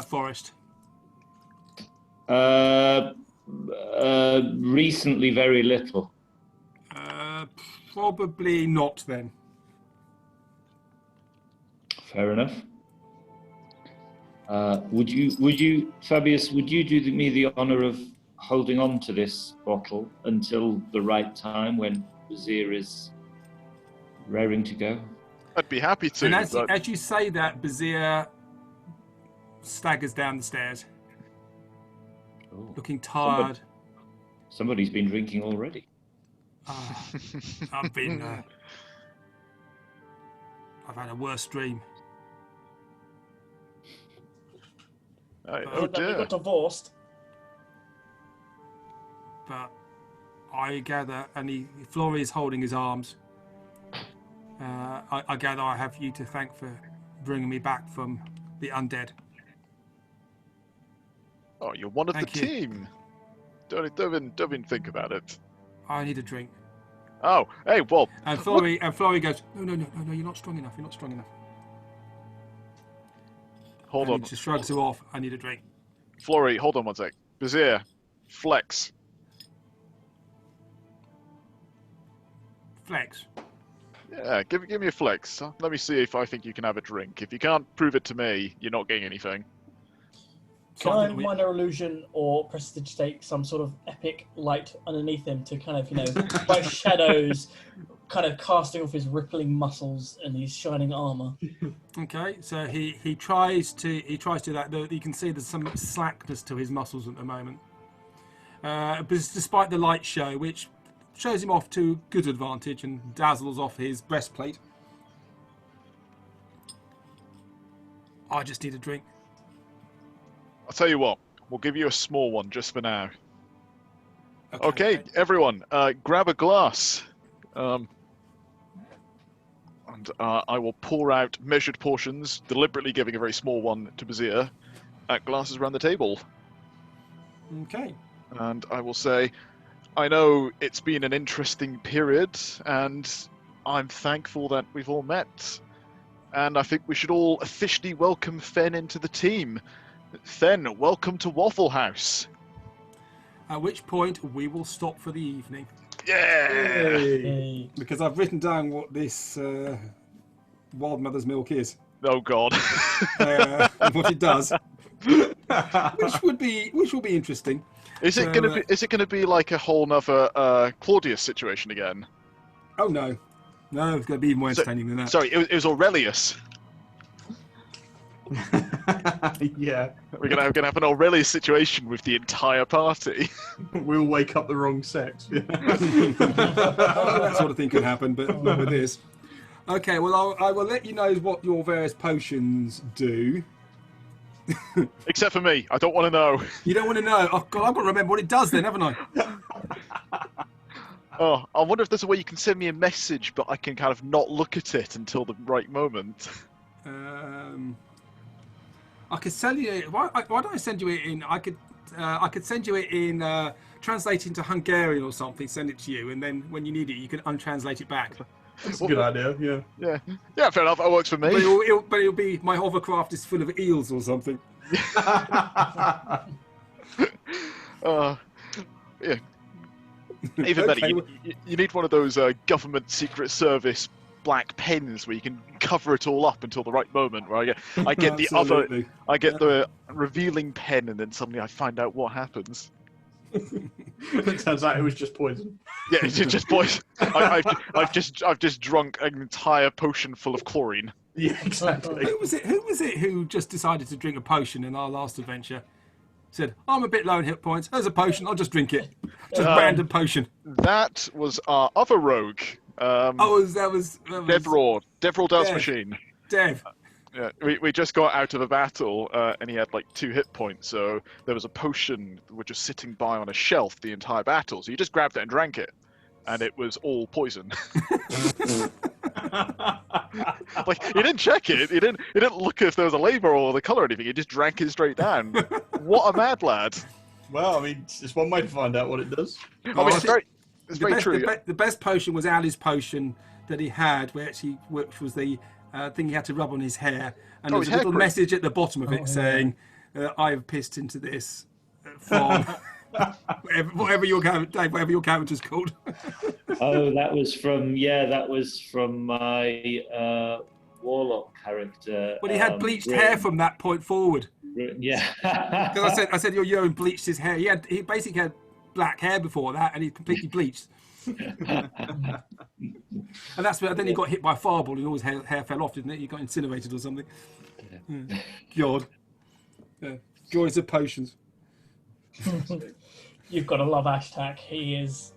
forest? Recently, very little. Probably not then. Fair enough. Would you, Fabius, would you do me the honour of holding on to this bottle until the right time when Bazir is raring to go? I'd be happy to. And as but... you say that, Bazir staggers down the stairs, looking tired. Somebody's been drinking already. I've been. I've had a worse dream. Oh That we dear. got divorced. But I gather, and Flory is holding his arms. I gather I have you to thank for bringing me back from the undead. Oh, you're one of Thank the you. team. Don't even think about it. I need a drink. Oh, hey, well. And Flory goes, no, you're not strong enough. You're not strong enough. Hold And on. He just shrugs her off. I need a drink. Flory, hold on one sec. Bazir, flex. Flex. Yeah, give me a flex. Let me see if I think you can have a drink. If you can't prove it to me, you're not getting anything. Can I Something we- minor illusion or prestidigitate some sort of epic light underneath him to kind of, by shadows, kind of casting off his rippling muscles and his shining armor? Okay, so he tries to do that. Though you can see there's some slackness to his muscles at the moment. But despite the light show, which shows him off to good advantage and dazzles off his breastplate. I just need a drink. I'll tell you what. We'll give you a small one just for now. Okay, everyone, grab a glass. I'm And I will pour out measured portions, deliberately giving a very small one to Bazir, at glasses around the table. Okay. And I will say, I know it's been an interesting period, and I'm thankful that we've all met. And I think we should all officially welcome Fen into the team. Fen, welcome to Waffle House. At which point we will stop for the evening. Yeah! Because I've written down what this wild mother's milk is. Oh God. And what it does. which will be interesting. Is it gonna be like a whole nother Claudius situation again? Oh no. No, it's gonna be even more entertaining than that. Sorry, it was Aurelius. Yeah. We're gonna have an Aurelius situation with the entire party. We'll wake up the wrong sex. That sort of thing could happen, but not with this. Okay, well, I will let you know what your various potions do. Except for me, I don't want to know. You don't want to know? Oh God, I've got to remember what it does then, haven't I? Oh, I wonder if there's a way you can send me a message, but I can kind of not look at it until the right moment. I could send you. Why don't I send you it in? I could send you it in. Translate into Hungarian or something. Send it to you, and then when you need it, you can untranslate it back. That's a good idea. Yeah, fair enough. That works for me. But it'll be my hovercraft is full of eels or something. Yeah. Even better, Okay. you need one of those government secret service black pens where you can cover it all up until the right moment. Where I get Absolutely. the revealing pen, and then suddenly I find out what happens. It turns out it was just poison. Yeah, it's just poison. I've just drunk an entire potion full of chlorine. Yeah, exactly. Who was it who just decided to drink a potion in our last adventure? Said, I'm a bit low in hit points. There's a potion. I'll just drink it. Just random potion. That was our other rogue. That was Devror Dance Dev. Machine. Dev. Yeah, we just got out of a battle, and he had like 2 hit points, so there was a potion which was sitting by on a shelf the entire battle, so you just grabbed it and drank it, and it was all poison. Like, he didn't check it, he didn't look if there was a label or the colour or anything, he just drank it straight down. What a mad lad. Well, I mean, it's one way to find out what it does. I mean, it's very true. The best potion was Ali's potion that he had, which was the thing he had to rub on his hair, and there was a little message at the bottom of it saying, "I've pissed into this from whatever your character's called." Oh, that was from my warlock character. Well, he had bleached hair from that point forward. Yeah. Because I said your urine bleached his hair. He basically had black hair before that, and he completely bleached. And that's where then he got hit by a fireball, and all his hair fell off, didn't it? He got incinerated or something. God. Joys of potions. You've got to love Ashtak. He is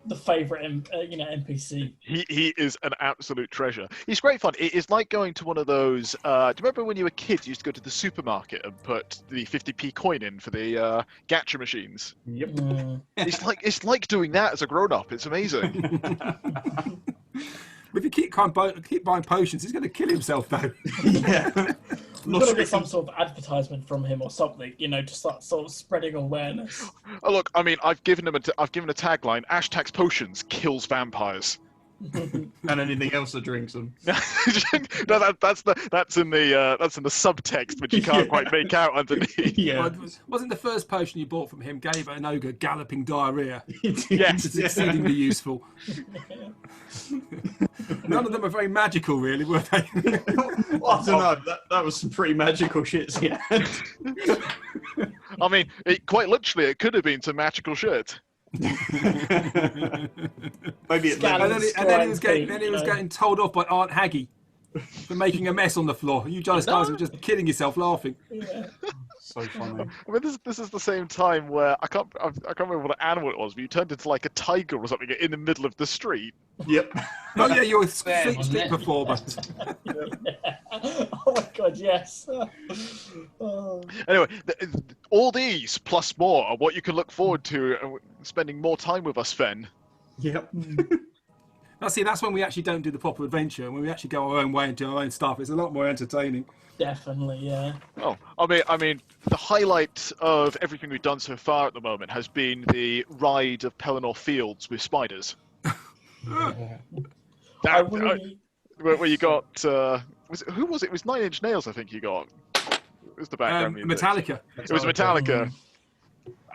the favourite, NPC. He is an absolute treasure. He's great fun. It is like going to one of those. Do you remember when you were kids? You used to go to the supermarket and put the 50p coin in for the gacha machines. Yep. It's like doing that as a grown-up. It's amazing. But if you keep buying potions, he's going to kill himself, though. Yeah. There's got to be some sort of advertisement from him or something, just that sort of spreading awareness. Oh look, I mean, I've given a tagline: Ashtak's potions kills vampires. And anything else that drinks them. No, that's in the subtext, which you can't quite make out underneath. Yeah. Wasn't the first potion you bought from him gave an ogre galloping diarrhea? Yes. It's exceedingly useful. None of them are very magical, really, were they? Well, I don't know. That was some pretty magical shit. Yeah. I mean, quite literally, it could have been some magical shit. Maybe it and then he was getting told off by Aunt Haggy for making a mess on the floor. You guys were just kidding yourself laughing. Yeah. so funny. I mean, this is the same time where I can't remember what animal it was, but you turned into like a tiger or something in the middle of the street. Yep. Oh yeah, you're a There, street wasn't it? performer. Oh my god, yes. Oh. Anyway, all these plus more are what you can look forward to spending more time with us, Fen. Yep. Now, see, that's when we actually don't do the proper adventure. When we actually go our own way and do our own stuff, it's a lot more entertaining. Definitely, yeah. Oh, I mean, the highlight of everything we've done so far at the moment has been the ride of Pelennor Fields with spiders. I That, really, where you got who was it? It was 9 Inch Nails, I think you got. It was the background music. Metallica. It was Metallica.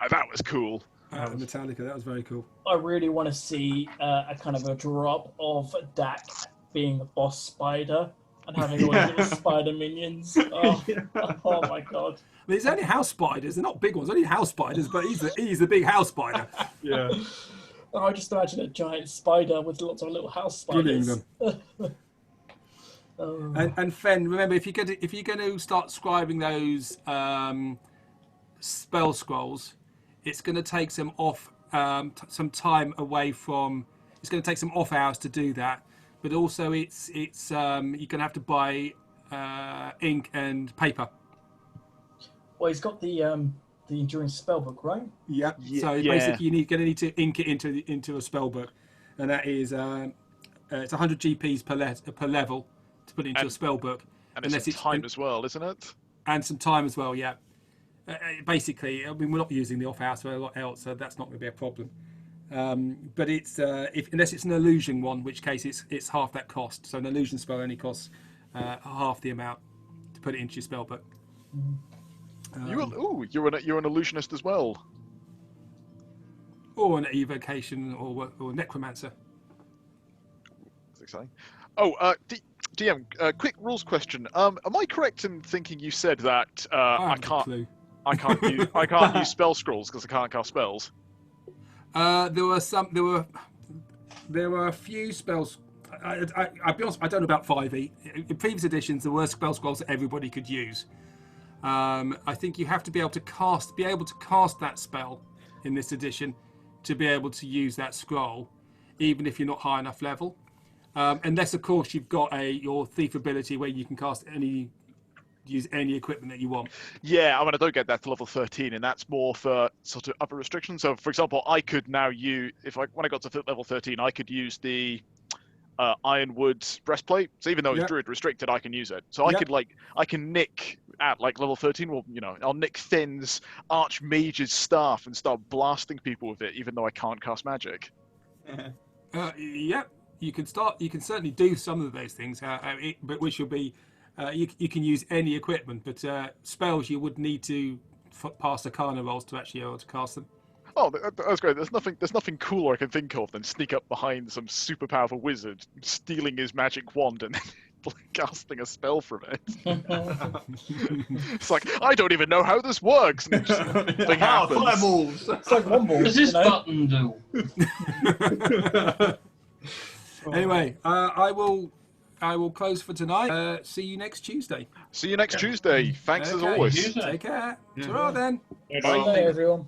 That was cool. Metallica, that was very cool. I really want to see a kind of a drop of Dak being a boss spider and having all the little spider minions. Oh, oh my god. I mean, it's only house spiders. They're not big ones. Only house spiders, but he's the big house spider. Yeah. Oh, I just imagine a giant spider with lots of little house Bullying spiders. them. Oh. And Fen, remember, if you're going to start scribing those spell scrolls, it's going to take some some time away from. It's going to take some off hours to do that, but also it's you're going to have to buy ink and paper. Well, he's got the enduring spellbook, right? Yeah. So basically, you're going to need to ink it into a spell book, and that is it's 100 GPs per level to put it into a spell book. And it's some time as well, isn't it? And some time as well, yeah. Basically, I mean, we're not using the off house for a lot else, so that's not going to be a problem. But it's unless it's an illusion one, in which case it's half that cost. So an illusion spell only costs half the amount to put it into your spell book. You're an illusionist as well. Or an evocation or necromancer. That's exciting. Oh, DM, quick rules question. Am I correct in thinking you said that I can't use spell scrolls because I can't cast spells? There were a few spells. I'll be honest, I don't know about 5e. In previous editions, there were spell scrolls that everybody could use. I think you have to be able to cast that spell in this edition to be able to use that scroll, even if you're not high enough level. Unless, of course, you've got your thief ability where you can use any equipment that you want. Yeah, I mean, I don't get that to level 13, and that's more for sort of upper restrictions. So, for example, I could now use, when I got to level 13, I could use the Ironwood breastplate. So even though it's druid restricted, I can use it. So I can nick at level 13. Well, I'll nick Finn's Archmage's staff and start blasting people with it, even though I can't cast magic. Yeah. You can certainly do some of those things, but which will be, you can use any equipment, but spells you would need to pass Arcana rolls to actually be able to cast them. Oh, that's great. There's nothing cooler I can think of than sneak up behind some super powerful wizard, stealing his magic wand, and then casting a spell from it. It's like, I don't even know how this works. And something happens. Fireballs! It's like Womble. What does this button do? Anyway, I will close for tonight. See you next Tuesday. See you next Tuesday. Thanks as always. Take care. Ta-ra then. Bye, everyone.